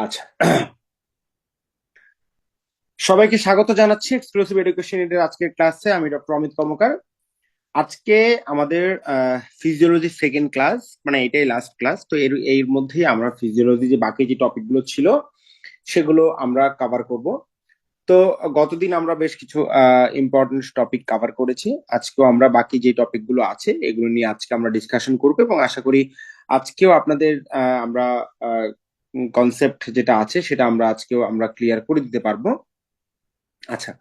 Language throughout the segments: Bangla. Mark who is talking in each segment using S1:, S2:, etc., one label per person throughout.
S1: আচ্ছা, সবাইকে স্বাগত জানাচ্ছি এক্সক্লুসিভ এডুকেশন এর আজকের ক্লাসে। আমি ডক্টর অমিত কর্মকার। আজকে আমাদের ফিজিওলজি সেকেন্ড ক্লাস, মানে এটাই লাস্ট ক্লাস। তো এর মধ্যেই আমরা ফিজিওলজি যে বাকি যে টপিক গুলো ছিল সেগুলো আমরা কভার করব। তো গতদিন আমরা বেশ কিছু ইম্পর্টেন্ট টপিক কভার করেছি। আজকেও আমরা বাকি যে টপিক গুলো আছে এগুলো নিয়ে আজকে আমরা ডিসকাশন করবো, এবং আশা করি আজকেও আপনাদের আমরা কনসেপ্ট যেটা আছে সেটা আজকেও আমরা ক্লিয়ার করে দিতে পারবো। আচ্ছা,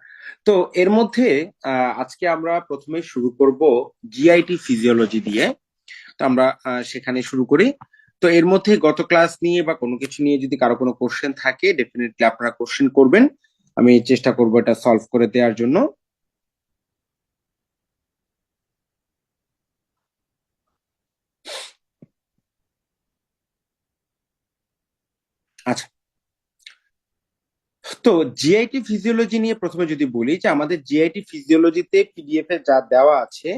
S1: তো এর মধ্যে আজকে আমরা প্রথমে শুরু করব জিআইটি ফিজিওলজি দিয়ে। তো আমরা সেখানে শুরু করি। তো এর মধ্যে গত ক্লাস নিয়ে বা কোনো কিছু নিয়ে যদি কারো কোনো কোশ্চেন থাকে, ডেফিনেটলি আপনারা কোশ্চেন করবেন। আমি চেষ্টা করবো এটা সলভ করে দেওয়ার জন্য। আচ্ছা, তো জিআইটি ফিজিওলজি নিয়ে প্রথমে যদি বলি যে আমাদের জিআইটি ফিজিওলজিতে পিডিএফ এ যা দেওয়া আছে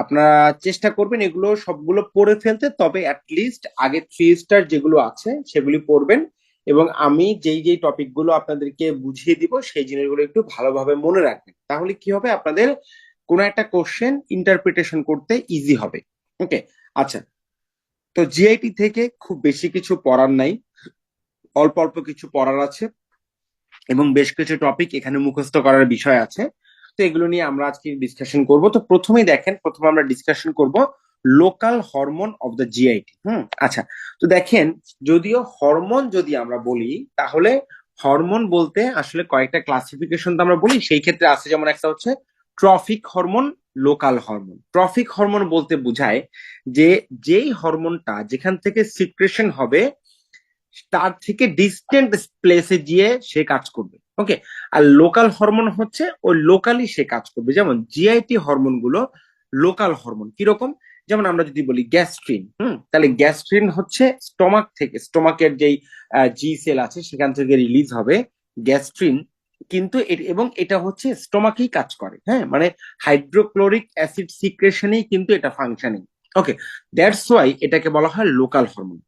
S1: আপনারা চেষ্টা করবেন এগুলো সবগুলো পড়ে ফেলতে, তবে অ্যাটলিস্ট আগে 3 স্টার যেগুলো আছে সেগুলি পড়বেন, এবং আমি যেই যেই টপিক গুলো আপনাদেরকে বুঝিয়ে দিব সেই জিনিসগুলো একটু ভালোভাবে মনে রাখবেন। তাহলে কি হবে, আপনাদের কোনো একটা কোশ্চেন ইন্টারপ্রিটেশন করতে ইজি হবে। ওকে, আচ্ছা, তো জিআইটি থেকে খুব বেশি কিছু পড়ার নাই, অল্প অল্প কিছু পড়ার আছে, এবং বেশ কিছু টপিক এখানে মুখস্থ করার বিষয় আছে। তো এগুলো নিয়ে আমরা আজকে ডিসকাশন করব। তো প্রথমেই দেখেন, প্রথমে আমরা ডিসকাশন করব local hormone of the GIT. আচ্ছা, তো দেখেন, যদিও হরমোন যদি আমরা বলি তাহলে হরমোন বলতে আসলে কয়েকটা ক্লাসিফিকেশন তো আমরা বলি। সেই ক্ষেত্রে আছে যেমন একটা হচ্ছে trophic hormone, local hormone. Trophic hormone বলতে বোঝায় যে যেই হরমোনটা যেখান থেকে সিক্রেশন হবে তার থেকে ডিস্টেন্ট প্লেসে গিয়ে সে কাজ করবে। ওকে, আর লোকাল হরমোন হচ্ছে ওই লোকালি সে কাজ করবে। যেমন জিআইটি হরমোন গুলো লোকাল হরমোন কিরকম, যেমন আমরা যদি বলি গ্যাস্ট্রিন। তাহলে গ্যাস্ট্রিন হচ্ছে স্টমাক থেকে, স্টমাকের যেই জি সেল আছে সেখান থেকে রিলিজ হবে গ্যাস্ট্রিন। কিন্তু এবং এটা হচ্ছে স্টমাকেই কাজ করে। হ্যাঁ, মানে হাইড্রোক্লোরিক অ্যাসিড সিক্রেশনেই কিন্তু এটা ফাংশনিং। ওকে, দ্যাটস ওয়াই এটাকে বলা হয় লোকাল হরমোন।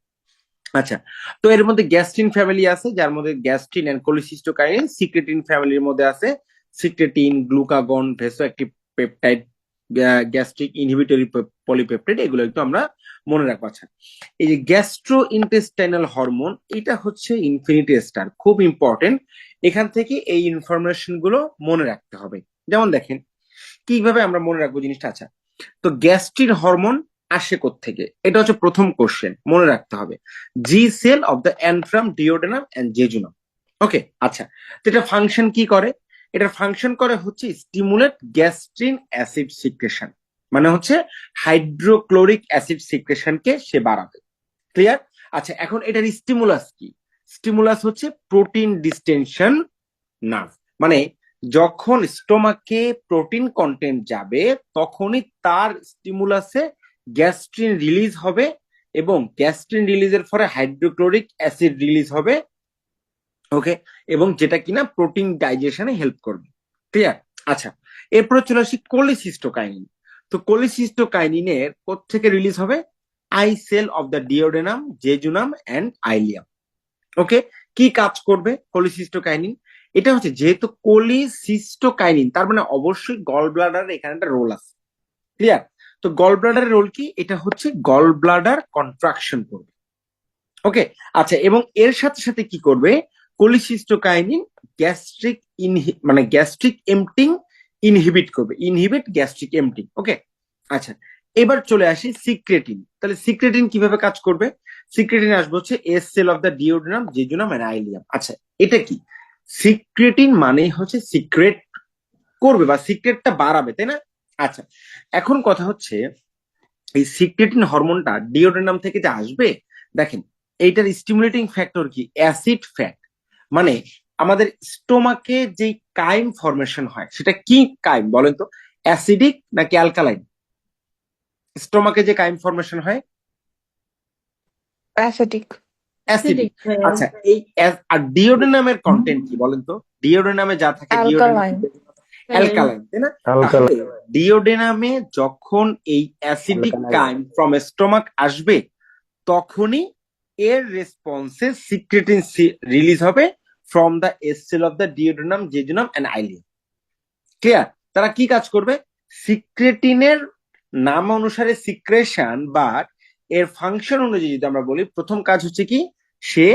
S1: আচ্ছা, তো এর মধ্যে গ্যাস্ট্রিন ফ্যামিলি আছে, যার মধ্যে গ্যাস্ট্রিন এন্ড কোলিসিস্টোকাইনিন। সিক্রেটিন ফ্যামিলির মধ্যে আছে secretin, glucagon, vasoactive peptide, gastric inhibitory polypeptide. এগুলো একটু আমরা মনে রাখবো। আচ্ছা, এই যে গ্যাস্ট্রো ইন্টেস্টাইনাল হরমোন, এটা হচ্ছে ইনফিনিটি স্টার, খুব ইম্পর্টেন্ট। এখান থেকে এই ইনফরমেশন গুলো মনে রাখতে হবে। যেমন দেখেন কিভাবে আমরা মনে রাখবো জিনিসটা। আচ্ছা, তো গ্যাস্ট্রিন হরমোন আসে থেকে, এটা হচ্ছে প্রথম কোশ্চেন, মনে রাখতে হবে। G cell of the antrum, duodenum and jejunum. Okay, আচ্ছা, তো এটা ফাংশন কি করে? এটা ফাংশন করে হচ্ছে স্টিমুলেট গ্যাস্ট্রিন অ্যাসিড সিক্রেশন, মানে হচ্ছে হাইড্রোক্লোরিক অ্যাসিড সিক্রেশনকে সে বাড়াবে। ক্লিয়ার? আচ্ছা, এখন এটার স্টিমুলাস কি? স্টিমুলাস হচ্ছে প্রোটিন ডিস্টেনশন নার্ভ। মানে যখন স্টোমাকে প্রোটিন কন্টেন্ট যাবে তখনই তার স্টিমুলাসে গ্যাস্ট্রিন রিলিজ হবে, এবং গ্যাস্ট্রিন রিলিজের ফলে হাইড্রোক্লোরিক অ্যাসিড রিলিজ হবে। ওকে, এবং যেটা কিনা প্রোটিন ডাইজেশনে হেল্প করবে। ক্লিয়ার? আচ্ছা, এরপরে চলে আসি কোলিসিস্টোকাইনিন। তো কোলিসিস্টোকাইনিনের কোত্থেকে রিলিজ হবে? I cell of the duodenum, jejunum and ileum. Okay, কি কাজ করবে কোলিসিস্টোকাইনিন? এটা হচ্ছে যেহেতু কোলিসিস্টোকাইনিন, তার মানে অবশ্যই গল ব্লাডারের এখানে একটা রোল আছে। ক্লিয়ার? তো গল ব্লাডারের রোল কি? এটা হচ্ছে গল ব্লাডার কন্ট্রাকশন করবে। ওকে, আচ্ছা, এবং এর সাথে সাথে কি করবে? কোলিসিস্টোকাইনিন গ্যাস্ট্রিক মানে গ্যাস্ট্রিক এমটিং ইনহিবিট করবে, ইনহিবিট গ্যাস্ট্রিক এমটিং। ওকে, আচ্ছা, এবার চলে আসি সিক্রেটিন। তাহলে সিক্রেটিন কিভাবে কাজ করবে? সিক্রেটিন আসবে হচ্ছে S cell of the duodenum, jejunum and ileum. আচ্ছা, এটা কি? সিক্রেটিন মানে হচ্ছে সিক্রেট করবে বা সিক্রেটটা বাড়াবে, তাই না? আচ্ছা, এখন কথা হচ্ছে এই সিক্রেটিন হরমোনটা ডিওডেনাম থেকে যে আসবে, দেখেন এইটার স্টিমুলেটিং ফ্যাক্টর কি? Acid fat. মানে আমাদের স্টোমাকে যে কাইম ফরমেশন হয় সেটা কি কাইম বলেন তো? অ্যাসিডিক নাকি অ্যালকালাইন? স্টোমাকে যে কাইম ফরমেশন হয়
S2: অ্যাসিডিক।
S1: অ্যাসিডিক। আচ্ছা, এই আর ডিওডেনামের কন্টেন্ট কি বলেন তো? ডিওডেনামে যা থাকে, ডিওডেনাম
S2: অ্যালকালাইন।
S1: অ্যালকালাইন, তাই না? তাহলে ডিওডেনামে যখন এই অ্যাসিডিক কাইম ফ্রম স্টমাক আসবে তখনই এর রেসপন্সে সিক্রেটিন রিলিজ হবে from the S cell of the duodenum, jejunum and ileum. Clear? তারা কি কাজ করবে? সিক্রেটিনের নাম অনুসারে সিক্রেশন, বাট এর ফাংশন অনুযায়ী যদি আমরা বলি, প্রথম কাজ হচ্ছে কি, সে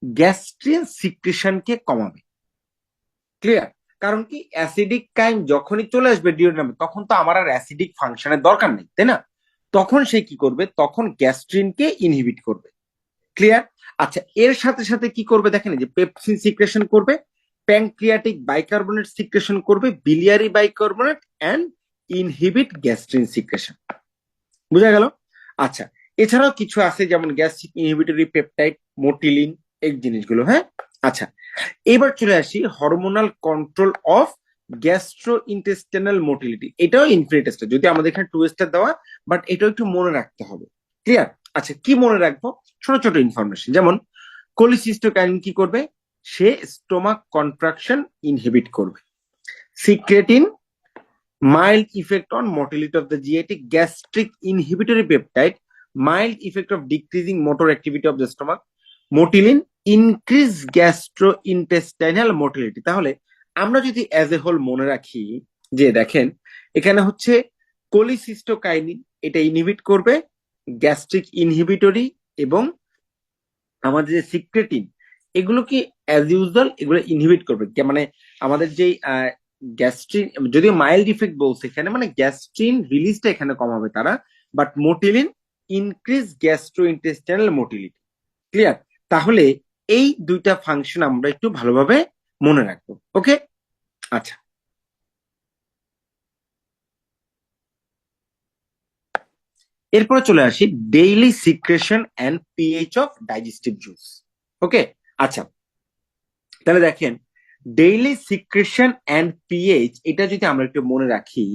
S1: গ্যাস্ট্রিন সিক্রেশনকে কমাবে। ক্লিয়ার? কারণ কি, অ্যাসিডিক কাইম যখনই চলে আসবে ডিওডেনামে তখন তো আমার আর অ্যাসিডিক ফাংশনের দরকার নেই, তাই না? তখন সে কি করবে? তখন গ্যাস্ট্রিনকে ইনহিবিট করবে। ক্লিয়ার? আচ্ছা, এর সাথে সাথে কি করবে দেখেন, যে পেপসিন সিক্রেশন করবে, প্যানক্রিয়াটিক বাইকার্বনেট সিক্রেশন করবে, biliary bicarbonate and inhibit gastrin secretion. বুঝা গেল? আচ্ছা, এছাড়াও কিছু আছে যেমন গ্যাস্ট্রিক ইনহিবিটরি পেপটাইড, মোটিলিন, এই জিনিসগুলো। হ্যাঁ, আচ্ছা, এবার চলে আসি hormonal control of gastro intestinal motility. এটাও ইনফিনিট স্টার, যদি আমাদের এখানে 2 স্টার দেওয়া, বাট এটাও একটু মনে রাখতে হবে। ক্লিয়ার? আচ্ছা, কি মনে রাখবো? ছোট ছোট ইনফরমেশন, যেমন কোলিসিস্টোকাইনিন কি করবে? সে স্টোমাক কন্ট্রাকশন ইনহিবিট করবে। Secretin mild effect on motility of the GIT, gastric inhibitory peptide, mild effect of decreasing motor activity of the stomach, motilin increase gastrointestinal motility। তাহলে আমরা যদি অ্যাজ এ হোল মনে রাখি যে দেখেন, এখানে হচ্ছে কোলিসিস্টোকাইনিন, এটা ইনহিবিট করবে গ্যাস্ট্রিক ইনহিবিটরি, এবং আমাদের যে সিক্রেটিন, এগুলো কি অ্যাজ ইউজুয়াল এগুলো ইনহিবিট করবে, মানে আমাদের যে গ্যাস্ট্রিন, যদিও মাইল্ড ইফেক্ট বলছে এখানে, মানে গ্যাস্ট্রিন রিলিজটা এখানে কমাবে তারা, but motilin increase gastro intestinal motility. Clear? তাহলে এই দুইটা ফাংশন আমরা একটু ভালোভাবে মনে রাখবো। ওকে, আচ্ছা, এরপরে চলে আসি daily secretion and pH of digestive juice. Okay, আচ্ছা, তাহলে দেখেন, ডেইলি সিক্রেশন এন্ড পিএইচ, এটা যদি আমরা একটু মনে রাখি,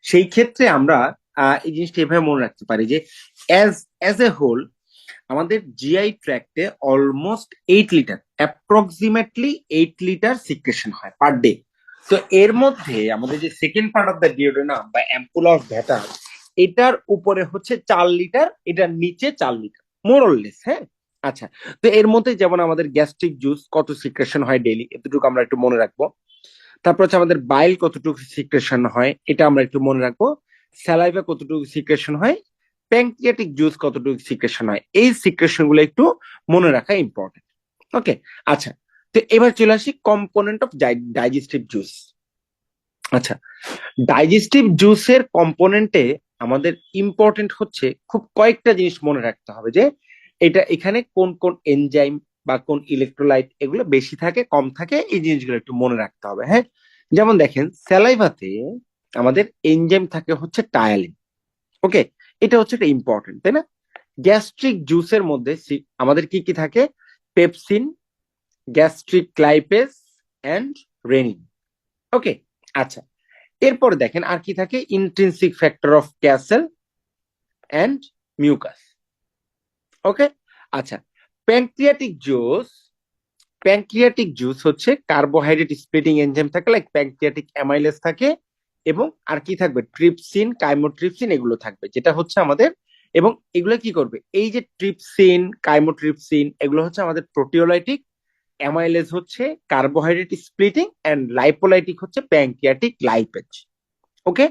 S1: সেই ক্ষেত্রে আমরা এই জিনিসটা এভাবে মনে রাখতে পারি যে অ্যাজ এ হোল আমাদের জিআই ট্র্যাক্টে almost 8 litre, approximately 8 litre secretion হয় পার ডে। তো এর মধ্যে আমাদের যে second part of the duodenum বা অ্যাম্পুলা অফ ভ্যাটার, এটার উপরে হচ্ছে 4 লিটার, এটার নিচে 4 লিটার, মোরলেস। হ্যাঁ, আচ্ছা, তো এর মধ্যে যেমন আমাদের গ্যাস্ট্রিক জুস কত সিক্রেশন হয় ডেইলি, এতটুকু আমরা একটু মনে রাখবো। তারপর হচ্ছে আমাদের বাইল কতটুকু সিক্রেশন হয়, এটা আমরা একটু মনে রাখবো। স্যালাইভা কতটুকু সিক্রেশন হয়, প্যানক্রিয়াটিক জুস কতটুকু সিক্রেশন হয়, এই সিক্রেশন গুলো একটু মনে রাখা ইম্পর্টেন্ট। ওকে, আচ্ছা, তো এবার চলে আসি কম্পোনেন্ট অফ ডাইজেস্টিভ জুস। আচ্ছা, ডাইজেস্টিভ জুসের কম্পোনেন্টে আমাদের ইম্পর্টেন্ট হচ্ছে খুব কয়েকটা জিনিস মনে রাখতে হবে, যে এটা এখানে কোন কোন এনজাইম বা কোন ইলেকট্রোলাইট এগুলো বেশি থাকে কম থাকে, এই জিনিসগুলো একটু মনে রাখতে হবে। হ্যাঁ, যেমন দেখেন স্যালাইভাতে আমাদের এনজাইম থাকে হচ্ছে টায়ালিন। ওকে, এটা হচ্ছে একটা ইম্পর্টেন্ট, তাই না? গ্যাস্ট্রিক জুসের মধ্যে আমাদের কি কি থাকে? Pepsin, gastric lipase and rennin. Okay, আচ্ছা, এরপরে দেখেন আর কি থাকে? Intrinsic factor of Castle and mucus. Okay, আচ্ছা, প্যানক্রিয়াটিক জুস, প্যানক্রিয়াটিক জুস হচ্ছে কার্বোহাইড্রেট স্প্লিটিং এনজাইম থাকে, লাইক প্যানক্রিয়াটিক অ্যামাইলেজ থাকে, এবং আর কি থাকবে? ট্রিপসিন, কাইমোট্রিপসিন, এগুলো থাকবে, যেটা হচ্ছে আমাদের, এবং এগুলো কি করবে? এই যে ট্রিপসিন, কাইমোট্রিপসিন, এগুলো হচ্ছে আমাদের প্রোটিওলাইটিক, অ্যামাইলেজ হচ্ছে কার্বোহাইড্রেট স্প্লিটিং, এন্ড লাইপোলাইটিক হচ্ছে প্যানক্রিয়াটিক লাইপেজ। ওকে,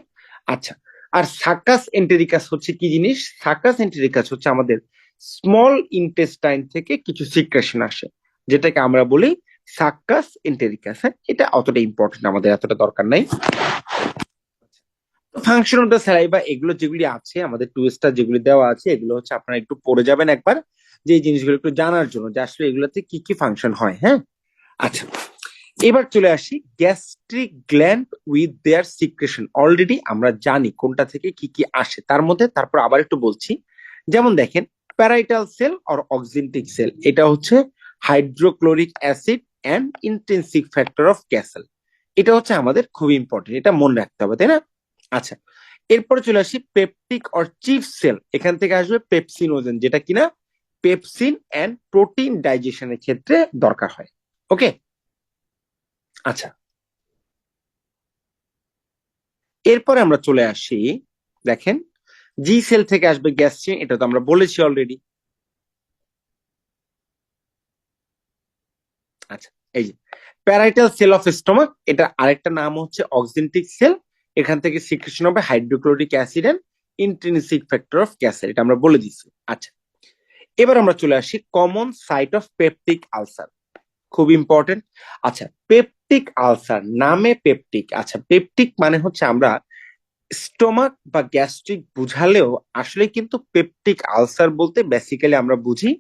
S1: আচ্ছা, আর সাকাস এন্টেরিকাস হচ্ছে কি জিনিস? সাকাস এন্টেরিকাস হচ্ছে আমাদের স্মল ইন্টেস্টাইন থেকে কিছু সিক্রেশন আসে, যেটাকে আমরা বলি সাকাস এন্টেরিকাস। হ্যাঁ, এটা অতটা ইম্পর্টেন্ট, আমাদের এতটা দরকার নাই। ফাংশন অফ দ্য স্যালাইভা, এগুলো যেগুলি আছে আমাদের 2 স্টার যেগুলি দেওয়া আছে, এগুলো হচ্ছে আপনারা একটু পড়ে যাবেন একবার, যে এই জিনিসগুলো একটু জানার জন্য, যে আসলে এগুলোতে কি কি ফাংশন হয়। হ্যাঁ, আচ্ছা, এবার চলে আসি gastric gland with their secretion. Already আমরা জানি কোনটা থেকে কি কি আসে, তার মধ্যে তারপর আবার একটু বলছি। যেমন দেখেন, প্যারাইটাল সেল অর অক্সিনটিক সেল, এটা হচ্ছে hydrochloric acid and intrinsic factor of castle. এটা হচ্ছে আমাদের খুব ইম্পর্টেন্ট, এটা মনে রাখতে হবে, তাই না? আচ্ছা, এরপরে চলে আসি পেপটিক অর চিফ সেল, এখান থেকে আসবে পেপসিনোজেন, যেটা কিনা পেপসিন অ্যান্ড প্রোটিন ডাইজেশনের ক্ষেত্রে দরকার হয়। ওকে, আচ্ছা, এরপরে আমরা চলে আসি, দেখেন জি সেল থেকে আসবে গ্যাস্ট্রিন, এটা তো আমরা বলেছি অলরেডি। আচ্ছা, এই যে প্যারাইটাল সেল অফ স্টমাক, এটা আরেকটা নাম হচ্ছে অক্সিনটিক সেল। এখান থেকে সিক্রেশন হবে hydrochloric acid and intrinsic factor of গ্যাসের, এটা আমরা বলে দিচ্ছি। আচ্ছা, এবার আমরা চলে আসি common site of peptic ulcer, খুব ইম্পর্টেন্ট। আচ্ছা, পেপটিক আলসার, নামে পেপটিক। আচ্ছা, পেপটিক মানে হচ্ছে আমরা স্টোমাক বা গ্যাস্ট্রিক বুঝালেও আসলে কিন্তু পেপটিক আলসার বলতে বেসিক্যালি আমরা বুঝি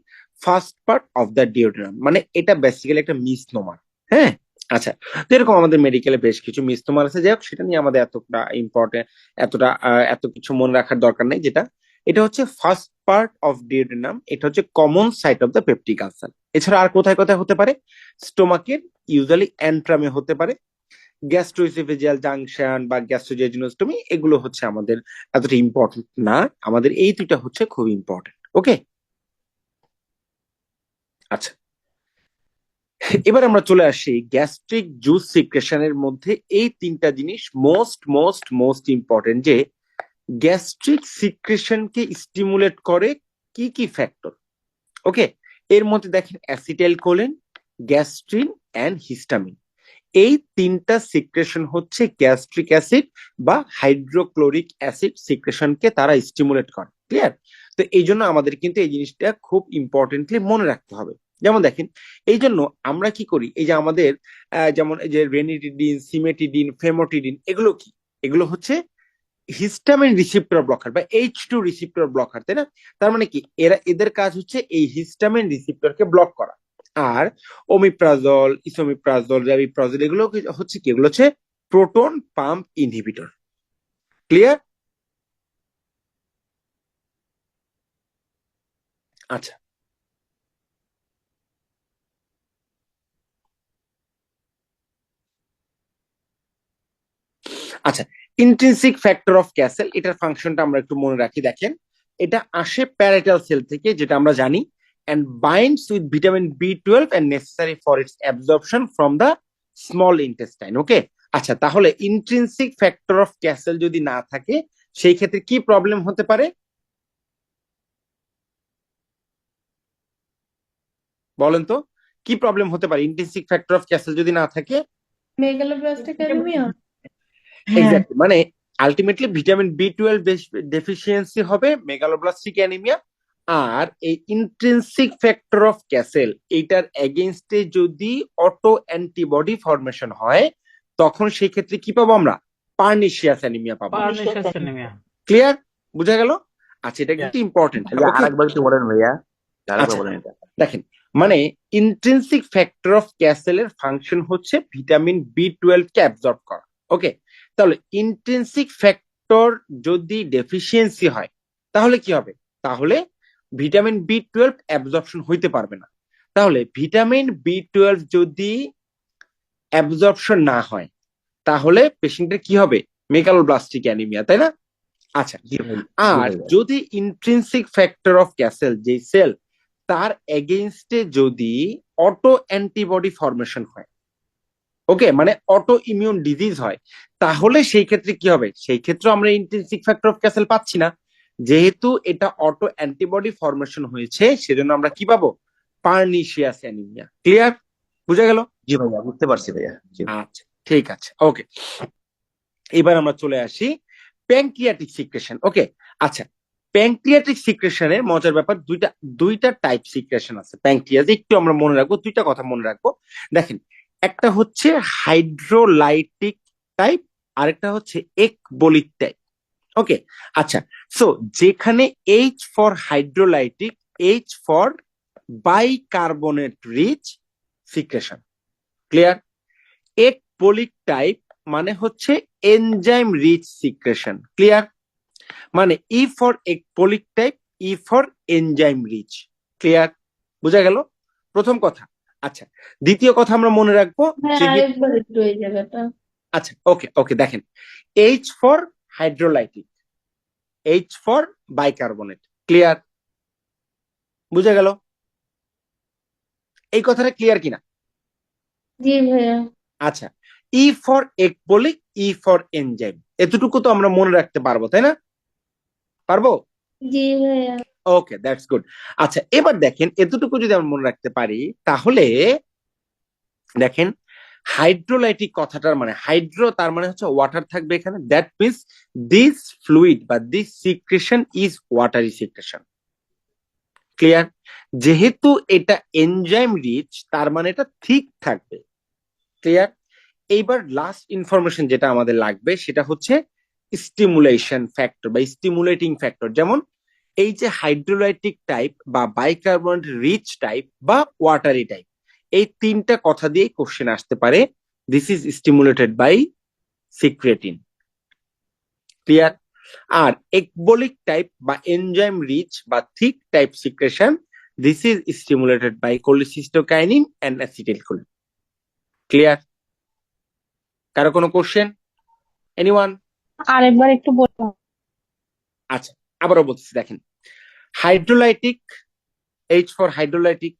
S1: ফার্স্ট পার্ট অফ দ্য ডিওড্রাম, মানে এটা বেসিক্যালি একটা মিসনোমার। হ্যাঁ, আচ্ছা, তো এরকম আমাদের মেডিকেলে বেশ কিছু মিসনোমার আছে, যাই হোক সেটা নিয়ে আমাদের এতটা ইম্পর্টেন্ট, এত কিছু মনে রাখার দরকার নেই। যেটা এটা হচ্ছে ফার্স্ট পার্ট অফ ডিওড্রাম, এটা হচ্ছে common site of the peptic ulcer. এছাড়া আর কোথায় কোথায় হতে পারে? স্টোমাকের ইউজুয়ালি অ্যান্ট্রামে হতে পারে, গ্যাস্ট্রোইসোফেজিয়াল জাংশন বা গ্যাস্ট্রোজেজিনোস্টমি, এগুলো হচ্ছে আমাদের এতটা ইম্পর্টেন্ট না। আমাদের এই দুইটা হচ্ছে খুব ইম্পর্টেন্ট। ওকে, আচ্ছা, এবার আমরা চলে আসি গ্যাস্ট্রিক জুস সিক্রেশনের মধ্যে এই তিনটা জিনিস মোস্ট মোস্ট মোস্ট ইম্পর্টেন্ট, যে গ্যাস্ট্রিক সিক্রেশনকে স্টিমুলেট করে কি কি ফ্যাক্টর। ওকে, এর মধ্যে দেখেন acetylcholine, gastrin and histamine, এই তিনটা সিক্রেশন হচ্ছে গ্যাস্ট্রিক অ্যাসিড বা হাইড্রোক্লোরিক অ্যাসিড সিক্রেশনকে তারা স্টিমুলেট করে। ক্লিয়ার? তো এই জন্য আমাদের কিন্তু এই জিনিসটা খুব ইম্পর্টেন্টলি মনে রাখতে হবে। যেমন দেখেন, এই জন্য আমরা কি করি, এই যে আমাদের যেমন এই যে রেনিটিডিন, সিমেটিডিন, ফেমোটিডিন, এগুলো কি? এগুলো হচ্ছে হিস্টামিন রিসিপ্টর ব্লকার বা H2 রিসিপ্টর ব্লকার, তাই না? তার মানে কি, এদের কাজ হচ্ছে এই হিস্টামিন রিসিপ্টরকে ব্লক করা। আর ওমিপ্রাজল, ইসোমিপ্রাজল, র্যাবিপ্রাজল, এগুলো হচ্ছে কি, এগুলো হচ্ছে প্রোটন পাম্প ইনহিবিটর। ক্লিয়ার? আচ্ছা, আচ্ছা, ইন্ট্রিনসিক ফ্যাক্টর অফ ক্যাসেল, এটার ফাংশনটা আমরা একটু মনে রাখি। দেখেন, এটা আসে প্যারাইটাল সেল থেকে, যেটা আমরা জানি, and binds with vitamin B12 and necessary for its absorption from the small intestine. ওকে, আচ্ছা, তাহলে ইন্ট্রিনসিক ফ্যাক্টর অফ ক্যাসেল যদি না থাকে, সেই ক্ষেত্রে কি প্রবলেম হতে পারে বলেন তো? কি প্রবলেম হতে পারে ইন্ট্রিনসিক ফ্যাক্টর অফ ক্যাসেল যদি না থাকে?
S2: Megaloblastic anaemia.
S1: এক্স্যাক্টলি, মানে আলটিমেটলি ভিটামিন B12 ডেফিসিয়েন্সি হবে, মেগালোব্লাস্টিক অ্যানিমিয়া। আর এই ইন্ট্রিনসিক ফ্যাক্টর অফ ক্যাসেল, এইটার এগেইনস্টে যদি অটো অ্যান্টিবডি ফরমেশন হয়, তখন সেই ক্ষেত্রে কি পাবো আমরা? পার্নিশিয়াস অ্যানিমিয়া পাবো।
S2: পার্নিশাস অ্যানিমিয়া।
S1: ক্লিয়ার? বুঝা গেল? আচ্ছা, এটা কিন্তু ইম্পর্টেন্ট।
S3: ভাইয়া
S1: ওকে,
S3: আরেকবার একটু বলেন ভাইয়া, আরেকবার
S1: আচ্ছা,
S3: বলেন এটা।
S1: দেখেন, মানে ইন্ট্রিনসিক ফ্যাক্টর অফ ক্যাসেলের ফাংশন হচ্ছে ভিটামিন B12 কে অ্যাবজর্ব করা। ওকে, তাহলে ইন্ট্রিনসিক ফ্যাক্টর যদি ডেফিসিয়েন্সি হয়, তাহলে কি হবে? তাহলে ভিটামিন B12 অ্যাবজর্পশন হইতে পারবে না। তাহলে ভিটামিন B12 যদি অ্যাবজর্পশন না হয়, তাহলে পেশেন্টের কি হবে? মেগালোব্লাস্টিক অ্যানিমিয়া, তাই না? আচ্ছা,
S3: জি ভাই, জি
S1: আর
S3: ভাইয়া।
S1: যদি ইন্ট্রিনসিক ফ্যাক্টর অফ ক্যাসেল, যে সেল, তার এগেইনস্টে যদি অটো অ্যান্টিবডি ফরমেশন হয়, ওকে, মানে অটো ইমিউন ডিজিজ হয়, তাহলে সেই ক্ষেত্রে কি হবে? সেই ক্ষেত্রে আমরা ইন্ট্রিনসিক ফ্যাক্টর অফ ক্যাসেল পাচ্ছি না। যেহেতু এটা অটো অ্যান্টিবডি ফরমেশন হয়েছে, সেজন্য আমরা কি পাবো? Pernicious anaemia. ক্লিয়ার? বুঝা গেল?
S3: জি ভাইয়া, বুঝতে পারছি ভাইয়া, জি।
S1: আচ্ছা, ঠিক আছে, ওকে। এবার আমরা চলে আসি প্যানক্রিয়াটিক সিক্রেশন। ওকে, আচ্ছা, প্যানক্রিয়াটিক সিক্রেশনের মজার ব্যাপার, দুইটা দুইটা টাইপ সিক্রেশন আছে প্যানক্রিয়াস, একটু আমরা মনে রাখবো, দুইটা কথা মনে রাখবো। দেখেন, একটা হচ্ছে হাইড্রোলাইটিক টাইপ, আরেকটা হচ্ছে একবলিক টাইপ। ওকে, আচ্ছা, সো যেখানে H for hydrolytic, H for bicarbonate rich secretion. Clear? Ecbolic type মানে হচ্ছে এনজাইম রিচ সিক্রেশন। ক্লিয়ার? মানে E for ecbolic type, E for enzyme rich. Clear? বোঝা গেল প্রথম কথা? আচ্ছা, দ্বিতীয় কথা আমরা মনে রাখবো,
S2: হ্যাঁ,
S1: যেহেতু,
S2: আরেকবার একটু এই জায়গাটা।
S1: আচ্ছা, ওকে ওকে, দেখেন, H for hydrolytic, H for bicarbonate. Clear? বুঝা গেল? এই কথাটা ক্লিয়ার কিনা?
S2: জি ভাইয়া।
S1: আচ্ছা, E for ecbolic, E for enzyme. এতটুকু তো আমরা মনে রাখতে পারবো, তাই না? পারবো?
S2: জি ভাইয়া।
S1: ওকে, দ্যাটস গুড। আচ্ছা, এবার দেখেন এতটুকু যদি আমরা মনে রাখতে পারি, তাহলে দেখেন হাইড্রোলাইটিক কথাটার মানে, হাইড্রো তার মানে হচ্ছে ওয়াটার থাকবে এখানে, দ্যাট মিনস দিস ফ্লুইড বা this secretion is watery secretion. Clear? যেহেতু এটা এনজাইম রিচ, তার মানে এটা ঠিক থাকবে। ক্লিয়ার? এইবার লাস্ট ইনফরমেশন যেটা আমাদের লাগবে সেটা হচ্ছে স্টিমুলেশন ফ্যাক্টর বা স্টিমুলেটিং ফ্যাক্টর। যেমন এই যে হাইড্রোলাইটিক টাইপ বা বাইকার্বনেট রিচ টাইপ বা ওয়াটারি টাইপ, এই তিনটা কথা দিয়ে কোশ্চেন আসতে পারে। This is stimulated by secretin. Clear? আর একবলিক টাইপ বা এনজাইম রিচ বা thick type secretion, this is stimulated by cholecystokinin and acetylcholine. Clear? কারো কোনো কোশ্চেন? এনিওয়ান?
S4: আরেকবার একটু বলুন।
S1: আচ্ছা, আবারও বলতেছি, দেখেন hydrolytic, H for hydrolytic,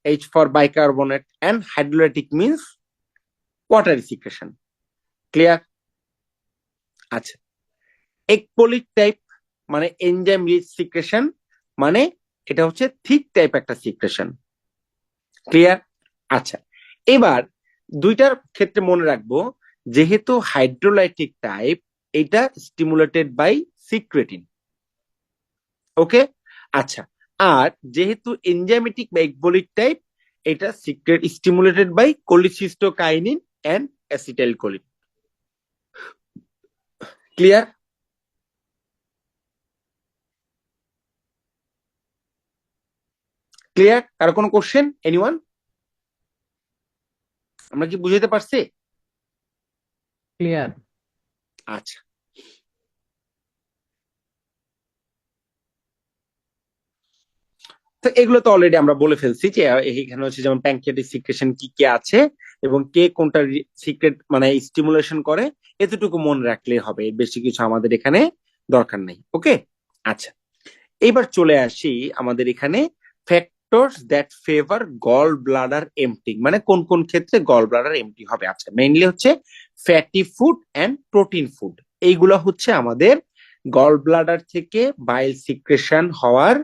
S1: H for bicarbonate, and hydrolytic means watery secretion. Clear? আচ্ছা, একপলিক টাইপ মানে এনজাইম রিচ সিক্রেশন, মানে এটা হচ্ছে থিক টাইপ একটা সিক্রেশন। ক্লিয়ার? আচ্ছা, এবার দুইটার ক্ষেত্রে মনে রাখবো, যেহেতু হাইড্রোলাইটিক টাইপ, এটা স্টিমুলেটেড বাই সিক্রেটিন। ওকে? আচ্ছা, আর যেহেতু এনজাইমেটিক বা একবলিক টাইপ, এটা secret stimulated by cholecystokinin and acetylcholine. Clear? Clear? কারো কোনো কোশ্চেন? এনিওয়ান? আমরা কি বুঝাতে পারছি?
S5: ক্লিয়ার।
S1: আচ্ছা, তো এগুলো তো অলরেডি আমরা বলে ফেলছি যে এখানে হচ্ছে যেমন প্যানক্রিয়াটিক সিক্রেশন কি কি আছে এবং কে কোনটা সিক্রেট মানে স্টিমুলেশন করে, এতটুকু মনে রাখলেই হবে, এর বেশি কিছু আমাদের এখানে দরকার নেই। ওকে? আচ্ছা, এবার চলে আসি আমাদের এখানে factors that favour gall bladder emptying, মানে কোন কোন ক্ষেত্রে গল ব্লাডার এমটি হবে। আচ্ছা, মেইনলি হচ্ছে fatty food and protein food, এইগুলা হচ্ছে আমাদের গল ব্লাডার থেকে বাইল সিক্রেশন হওয়ার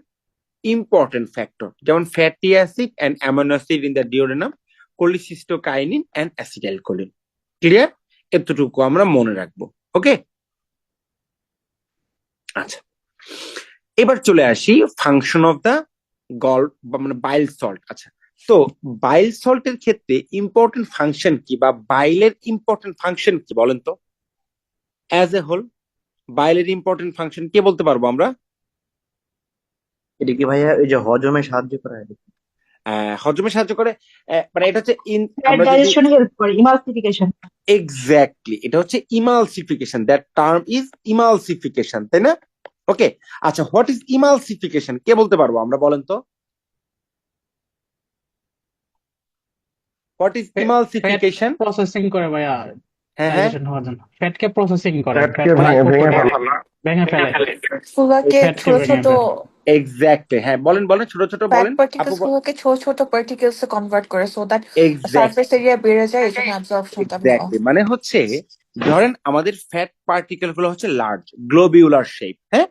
S1: ইম্পর্টেন্ট ফ্যাক্টর, যেমন fatty acid and amino acid in the duodenum, cholecystokinin and acetylcholine. Clear? এতটুকু আমরা মনে রাখবো। ওকে? আচ্ছা, এবার চলে আসি ফাংশন অফ দা গল মানে বাইল সল্ট। আচ্ছা, তো বাইল সল্টের ক্ষেত্রে ইম্পর্টেন্ট ফাংশন কি বা বাইলের ইম্পর্টেন্ট ফাংশন কি বলেন তো? অ্যাজ এ হোল বাইলের ইম্পর্টেন্ট ফাংশন কে বলতে পারবো আমরা?
S3: এটা কি ভাইয়া ওই যে হজমে সাহায্য করে?
S1: হজমে সাহায্য করে, মানে এটা হচ্ছে আমরা যদি
S4: ডাইজেশনে হেল্প করে, ইমালসিফিকেশন।
S1: এক্স্যাক্টলি, এটা হচ্ছে emulsification, that term is emulsification, তাই না? ওকে, আচ্ছা, হোয়াট ইজ ইমালসিফিকেশন কে বলতে পারবো আমরা, বলেন তো? What is
S5: fat
S1: emulsification?
S5: Processing করে ভাইয়া,
S1: হ্যাঁ হ্যাঁ,
S5: ডাইজেশন হওয়ার জন্য ফ্যাটকে প্রসেসিং করে,
S6: ফ্যাটকে
S5: ফ্যাট
S6: ভেঙে ভেঙে
S5: মানে
S6: ফেলা।
S5: ভেঙে ফেলে,
S7: গুলোকে
S5: ফ্যাটকে
S7: ছোট
S5: ভেঙে
S7: ছোট
S5: ফেলে।
S1: এক্স্যাক্টলি, হ্যাঁ, বলেন বলেন, ছোট ছোট
S7: ফ্যাট
S1: বলেন আপু।
S7: পার্টিকেলস গুলোকে ছোট ছোট পার্টিকেলস এ কনভার্ট করে so that
S1: exact
S7: surface area বেড়ে যায়, এজন্য অ্যাবজর্পশনটা ভালো
S1: এক্স্যাক্টলি, মানে হচ্ছে ধরেন আমাদের ফ্যাট পার্টিকেল গুলো হচ্ছে লার্জ গ্লোবিউলার শেপ, হ্যাঁ,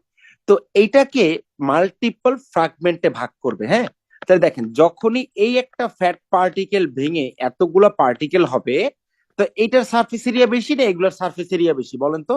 S1: তো এইটাকে মাল্টিপল ফ্র্যাগমেন্টে ভাগ করবে। হ্যাঁ, তাহলে দেখেন যখনই এই একটা ফ্যাট পার্টিকেল ভেঙে এতগুলো পার্টিকেল হবে, তো এইটার সারফেস এরিয়া বেশি না এগুলোর সারফেস এরিয়া বেশি, বলেন তো?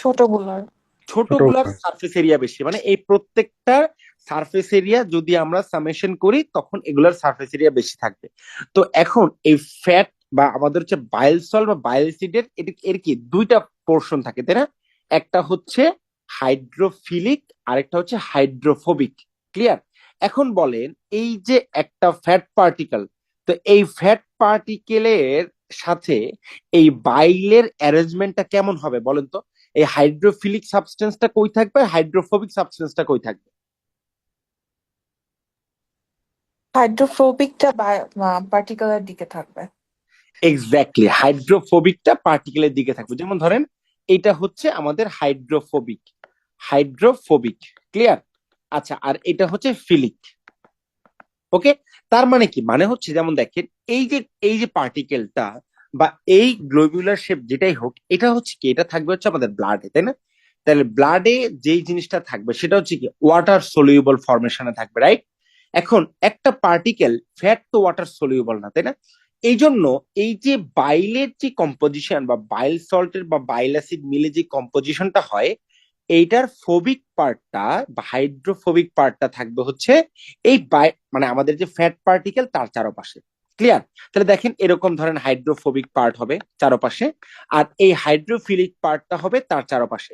S7: ছোটগুলোর।
S1: ছোটগুলোর সারফেস এরিয়া বেশি, মানে এই প্রত্যেকটার সারফেস এরিয়া যদি আমরা সামেশন করি তখন এগুলোর সারফেস এরিয়া বেশি থাকবে। তো এখন এই ফ্যাট বা আমাদের হচ্ছে বাইল সল্ট বা বাইল অ্যাসিডের এর কি দুইটা পোর্শন থাকে, তাই না? একটা হচ্ছে হাইড্রোফিলিক, আরেকটা হচ্ছে হাইড্রোফোবিক। ক্লিয়ার? এখন বলেন এই যে একটা ফ্যাট পার্টিকেল, তো এই ফ্যাট পার্টিকেলের সাথে এই বাইলের অ্যারেঞ্জমেন্টটা কেমন হবে বলেন তো? এই হাইড্রোফিলিক সাবস্টেন্সটা কই থাকবে, হাইড্রোফোবিক সাবস্টেন্সটা কই থাকবে?
S7: হাইড্রোফোবিকটা পার্টিকেলের দিকে থাকবে।
S1: এক্স্যাক্টলি, হাইড্রোফোবিকটা পার্টিকেলের দিকে থাকবে। যেমন ধরেন এটা হচ্ছে আমাদের হাইড্রোফোবিক, হাইড্রোফোবিক। ক্লিয়ার? আচ্ছা, আর এটা হচ্ছে ফিলিক। ওকে, তার মানে কি, মানে হচ্ছে যেমন দেখেন এই যে পার্টিকেলটা বা এই গ্লোবিউলার শেপ যেটাই হোক, এটা হচ্ছে কি, এটা থাকবে হচ্ছে আমাদের ব্লাডে, তাই না? তাহলে ব্লাডে যেই জিনিসটা থাকবে সেটা হচ্ছে কি ওয়াটার সলিউবল ফরমেশনে থাকবে, রাইট? এখন একটা পার্টিকেল, ফ্যাট তো ওয়াটার সলিউবল না, তাই না? এই জন্য এই যে বাইলের যে কম্পোজিশন বা বাইল সল্টের বা বাইল অ্যাসিড মিলে যে কম্পোজিশনটা হয়, এইটার ফোবিক পার্টটা বা হাইড্রোফোবিক পার্টটা থাকবে হচ্ছে এই মানে আমাদের যে ফ্যাট পার্টিকেল তার চারপাশে। ক্লিয়ার? তাহলে দেখেন এরকম ধরেন হাইড্রোফোবিক পার্ট হবে চারপাশে, আর এই হাইড্রোফিলিক পার্টটা হবে তার চারপাশে।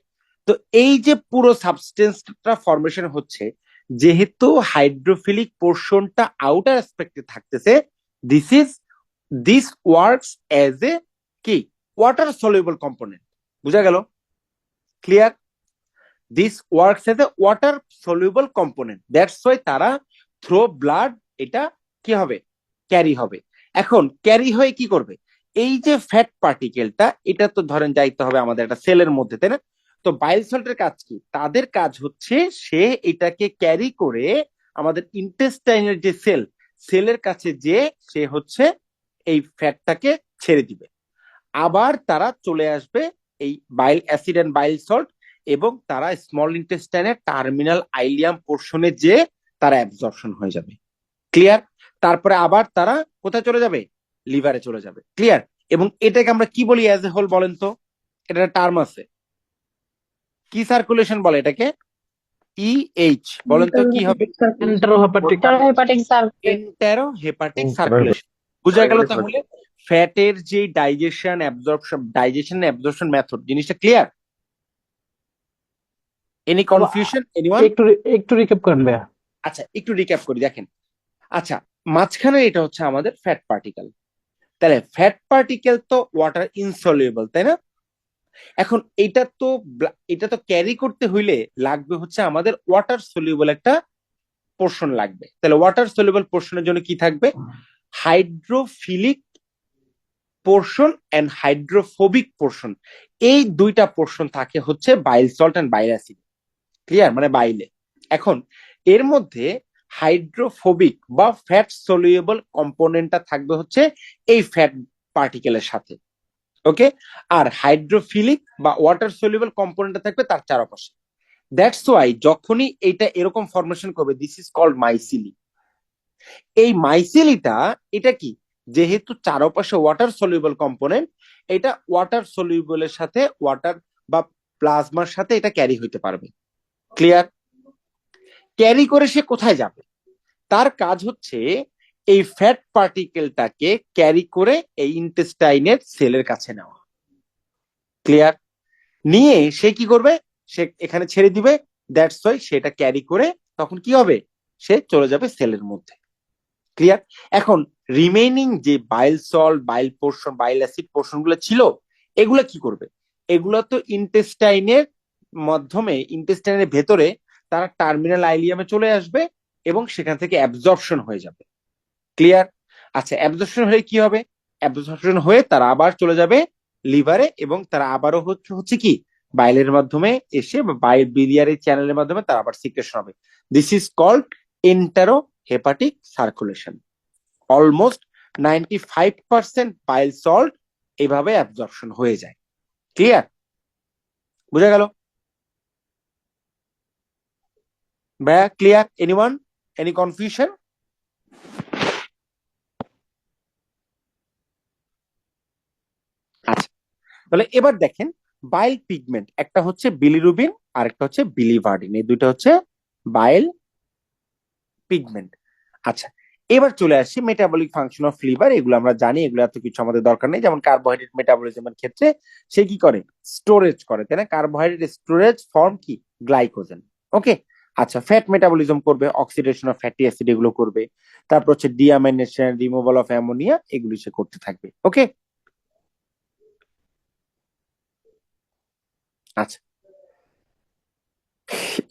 S1: তো এই যে পুরো সাবস্টেন্সটা ফরমেশন হচ্ছে, যেহেতু হাইড্রোফিলিক পোর্শনটা আউটার অ্যাসপেক্টে থাকতেছে, this is this works as a কি ওয়াটার সলিউবল কম্পোনেন্ট। বুঝা গেল? Clear? This works as a water soluble component, that's why তারা থ্রো ব্লাড এটা কি হবে, ক্যারি হবে। এখন ক্যারি হয়ে কি করবে, এই যে ফ্যাট পার্টিকেলটা, এটা তো ধরেন যাইতে হবে আমাদের একটা সেলের মধ্যে, তাই না? তো বাইল সল্টের কাজ কি, তাদের কাজ হচ্ছে সে এটাকে ক্যারি করে আমাদের ইন্টেস্টাইনের যে সেলের কাছে যে সে হচ্ছে এই ফ্যাটটাকে ছেড়ে দিবে। আবার তারা চলে আসবে এই bile acid and bile salt, এবং তারা স্মল ইন্টেস্টাইনের টার্মিনাল আইলিয়াম পোর্শনে যে তারা অ্যাবজর্পশন হয়ে যাবে। ক্লিয়ার? তারপরে আবার তারা কোথায় চলে যাবে, লিভারে চলে যাবে। ক্লিয়ার? এবং এটাকে আমরা কি বলি অ্যাজ এ হোল, বলেন তো? এটা টার্ম আছে, কি সার্কুলেশন বলে এটাকে? ইএইচ, বলেন তো কি হবে?
S5: Enterohepatic
S4: hepatic circulation.
S1: Enterohepatic circulation. বুঝা গেল? তাহলে ফ্যাটের যে ডাইজেশন অ্যাবজর্পশন মেথড, জিনিসটা ক্লিয়ার? Any confusion anyone?
S5: একটু একটু রিক্যাপ করেন ভাইয়া।
S1: আচ্ছা, একটু রিক্যাপ করি, দেখেন। আচ্ছা, মাঝখানে এটা হচ্ছে আমাদের ফ্যাট পার্টিকেল। তাহলে ফ্যাট পার্টিকেল তো ওয়াটার ইনসলিউবল, তাই না? এখন এটা তো ক্যারি করতে হইলে লাগবে হচ্ছে আমাদের ওয়াটার সলিউবল একটা পোর্শন লাগবে। তাহলে ওয়াটার সলিউবল পোর্শনের জন্য কি থাকবে, hydrophilic portion and hydrophobic portion. এই দুইটা পোর্শন থাকে হচ্ছে bile salt and bile acid. Clear? মানে বাইলে। এখন এর মধ্যে হাইড্রোফোবিক বা ফ্যাট সলিউবল কম্পোনেন্টটা থাকবে হচ্ছে এই ফ্যাট পার্টিকেলের সাথে। ওকে? আর হাইড্রোফিলিক বা ওয়াটার সলিউবল কম্পোনেন্টটা থাকবে তার চারপাশে। দ্যাটস ওয়াই যখনই এটা এরকম ফরমেশন করবে, দিস ইজ কল্ড মাইসিলি। এই মাইসিলিটা এটা কি, যেহেতু চারপাশে ওয়াটার সলিউবল কম্পোনেন্ট, এটা ওয়াটার সলিউবলের সাথে ওয়াটার বা প্লাজমার সাথে এটা ক্যারি হইতে পারবে। ক্লিয়ার? ক্যারি করে সে কোথায় যাবে, তার কাজ হচ্ছে এই ফ্যাট পার্টিকেলটাকে ক্যারি করে এই ইন্টেস্টাইনের সেলের কাছে নেওয়া। ক্লিয়ার? নিয়ে সে কি করবে, সে এখানে ছেড়ে দিবে। দ্যাটস ওয়াই সেটা ক্যারি করে তখন কি হবে, সে চলে যাবে সেলের মধ্যে। ক্লিয়ার? এখন রিমেইনিং যে বাইল সল্ট, বাইল পোর্শন, বাইল অ্যাসিড পোর্শন গুলো ছিল, এগুলা কি করবে, এগুলো তো ইন্টেস্টাইনের মাধ্যমে, ইন্টেস্টাইনের ভেতরে তারা টার্মিনাল আইলিয়ামে চলে আসবে এবং সেখান থেকে অ্যাবজর্পশন হয়ে যাবে। ক্লিয়ার? আচ্ছা, অ্যাবজর্পশন হয়ে কি হবে, অ্যাবজর্পশন হয়ে তারা আবার চলে যাবে লিভারে, এবং তারা আবারও হচ্ছে কি বাইলের মাধ্যমে এসে বা বাইল বিলিয়ারি চ্যানেলের মাধ্যমে তারা আবার সিক্রেশন হবে। This is called enterohepatic circulation. Almost 95% bile salt এভাবে অ্যাবজর্পশন হয়ে যায়। ক্লিয়ার? বুঝা গেল ভাইয়া? ক্লিয়ার? Anyone, any confusion? আচ্ছা, তাহলে এবার দেখেন বাইল পিগমেন্ট, একটা হচ্ছে বিলিরুবিন আর একটা হচ্ছে বিলিভার্ডিন, এই দুইটা হচ্ছে বাইল পিগমেন্ট। আচ্ছা, এবার চলে আসি মেটাবলিক ফাংশন অফ লিভার। এগুলো আমরা জানি, এগুলো এত কিছু আমাদের দরকার নেই। যেমন কার্বোহাইড্রেট মেটাবলিজমের ক্ষেত্রে সে কি করে, স্টোরেজ করে, তাই না? কার্বোহাইড্রেট স্টোরেজ ফর্ম কি, গ্লাইকোজেন। ওকে? আচ্ছা, ফ্যাট মেটাবলিজম করবে, অক্সিডেশন অফ ফ্যাটি অ্যাসিড এগুলো করবে। তারপর হচ্ছে ডিঅ্যামাইনেশন, রিমুভাল অফ অ্যামোনিয়া, এগুলি সে করতে থাকবে। ওকে? আচ্ছা,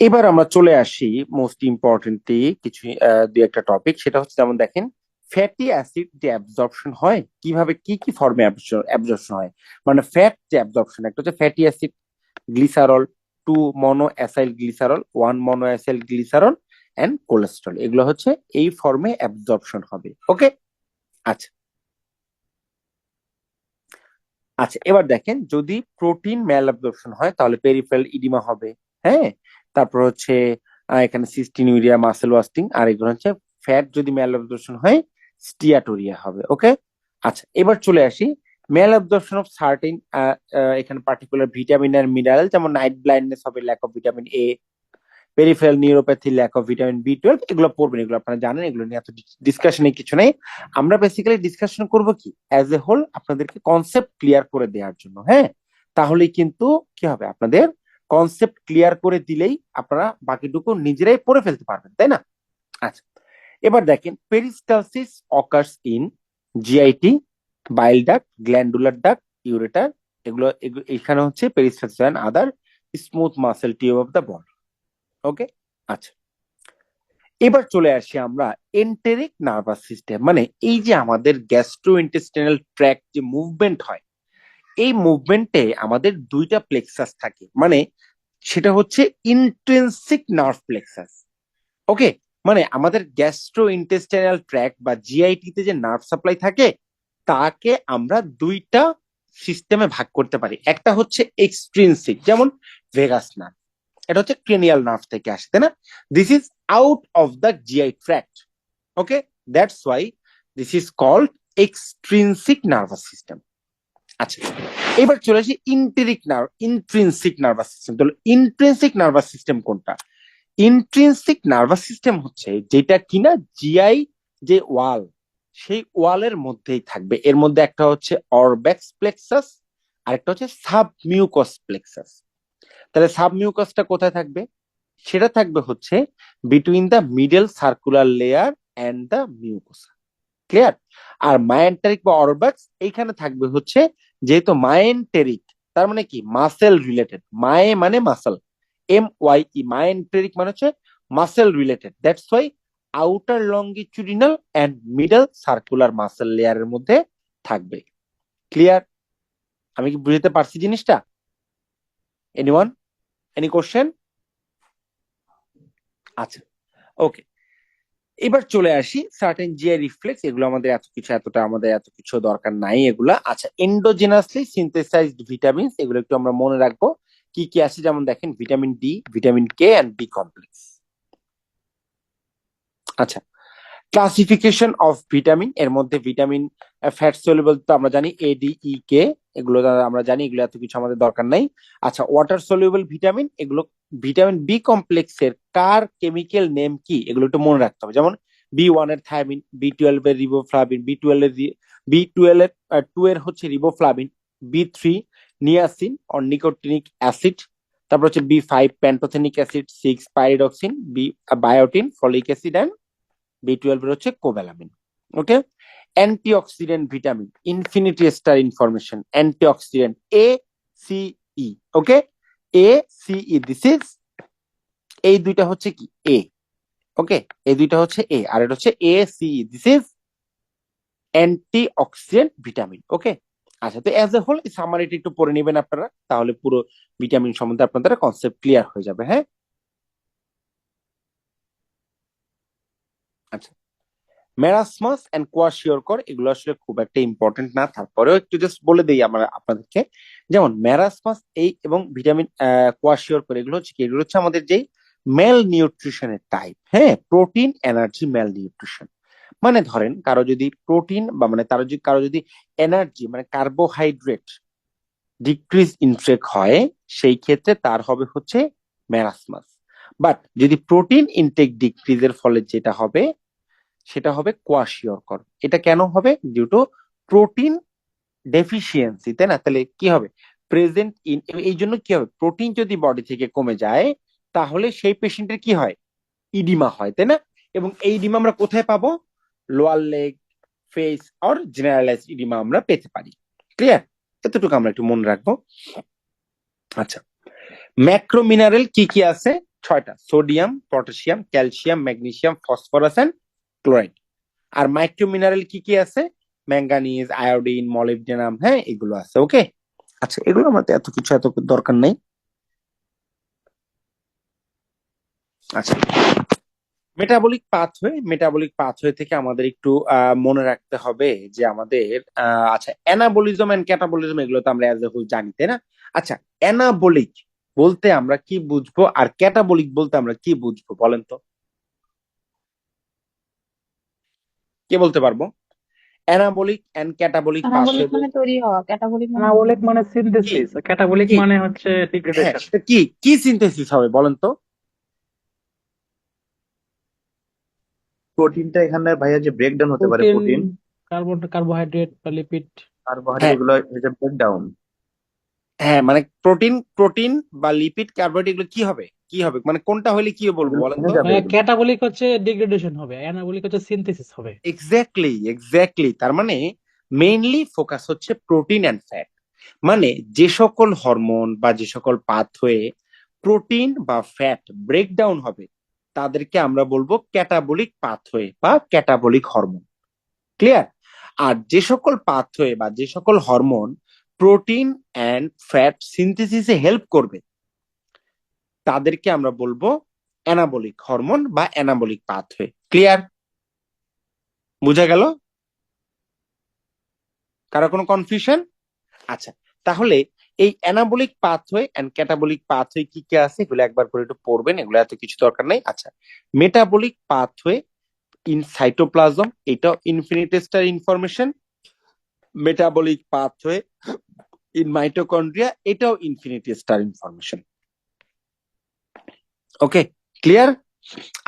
S1: এবার আমরা চলে আসি মোস্ট ইম্পর্টেন্টলি কিছু দুই একটা টপিক। সেটা হচ্ছে যেমন দেখেন ফ্যাটি অ্যাসিড যে অ্যাবজর্পশন হয় কিভাবে, কি কি ফর্মে অ্যাবজর্পশন হয়। মানে ফ্যাট যে অ্যাবজর্পশন, একটা হচ্ছে fatty acid glycerol, 2 mono acyl glycerol, 1 mono acyl glycerol and cholesterol, এগুলো হচ্ছে এই ফর্মে অ্যাবজর্পশন হবে। ওকে? আচ্ছা, আচ্ছা, এবার দেখেন যদি প্রোটিন ম্যাল অ্যাবজর্পশন হয় তাহলে পেরিফেরাল ইডিমা হবে। হ্যাঁ, তারপর হচ্ছে এখানে সিস্টিনিউরিয়া, মাসেল ওয়াস্টিং, আর এগুলো হচ্ছে ফ্যাট যদি ম্যাল অ্যাবজর্পশন হয় স্টিয়াটোরিয়া হবে। ওকে, আচ্ছা এবার চলে আসি ম্যাল অ্যাবজর্পশন অফ সার্টেন এখানে পার্টিকুলার ভিটামিন আর মিনারেল, যেমন নাইট ব্লাইন্ডনেস হবে lack of vitamin A, peripheral neuropathy, lack of vitamin B 12, এগুলো পড়বেন, এগুলো আপনারা জানেন, এগুলো নিয়ে এত ডিসকাশনে কিছু নেই। আমরা বেসিক্যালি ডিসকাশন করব কি অ্যাজ এ হোল আপনাদেরকে কনসেপ্ট ক্লিয়ার করে দেওয়ার জন্য। হ্যাঁ, তাহলেই কিন্তু কি হবে, আপনাদের কনসেপ্ট ক্লিয়ার করে দিলেই আপনারা বাকিটুকু নিজেরাই পড়ে ফেলতে পারবেন, তাই না? আচ্ছা, এবার দেখেন peristalsis occurs in GIT, bile duct, glandular duct, ureter, এখানে হচ্ছে peristalsis and other smooth muscle tube of the body. Okay, আচ্ছা এবার চলে আসি আমরা এন্টেরিক নার্ভাস সিস্টেম, মানে এই যে আমাদের গ্যাস্ট্রো ইন্টেস্টিনাল ট্র্যাক্ট যে মুভমেন্ট হয়, এই মুভমেন্টে আমাদের দুইটা প্লেক্সাস থাকে, মানে সেটা হচ্ছে ইন্ট্রিনসিক নার্ভ প্লেক্সাস। ওকে, মানে আমাদের গ্যাস্ট্রো ইন্টেস্টাইনাল ট্র্যাক্ট বা জিআইটি তে যে নার্ভ সাপ্লাই থাকে তাকে আমরা দুইটা সিস্টেমে ভাগ করতে পারি। একটা হচ্ছে এক্সট্রিনসিক, যেমন ভেগাস নার্ভ, এটা হচ্ছে ক্রেনিয়াল নার্ভ থেকে আসে, তাই না? This is out of the GI tract. Okay, that's why this is called extrinsic nervous system. আচ্ছা, এবার চলে আসি ইন্ট্রিনসিক নার্ভাস সিস্টেম। তাহলে ইন্ট্রিনসিক নার্ভাস সিস্টেম কোনটা? ইন্ট্রিনসিক নার্ভাস সিস্টেম হচ্ছে যেটা কিনা জিআই যে ওয়াল, সেই ওয়ালের মধ্যেই থাকবে। এর মধ্যে একটা হচ্ছে অরব্যাক্স প্লেক্সাস আর একটা হচ্ছে সাবমিউকাস প্লেক্সাস। তাহলে সাবমিউকাসটা কোথায় থাকবে? সেটা থাকবে হচ্ছে between the middle circular layer and the mucosa. Clear? আর মায়েন্টেরিক বা অরব্যাক্স এইখানে থাকবে হচ্ছে, যেহেতু মায়েন্টেরিক তার মানে কি মাসেল রিলেটেড, মায়ে মানে মাসেল, MYE, মায়েন্টেরিক মানে হচ্ছে muscle related, that's why outer longitudinal and middle circular muscle লেয়ারের মধ্যে থাকবে। ক্লিয়ার? আমি কি বুঝতে পারছি জিনিসটা? Anyone, any question? আচ্ছা, ওকে, এবার চলে আসি সার্টেন জিআই রিফ্লেক্স, এগুলো আমাদের এত কিছু দরকার নাই এগুলা। আচ্ছা, এন্ডোজেনাসলি সিনথেসাইজড ভিটামিনস, এগুলো একটু আমরা মনে রাখবো কি কি আছে, যেমন দেখেন vitamin D, vitamin K and B complex. আচ্ছা, ক্লাসিফিকেশন অফ ভিটামিন, এর মধ্যে ভিটামিন ফ্যাট সলিউবল তো আমরা জানি ADE, K, এগুলো আমরা জানি, এগুলো এত কিছু আমাদের দরকার নাই। আচ্ছা, ওয়াটার সলিউবল ভিটামিন, এগুলো ভিটামিন বি কমপ্লেক্সের কার কেমিক্যাল নেম কি, এগুলো একটু মনে রাখতে হবে। যেমন B1 এর থায়ামিন, B12 এর রিবোফ্লাভিন, B2 এর হচ্ছে riboflavin, B3 niacin or nicotinic acid, তারপর হচ্ছে B5 pantothenic acid, 6 pyridoxine, biotin, folic acid and B12 এর হচ্ছে cobalamin. Okay, antioxidant vitamin, infinity star information, antioxidant ACE। Okay, ACE, this is, এই দুইটা হচ্ছে কি এ। ওকে, এই দুইটা হচ্ছে এ, আর এটা হচ্ছে ACE, this is antioxidant vitamin. Okay, আচ্ছা, তো অ্যাজ এ হোল এই সামারিটি একটু পড়ে নেবেন আপনারা, তাহলে পুরো ভিটামিন সম্বন্ধে আপনাদের কনসেপ্ট ক্লিয়ার হয়ে যাবে। হ্যাঁ, আচ্ছা, মেরাসমাস এন্ড কোয়াশিওরকর, এগুলো আসলে খুব একটা ইম্পর্টেন্ট না, তারপরেও একটু জাস্ট বলে দিই আমরা আপনাদেরকে। যেমন মেরাসমাস এই এবং ভিটামিন কোয়াশিওরকর, এগুলো হচ্ছে কি, এগুলো হচ্ছে আমাদের যেই মেল নিউট্রিশনের টাইপ। হ্যাঁ, প্রোটিন এনার্জি মেল নিউট্রিশন, মানে ধরেন কারো যদি প্রোটিন বা মানে কারো যদি এনার্জি মানে কার্বোহাইড্রেট ডিক্রিজ ইনটেক হয়, সেই ক্ষেত্রে তার হবে হচ্ছে মেরাসমাস। বাট যদি প্রোটিন ইনটেক ডিক্রিজের ফলে যেটা হবে সেটা হবে কোয়াশিওরকর। এটা কেন হবে? ডিউ টু প্রোটিন ডেফিসিয়েন্সি, তাই না? তাহলে কি হবে, প্রেজেন্ট ইন, এই জন্য কি হবে, প্রোটিন যদি বডি থেকে কমে যায় তাহলে সেই পেশেন্টের কি হয়, ইডিমা হয়, তাই না? এবং এই ইডিমা আমরা কোথায় পাবো? লোয়ার লেগ, ফেস আর জেনারেলাইজড ইডিমা আমরা পেতে পারি। ক্লিয়ার? এতটুকু আমরা একটু মনে রাখবো। আচ্ছা, ম্যাক্রো মিনারেল কি কি আছে? 6টা: sodium, potassium, calcium, magnesium, phosphorus and chloride. আর মাইক্রো মিনারেল কি কি আছে? ম্যাঙ্গানিজ, আয়োডিন, মলিবডেনাম, হ্যাঁ এগুলো আছে। ওকে, আচ্ছা, এগুলো আমাদের এত দরকার নেই। আচ্ছা, মেটাবলিক পাথওয়ে থেকে আমাদের একটু মনে রাখতে হবে যে আমাদের আচ্ছা, অ্যানাবলিজম এন্ড ক্যাটাবলিজম এগুলো তো আমরা অ্যাজ এ হোল জানি, তাই না? আচ্ছা, অ্যানাবলিক বলতে আমরা কি বুঝবো আর ক্যাটাবলিক বলতে আমরা কি বুঝবো বলেন তো, কে বলতে পারবো? Anabolic and catabolic pathway
S4: anabolic মানে তৈরি হওয়া, ক্যাটাবলিক মানে
S5: অ্যানাবলিক মানে
S1: কি
S5: সিনথেসিস, ক্যাটাবলিক
S1: কি
S5: মানে হচ্ছে
S1: হ্যাঁ,
S5: ডিগ্রেডেশন।
S1: সেটা কি কি সিনথেসিস হবে বলেন তো?
S3: প্রোটিনটা এখানে ভাইয়া যে ব্রেকডাউন হতে পারে,
S5: প্রোটিন,
S3: প্রোটিন
S5: কার্বোহাইড্রেট বা লিপিড।
S3: কার্বোহাইড্রেট
S1: হ্যাঁ,
S3: এগুলো ব্রেকডাউন।
S1: হ্যাঁ, মানে প্রোটিন প্রোটিন বা লিপিড কার্বোহাইড্রেট এগুলো কি হবে মানে কোনটা হলে কি বলবো
S3: এগুলো
S1: বলেন
S3: ভেঙে
S1: তো?
S3: যাবে এগুলো।
S5: ক্যাটাবলিক হচ্ছে ডিগ্রেডেশন হবে, অ্যানাবলিক হচ্ছে সিনথেসিস হবে।
S1: এক্স্যাক্টলি তার মানে মেইনলি ফোকাস হচ্ছে প্রোটিন অ্যান্ড ফ্যাট। মানে যে সকল হরমোন বা যে সকল পাথওয়ে প্রোটিন বা ফ্যাট ব্রেকডাউন হবে তাদেরকে আমরা বলবো ক্যাটাবলিক পাথওয়ে বা ক্যাটাবলিক হরমোন। ক্লিয়ার? আর যে সকল পাথওয়ে বা যে সকল হরমোন প্রোটিন অ্যান্ড ফ্যাট সিনথেসিসে হেল্প করবে তাদেরকে আমরা বলবো অ্যানাবলিক হরমোন বা অ্যানাবলিক পাথওয়ে। ক্লিয়ার? বুঝা গেল? কারো কোনো কনফিউশন? আচ্ছা, তাহলে এই anabolic pathway and catabolic pathway কি কি আছে এগুলো একবার করে একটু পড়বেন, এগুলো এত কিছু দরকার নেই। আচ্ছা, মেটাবলিক পাথওয়ে ইন সাইটোপ্লাজম, এটাও infinity star information. Metabolic pathway in mitochondria, এটাও ইনফিনিটেস্টার ইনফরমেশন। ওকে, ক্লিয়ার?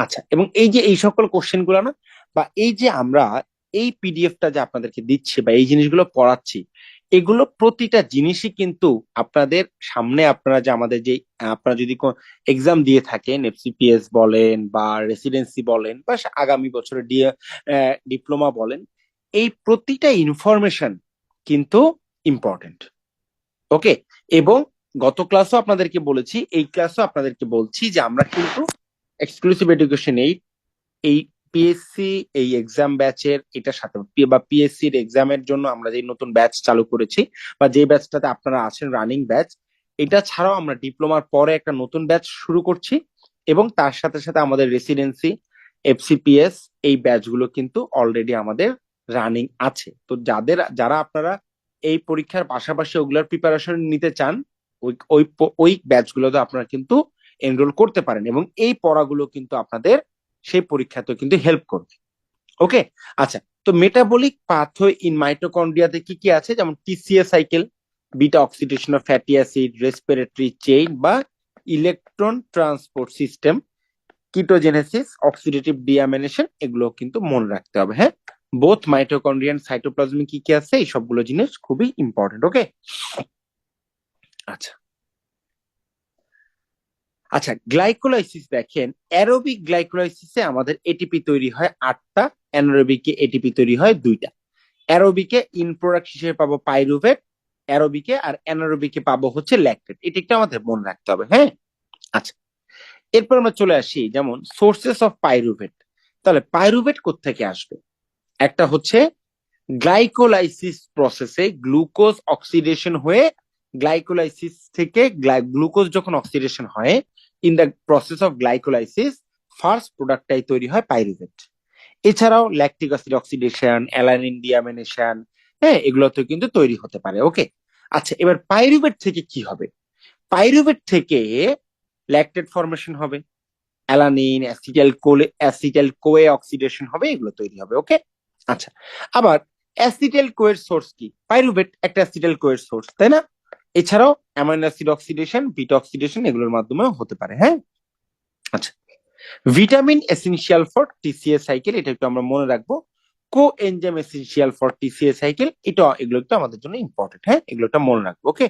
S1: আচ্ছা, এবং এই যে এই সকল কোশ্চেন গুলো না, বা এই যে আমরা এই পিডিএফটা যে আপনাদেরকে দিচ্ছি বা এই জিনিসগুলো পড়াচ্ছি, এগুলো প্রতিটা জিনিসই কিন্তু আপনাদের সামনে, আপনারা যে আমাদের যে আপনারা যদি এক্সাম দিয়ে থাকেন, এফসিপিএস বলেন বা রেসিডেন্সি বলেন বা আগামী বছরে ডিপ্লোমা বলেন, এই প্রতিটা ইনফরমেশন কিন্তু ইম্পর্টেন্ট। ওকে, এবং গত ক্লাসও আপনাদেরকে বলেছি, এই ক্লাসও আপনাদেরকে বলছি যে আমরা কিন্তু এক্সক্লুসিভ এডুকেশন এই পিএসসি এই এক্সাম ব্যাচের এটার সাথে বা পিএসসির এক্সামের জন্য আমরা যে নতুন ব্যাচ চালু করেছি বা যে ব্যাচটাতে আপনারা আছেন রানিং ব্যাচ, এটা ছাড়াও আমরা ডিপ্লোমার পরে একটা নতুন ব্যাচ শুরু করছি এবং তার সাথে সাথে আমাদের রেসিডেন্সি, এফসিপিএস এই ব্যাচগুলো কিন্তু অলরেডি আমাদের রানিং আছে। তো যারা আপনারা এই পরীক্ষার পাশাপাশি ওগুলার প্রিপারেশন নিতে চান, ওই ওই ওই ব্যাচগুলোতে আপনারা কিন্তু এনরোল করতে পারেন এবং এই পড়াগুলো কিন্তু আপনাদের সেই পরীক্ষাতেও কিন্তু হেল্প করবে। ওকে, আচ্ছা, তো মেটাবলিক পাথওয়ে ইন মাইটোকন্ড্রিয়াতে কি কি আছে, যেমন TCA cycle, beta oxidation of fatty acid, respiratory chain বা ইলেকট্রন ট্রান্সপোর্ট সিস্টেম, কিটোজেনেসিস, অক্সিডেটিভ ডিঅ্যামিনেশন, এগুলো কিন্তু মনে রাখতে হবে। হ্যাঁ, বোথ মাইটোকন্ড্রিয়ান সাইটোপ্লাজমে কি কি আছে এই সবগুলো জিনিস খুবই ইম্পর্টেন্ট। ওকে, আচ্ছা আচ্ছা, গ্লাইকোলাইসিস দেখেন, অ্যারোবিক গ্লাইকোলাইসিসে আমাদের এটিপি তৈরি হয় 8টা, অ্যানারোবিকে এটিপি তৈরি হয় 2টা। অ্যারোবিকে ইন প্রোডাক্ট হিসেবে পাবো পাইরুভেট, অ্যারোবিকে, আর অ্যানারোবিকে পাবো হচ্ছে ল্যাকটেট। এটা একটু আমাদের মনে রাখতে হবে। হ্যাঁ, আচ্ছা, এরপর আমরা চলে আসি যেমন সোর্সেস অফ পাইরুভেট। তাহলে পাইরুভেট কোত্থেকে আসবে? একটা হচ্ছে গ্লাইকোলাইসিস প্রসেসে গ্লুকোজ অক্সিডেশন হয়ে, গ্লাইকোলাইসিস থেকে গ্লুকোজ যখন অক্সিডেশন হয় in the process of glycolysis, first প্রোডাক্টটাই তৈরি হয় পাইরুভেট। এছাড়াও lactic acid oxidation, alanine deamination, হ্যাঁ, এগুলোতে কিন্তু তৈরি হতে পারে। ওকে, আচ্ছা, এবার পাইরুভেট থেকে কি হবে? পাইরুভেট থেকে ল্যাকটেট ফর্মেশন হবে, অ্যালানিন, অ্যাসিটাইল কোয়ে অক্সিডেশন হবে, এগুলো তৈরি হবে। ওকে, আচ্ছা, আবার অ্যাসিটাইল কোয়ের সোর্স কি? পাইরুভেট একটা অ্যাসিটাইল কোয়ের সোর্স, তাই না? এছাড়াও amino acid oxidation, beta oxidation এগুলোর মাধ্যমেও হতে পারে। হ্যাঁ, আচ্ছা, vitamin essential for TCA cycle, এটা একটু আমরা মনে রাখবো। Coenzyme essential for TCA cycle, এগুলো একটু আমাদের জন্য ইম্পর্টেন্ট। হ্যাঁ, এগুলো একটা মনে রাখবো। ওকে,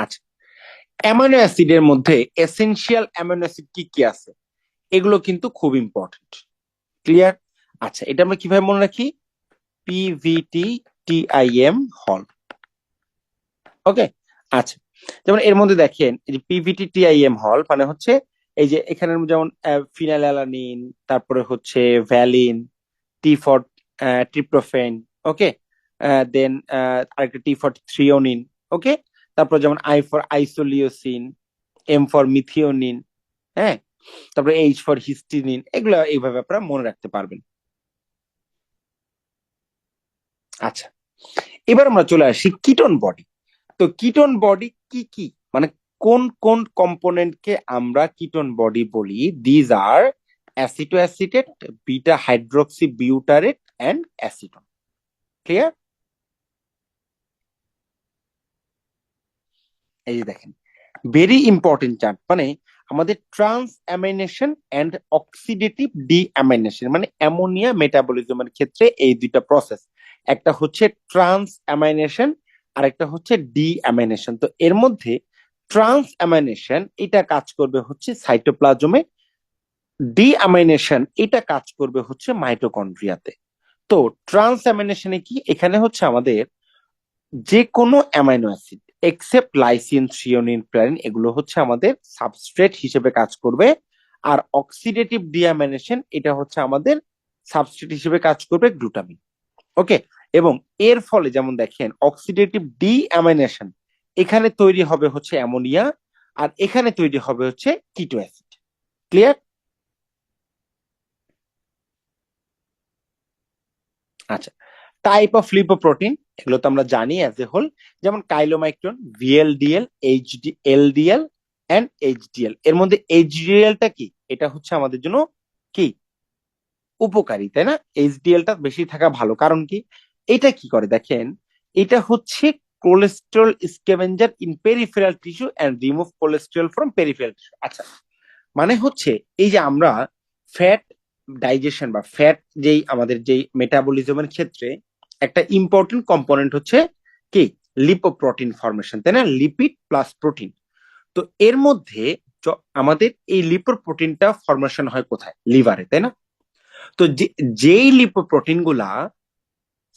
S1: আচ্ছা, অ্যামাইনো অ্যাসিডের মধ্যে এসেনশিয়াল অ্যামাইনো অ্যাসিড কি কি আছে এগুলো কিন্তু খুব ইম্পর্টেন্ট। ক্লিয়ার? আচ্ছা, এটা আমরা কিভাবে মনে রাখি? পিভিটি টিআইএম হল। ওকে, আচ্ছা, যেমন এর মধ্যে দেখেন এই যে পিভিটি টিআইএম হল মানে হচ্ছে এই যে এখানে যেমন ফিনাইলঅ্যালানিন, তারপরে হচ্ছে valine, T for tryptophan, okay, then আরেকটা টি ফর থ্রিওনিন, ওকে, তারপর যেমন I for isoleucine, M for methionine, হ্যাঁ, তারপরে এইচ ফর হিস্টিনিন, এগুলো এইভাবে আপনারা মনে রাখতে পারবেন। আচ্ছা, এবার আমরা চলে আসি কিটোন বডি। তো কিটোন বডি কি কি, মানে কোন কোন কম্পোনেন্টকে আমরা কিটোন বডি বলি? These are acetoacetate, beta hydroxy butyrate and acetone. Clear? এই যে দেখেন, ভেরি ইম্পর্টেন্ট চার্ট, মানে আমাদের transamination and oxidative deamination, মানে অ্যামোনিয়া মেটাবলিজমের ক্ষেত্রে এই দুইটা প্রসেস, একটা হচ্ছে ট্রান্স অ্যামাইনেশন আর একটা হচ্ছে ডি অ্যামাইনেশন। তো এর মধ্যে ট্রান্স অ্যামাইনেশন এটা কাজ করবে হচ্ছে সাইটোপ্লাজমে, ডি অ্যামাইনেশন এটা কাজ করবে হচ্ছে মাইটোকন্ড্রিয়াতে। তো ট্রান্স অ্যামাইনেশনে কি, এখানে হচ্ছে আমাদের যে কোনো amino acid except lysine, threonine, প্যারিন, এগুলো হচ্ছে আমাদের সাবস্ট্রেট হিসেবে কাজ করবে। আর অক্সিডেটিভ ডিঅ্যামাইনেশন এটা হচ্ছে আমাদের সাবস্ট্রেট হিসেবে কাজ করবে গ্লুটামিন। ওকে, এবং এর ফলে যেমন দেখেন অক্সিডেটিভ ডিঅ্যামাইনেশন, এখানে তৈরি হবে হচ্ছে অ্যামোনিয়া, আর এখানে তৈরি হবে হচ্ছে কিটো অ্যাসিড। ক্লিয়ার? আচ্ছা, টাইপ অফ লিপোপ্রোটিন এগুলো তো আমরা জানি অ্যাজ এ হোল, যেমন chylomicron, VLDL, LDL and HDL. এর মধ্যে এইচডিএলটা কি, এটা হচ্ছে আমাদের জন্য কি উপকারী, তাই না? এইচডিএলটা বেশি থাকা ভালো, কারণ কি, এটা কি করে দেখেন, এটা হচ্ছে cholesterol scavenger in peripheral tissue and remove cholesterol from peripheral tissue. আচ্ছা, মানে হচ্ছে এই যে আমরা ফ্যাট ডাইজেশন বা ফ্যাট যেই আমাদের যেই মেটাবলিজমের ক্ষেত্রে একটা ইম্পর্টেন্ট কম্পোনেন্ট হচ্ছে কি লিপোপ্রোটিন ফরমেশন, তাই না? Lipid plus protein. তো এর মধ্যে আমাদের এই লিপোপ্রোটিনটা ফরমেশন হয় কোথায়? লিভারে, তাই না? তো যেই লিপোপ্রোটিন গুলা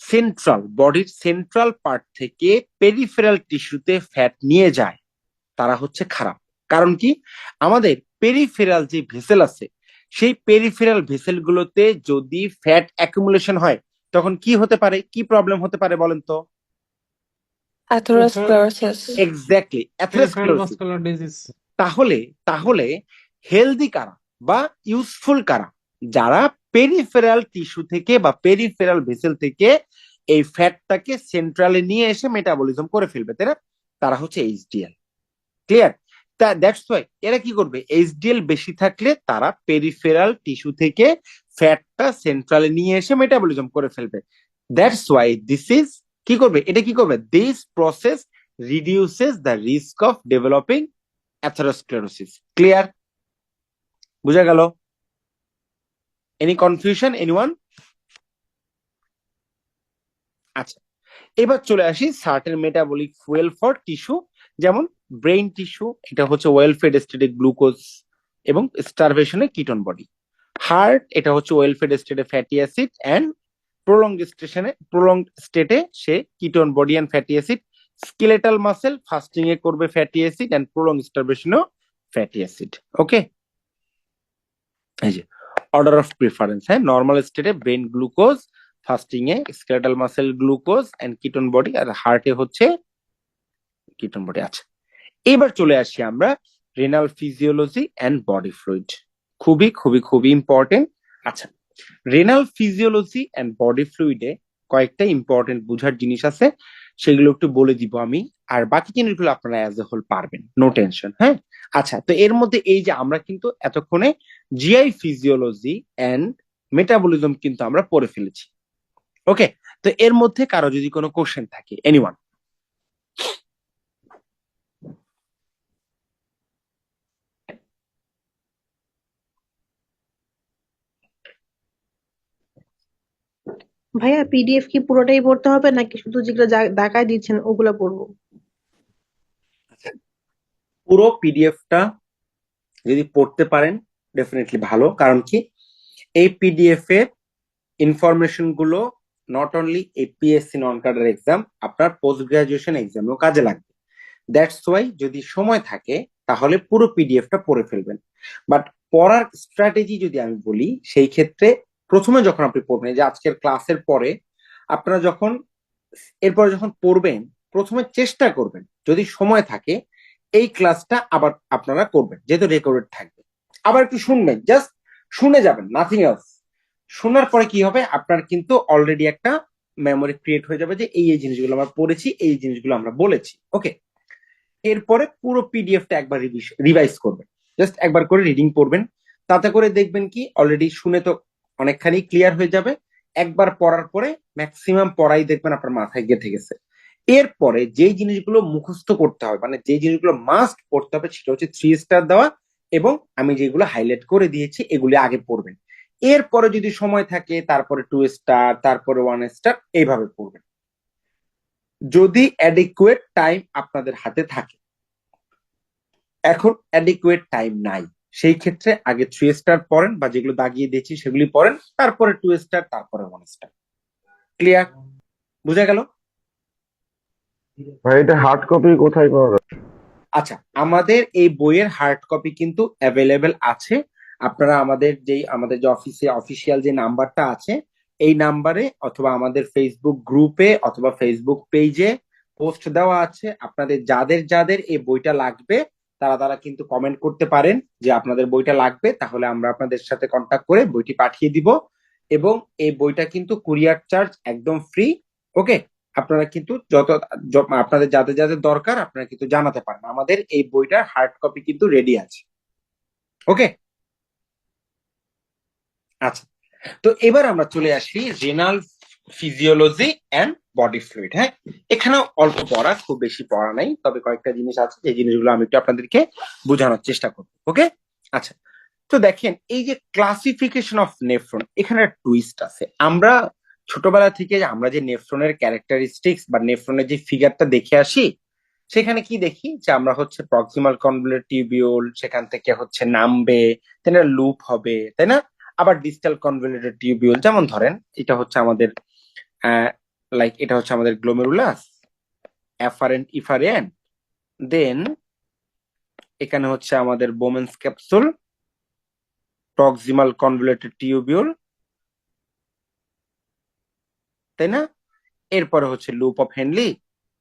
S1: সেন্ট্রাল বডির সেন্ট্রাল পার্ট থেকে পেরিফেরাল টিস্যুতে ফ্যাট নিয়ে যায়, তারা হচ্ছে খারাপ। কারণ কি, আমাদের পেরিফেরাল যে ভেসেল আছে, সেই পেরিফেরাল ভেসেল গুলোতে যদি ফ্যাট অ্যাকুমুলেশন হয়, তখন কি হতে পারে, কি প্রবলেম হতে পারে বলেন তো?
S7: Atherosclerosis.
S1: Exactly,
S5: peripheral
S1: atherosclerosis.
S5: Vascular disease.
S1: তাহলে তাহলে হেলদি কারা বা ইউজফুল কারা? যারা পেরিফেরাল টিস্যু থেকে বা পেরিফেরাল ভেসেল থেকে এই ফ্যাটটাকে সেন্ট্রালে নিয়ে এসে মেটাবলিজম করে ফেলবে, তাই না? তারা হচ্ছে এইচডিএল। ক্লিয়ার? দ্যাটস ওয়াই এরা কি করবে, এইচডিএল বেশি থাকলে তারা পেরিফেরাল টিস্যু থেকে ফ্যাটটা সেন্ট্রালে নিয়ে এসে মেটাবলিজম করে ফেলবে। দ্যাটস ওয়াই দিস ইজ কি করবে, এটা কি করবে, this process reduces the risk of developing atherosclerosis. Clear? বুঝা গেল? Any confusion anyone? আচ্ছা, এবার চলে আসি certain metabolic fuel for tissue, যেমন ব্রেইন টিস্যু, এটা হচ্ছে ওয়েল ফেড স্টেটে গ্লুকোজ এবং স্টারভেশনে কিটোন বডি। হার্ট, এটা হচ্ছে ওয়েল ফেড স্টেটে ফ্যাটি অ্যাসিড এন্ড প্রলং স্টেটে সে ketone body and fatty acid. Skeletal muscle fasting এ করবে ফ্যাটি অ্যাসিড এন্ড প্রলং স্টারভেশনেও ফ্যাটি অ্যাসিড। ওকে, এই যে অর্ডার অফ প্রিফারেন্স, হ্যাঁ, নর্মাল স্টেটে ব্রেন গ্লুকোজ, ফাস্টিং এ skeletal muscle glucose and ketone body, আর হার্টে হচ্ছে কিটোন বডি। আচ্ছা, এবার চলে আসি আমরা renal physiology and body fluid, খুবই খুবই খুবই ইম্পর্টেন্ট। আচ্ছা, রেনাল ফিজিওলজি এন্ড বডি ফ্লুইডে কয়েকটা ইম্পর্টেন্ট বুঝার জিনিস আছে, সেগুলো একটু বলে দিব আমি, আর বাকি জিনিসগুলো আপনারা অ্যাজ এ হোল পারবেন, নো টেনশন। হ্যাঁ, আচ্ছা, তো এর মধ্যে এই যে আমরা কিন্তু এতক্ষণে জিআই ফিজিওলজি এন্ড মেটাবলিজম কিন্তু আমরা পড়ে ফেলেছি। ওকে, তো এর মধ্যে কারো যদি কোনো কোশ্চেন থাকে, এনিওয়ান?
S6: ভাইয়া পিডিএফ কি পুরোটাই পড়তে হবে নাকি শুধু যেগুলো দেখায় দিচ্ছেন ওগুলো পড়বো?
S1: পুরো পিডিএফটা যদি পড়তে পারেন ডেফিনেটলি ভালো, কারণ কি এই পিডিএফ এর ইনফরমেশন গুলো not only APS-C non cadre exam, আপনার পোস্ট গ্রাজুয়েশন এক্সামেও কাজে লাগবে। দ্যাটস ওয়াই যদি সময় থাকে তাহলে পুরো পিডিএফটা পড়ে ফেলবেন। বাট পড়ার স্ট্র্যাটেজি যদি আমি বলি, সেই ক্ষেত্রে প্রথমে যখন আপনি পড়বেন, যে আজকের ক্লাসের পরে আপনারা যখন এরপরে যখন পড়বেন, প্রথমে চেষ্টা করবেন যদি সময় থাকে এই ক্লাসটা আবার আপনারা করবেন, যেহেতু রেকর্ডেড থাকবে। আবার একটু শুনবেন, জাস্ট শুনে যাবেন, নাথিং এলস। শোনার পরে কি হবে, আপনার কিন্তু অলরেডি একটা মেমোরি ক্রিয়েট হয়ে যাবে যে এই এই জিনিসগুলো আমরা পড়েছি, এই জিনিসগুলো আমরা বলেছি। ওকে, এরপরে পুরো পিডিএফটা একবার রিভাইজ করবেন, জাস্ট একবার করে রিডিং করবেন। তাতে করে দেখবেন কি অলরেডি শুনে তো অনেকখানি ক্লিয়ার হয়ে যাবে। একবার পড়ার পরে ম্যাক্সিমাম পড়াই দেখবেন আপনার মাথায় গেঁথে গেছে। এরপরে যেই জিনিসগুলো মুখস্থ করতে হবে, মানে যে জিনিসগুলো মাস্ট পড়তে হবে, সেটা হচ্ছে 3 স্টার দেওয়া, এবং আমি যেগুলো হাইলাইট করে দিয়েছি এগুলি আগে পড়বেন। এরপরে যদি সময় থাকে তারপরে 2 স্টার, তারপরে 1 স্টার, এইভাবে পড়বেন যদি অ্যাডিকুয়েট টাইম আপনাদের হাতে থাকে। এখন অ্যাডিকুয়েট টাইম নাই, সেই ক্ষেত্রে আগে 3 স্টার পড়েন, বা যেগুলো দাগিয়ে দিয়েছি সেগুলি পড়েন, তারপরে 2 স্টার, তারপরে 1 স্টার। ক্লিয়ার? বুঝা গেল?
S8: ভাই এটা হার্ড কপি কোথায় পাওয়া যাবে?
S1: আচ্ছা, আমাদের এই বইয়ের হার্ড কপি কিন্তু অ্যাভেলেবেল আছে। আপনারা আমাদের যে অফিসিয়াল যে নাম্বারটা আছে, এই নাম্বারে অথবা আমাদের ফেসবুক গ্রুপে অথবা ফেসবুক পেজে পোস্ট দেওয়া আছে। আপনাদের যাদের যাদের এই বইটা লাগবে তারা কিন্তু কমেন্ট করতে পারেন যে আপনাদের বইটা লাগবে, তাহলে আমরা আপনাদের সাথে কন্ট্যাক্ট করে বইটি পাঠিয়ে দিব। এবং এই বইটা কিন্তু কুরিয়ার চার্জ একদম ফ্রি। ওকে, আপনারা কিন্তু আপনাদের যাদের যাদের দরকার আপনারা কিন্তু জানাতে পারেন। আমাদের এই বইটার হার্ড কপি কিন্তু রেডি আছে। ওকে, আচ্ছা, তো এবার আমরা চলে আসি renal physiology and body fluid. হ্যাঁ, এখানেও অল্প পড়া, খুব বেশি পড়া নাই, তবে কয়েকটা জিনিস আছে যে জিনিসগুলো আমি একটু আপনাদেরকে বোঝানোর চেষ্টা করব। ওকে, আচ্ছা, তো দেখেন এই যে ক্লাসিফিকেশন অফ নেফ্রন, এখানে টুইস্ট আছে। আমরা ছোটবেলা থেকে আমরা যে নেফ্রনের ক্যারেক্টারিস্টিক্স বা নেফ্রনের যে ফিগারটা দেখে আসি, সেখানে কি দেখি যে আমরা হচ্ছে প্রক্সিমাল কনভলিউটেড টিউবিউল, সেখান থেকে হচ্ছে নামবে, তাই না, লুপ হবে, তাই না। আবার ডিস্টাল কনভলিউটেড টিউবিউল, যেমন ধরেন এটা হচ্ছে আমাদের এটা হচ্ছে আমাদের গ্লোমেরুলাস, অ্যাফারেন্ট ইফারেন্ট, দেন এখানে হচ্ছে আমাদের Bowman's capsule, proximal convoluted tubule, তাই না। এরপরে হচ্ছে loop of Henley,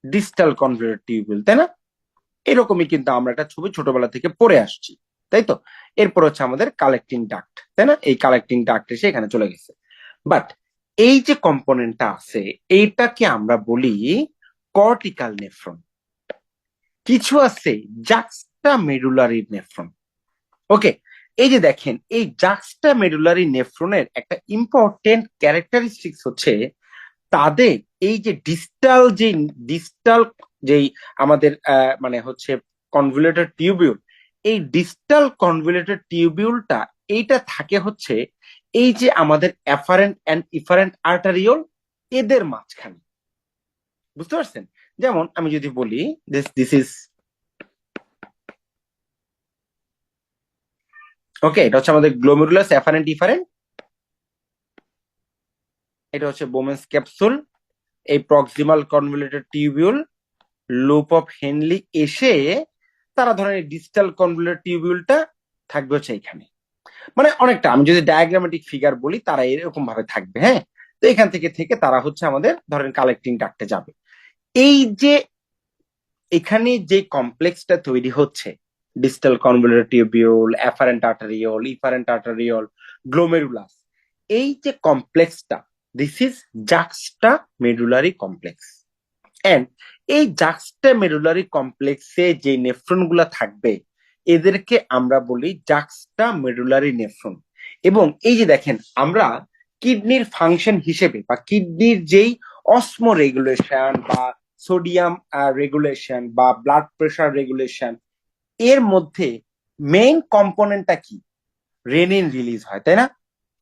S1: distal convoluted tubule, তাই না। এরকমই কিন্তু আমরা একটা ছবি ছোটবেলা থেকে পড়ে আসছি, তাই তো। এরপর হচ্ছে আমাদের কালেক্টিং ডাক্ট, তাই না। এই কালেক্টিং ডাক্ট এসে এখানে চলে গেছে। বাট এই যে কম্পোনেন্টটা আছে, এইটাকে আমরা বলি কর্টিক্যাল নেফ্রন। কিছু আছে জাক্সটা মেডুলারি নেফ্রন। ওকে, এই যে দেখেন এই জাক্সটা মেডুলারি নেফ্রনের একটা ইম্পর্টেন্ট ক্যারেক্টারিস্টিক্স হচ্ছে তাদের এই যে ডিস্টাল যেই আমাদের মানে হচ্ছে কনভলিউটেড টিউবিউল, এই ডিস্টাল কনভলিউটেড টিউবিউলটা এইটা থাকে হচ্ছে এই যে আমাদের অ্যাফারেন্ট অ্যান্ড ইফারেন্ট আর্টারিওল, এদের মাঝখানে। বুঝতে পারছেন? যেমন আমি যদি বলি দিস ইজ ওকে, এটা হচ্ছে আমাদের গ্লোমেরুলাস অ্যাফারেন্ট ইফারেন্ট, এটা হচ্ছে বোমেন্স ক্যাপসুল, এই proximal convoluted tubule, loop of Henley এসে তারা ধরেন ডিস্টাল কনভলিউটেড টিউবিউলটা থাকবে হচ্ছে এখানে। মানে অনেকটা আমি যদি ডায়াগ্রামেটিক ফিগার বলি, তারা এরকম ভাবে থাকবে। হ্যাঁ, তো এখান থেকে তারা হচ্ছে আমাদের ধরেন কালেক্টিং ডাক্টে যাবে। এই যে এখানে যে কমপ্লেক্সটা তৈরি হচ্ছে, distal convoluted tubule, afferent arteriole, efferent arteriole, glomerulus, এই যে কমপ্লেক্সটা, this is juxtamedullary complex. And এই জাক্সটা মেডুলারি কমপ্লেক্সে যে নেফ্রন গুলা থাকবে, এদেরকে আমরা বলি জাক্সটা মেডুলারি নেফ্রন। এবং এই যে দেখেন আমরা কিডনির ফাংশন হিসেবে বা কিডনির যেই অসমো রেগুলেশন বা সোডিয়াম রেগুলেশন বা ব্লাড প্রেশার রেগুলেশন, এর মধ্যে মেইন কম্পোনেন্টটা কি? রেনিন রিলিজ হয়, তাই না।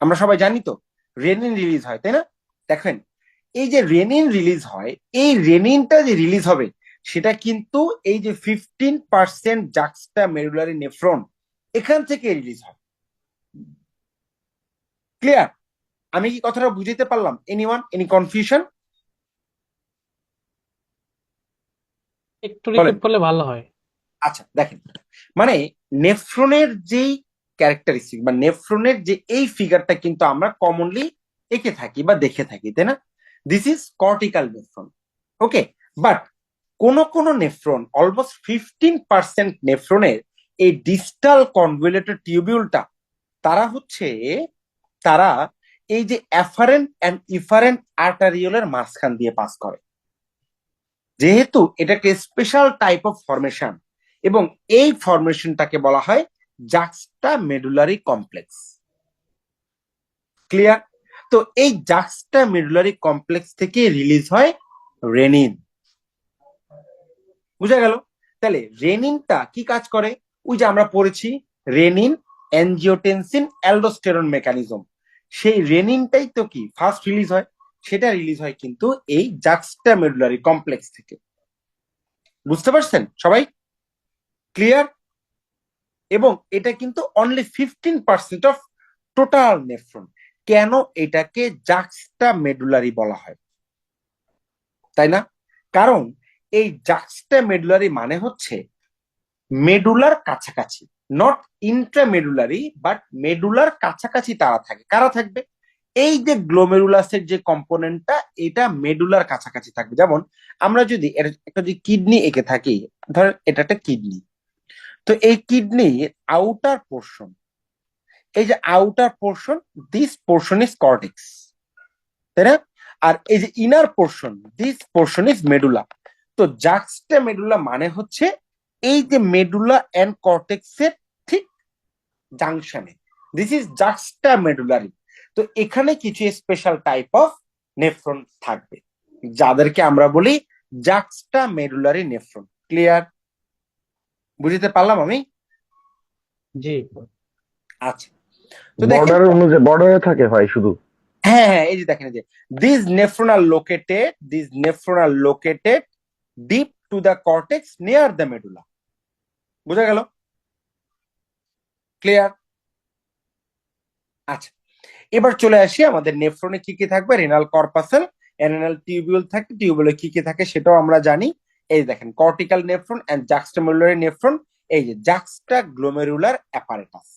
S1: আমরা সবাই জানি তো রেনিন রিলিজ হয়, তাই না। দেখেন এই যে রেনিন রিলিজ হয়, এই রেনিনটা যে রিলিজ হবে সেটা কিন্তু এই যে 15% জাক্সটা মেডুলারি নেফ্রন, এখান থেকে রিলিজ হয়। ক্লিয়ার? আমি কি কথাটা বুঝতে পারলাম? Any confusion?
S5: একটু রিপিট করলে ভালো হয়।
S1: আচ্ছা, দেখেন মানে নেফ্রনের যেই ক্যারেক্টারিস্টিক বা নেফ্রনের যে এই ফিগারটা কিন্তু আমরা কমনলি এঁকে থাকি বা দেখে থাকি, তাই না। This is cortical nephron. Okay, but কোন নেফ্রন অলমোস্ট 15% নেফ্রনের এই ডিস্টাল কনভলিউটেড টিউবিউলটা তারা এই যে অ্যাফারেন্ট অ্যান্ড ইফারেন্ট আর্টারিওলের মাঝখান দিয়ে পাস করে। যেহেতু এটাকে স্পেশাল টাইপ অফ ফরমেশন, এবং এই ফরমেশনটাকে বলা হয় জাক্সটা মেডুলারি কমপ্লেক্স। ক্লিয়ার? তো এই জাক্সটা মেডুলারি কমপ্লেক্স থেকে রিলিজ হয় রেনিন। বুঝা গেল? তাহলে রেনিনটা কি কাজ করে? ওই যে আমরা পড়েছি রেনিন, অ্যানজিওটেনসিন, অ্যালডোস্টেরন মেকানিজম। সেই রেনিনটাই তো কি ফার্স্ট রিলিজ হয়, সেটা রিলিজ হয় কিন্তু এই জাক্সটা মেডুলারি কমপ্লেক্স থেকে। বুঝতে পারছেন সবাই? ক্লিয়ার? এবং এটা কিন্তু অনলি 15% অফ টোটাল নেফ্রন। কেন এটাকে জাক্সটা মেডুলারি বলা হয়, তাই না? কারণ এই জাক্সটা মেডুলারি মানে হচ্ছে মেডুলার কাছাকাছি, নট ইন্ট্রামেডুলারি, বাট মেডুলার কাছাকাছি তারা থাকে। কারা থাকবে? এই যে গ্লোমেরুলাসের যে কম্পোনেন্টটা, এটা মেডুলার কাছাকাছি থাকবে। যেমন আমরা যদি একটা যদি কিডনি এঁকে থাকি, ধরেন এটা একটা কিডনি, তো এই কিডনির আউটার পোর্শন, এই যে outer portion, this portion is cortex, তাই না? আর এই যে inner portion, this portion is medulla. তো জাক্সটা মেডুলা মানে হচ্ছে এই যে মেডুলা এন্ড কর্টেক্সের ঠিক জাংশনে, দিস ইজ জাক্সটা মেডুলারি। তো এখানে কিছু স্পেশাল টাইপ অফ নেফ্রন থাকবে, যাদেরকে আমরা বলি জাক্সটা মেডুলারি নেফ্রন। ক্লিয়ার? বুঝতে পারলাম আমি?
S5: জি।
S1: আচ্ছা, তো দেখেন,
S8: বর্ডার অনুযায়ী বর্ডারে থাকে ভাই শুধু।
S1: হ্যাঁ হ্যাঁ, এই যে দেখেন, এই যে this nephron are located deep to the cortex near the medulla. বুঝা গেল? ক্লিয়ার? আচ্ছা, এবার চলে আসি আমাদের নেফ্রনে কি কি থাকবে। রেনাল কর্পাসেল, রেনাল টিউবিউল থাকে, টিউবিউলে কি কি থাকে সেটাও আমরা জানি। এই দেখেন cortical nephron and juxtamedullary nephron, এই যে juxtaglomerular apparatus,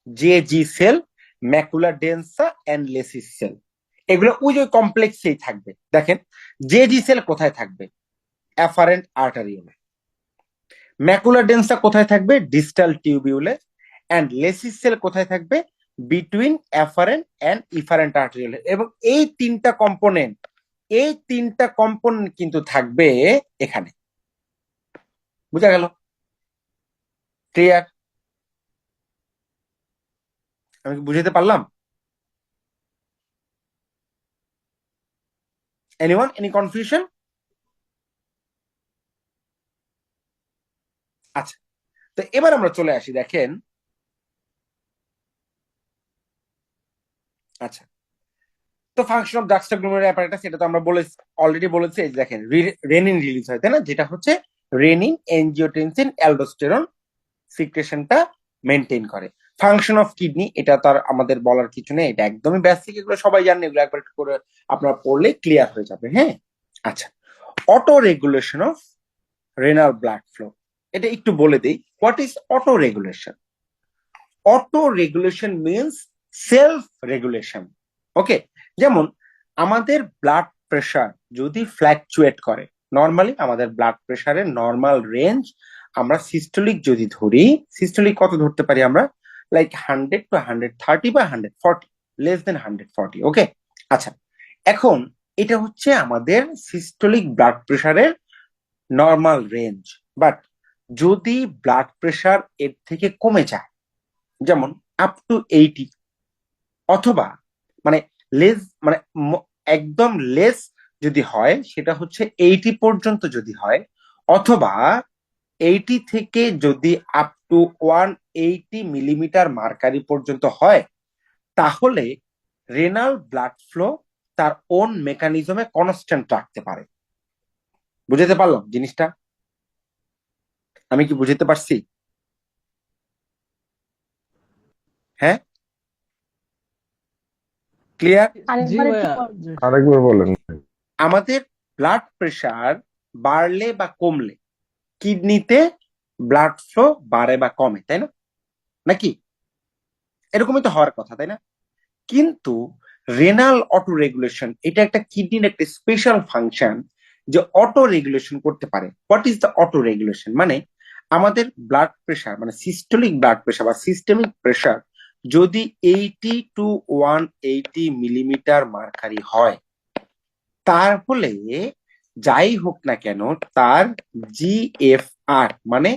S1: JG cell, macula densa and lacis cell, এগুলো ওই যে কমপ্লেক্সেই থাকবে। দেখেন জেজি সেল কোথায় থাকবে? অ্যাফারেন্ট আর্টারিওলে। ম্যাকুলা ডেন্সা কোথায় থাকবে? ডিস্টাল টিউবিউলে। এন্ড লেসিস সেল কোথায় থাকবে? বিটুইন অ্যাফারেন্ট এন্ড ইফারেন্ট আর্টারিওলে। এবং এই তিনটা কম্পোনেন্ট কিন্তু থাকবে এখানে। বুঝা গেল? ক্লিয়ার? আমি কি বুঝাতে পারলাম? Anyone, any confusion? আচ্ছা, তো এবার আমরা চলে আসি, দেখেন। আচ্ছা, তো ফাংশন অফ জাক্সটাগ্লোমেরুলার অ্যাপারেটাস এটা তো আমরা অলরেডি বলেছি। এই যে দেখেন রেনিন রিলিজ হয়, তাই না? যেটা হচ্ছে রেনিন, এনজিওটেনসিন, অ্যালডোস্টেরন সিক্রেশনটা মেনটেন করে। ফাংশন অফ কিডনি এটা তো আর আমাদের বলার কিছু নেই, এটা একদমই বেসিক, এগুলো সবাই জানেন, এগুলো একবার একটু করে আপনারা পড়লে ক্লিয়ার হয়ে যাবে। হ্যাঁ, আচ্ছা, autoregulation of renal blood flow, এটা একটু বলে দিই। What is autoregulation? Autoregulation means self regulation. Okay, যেমন আমাদের ব্লাড প্রেশার যদি ফ্ল্যাকচুয়েট করে, নর্মালি আমাদের ব্লাড প্রেশারের নর্মাল রেঞ্জ আমরা সিস্টোলিক যদি ধরি, সিস্টোলিক কত ধরতে পারি আমরা? লাইক 100 to 130 বা 140, লেস দেন 140। ওকে, আচ্ছা, এখন এটা হচ্ছে আমাদের সিস্টোলিক ব্লাড প্রেশারের নর্মাল রেঞ্জ। বাট যদি ব্লাড প্রেশার এর থেকে কমে যায়, যেমন আপ টু 80, অথবা মানে লেস, মানে একদম লেস যদি হয়, সেটা হচ্ছে 80 পর্যন্ত যদি হয়, অথবা 80 থেকে যদি আপ টু 180 মিলিমিটার মার্কারি পর্যন্ত হয়, তাহলে রেনাল ব্লাড ফ্লো তার ওন মেকানিজমে কনস্ট্যান্ট রাখতে পারে। বুঝতে পারলাম জিনিসটা? আমি কি বুঝতে পারছি? হ্যাঁ, ক্লিয়ার?
S5: জি
S4: আরেকবার একটু
S5: ভাইয়া।
S4: বল-
S5: জি।
S8: আরেকবার বলেন।
S1: আমাদের ব্লাড প্রেশার বাড়লে বা কমলে কিডনিতে ব্লাড ফ্লো বাড়ে বা কমে, তাই না? নাকি এরকমই তো হওয়ার কথা, তাই না? কিন্তু রেনাল অটো রেগুলেশন এটা একটা কিডনির একটা স্পেশাল ফাংশন, যে অটো রেগুলেশন করতে পারে। What is the auto regulation? মানে আমাদের ব্লাড প্রেশার মানে সিস্টোলিক ব্লাড প্রেশার বা সিস্টেমিক প্রেশার যদি 80 to 180 মিলিমিটার মার্কারি হয়, তাহলে যাই হোক না কেন তার জিএফআর মানে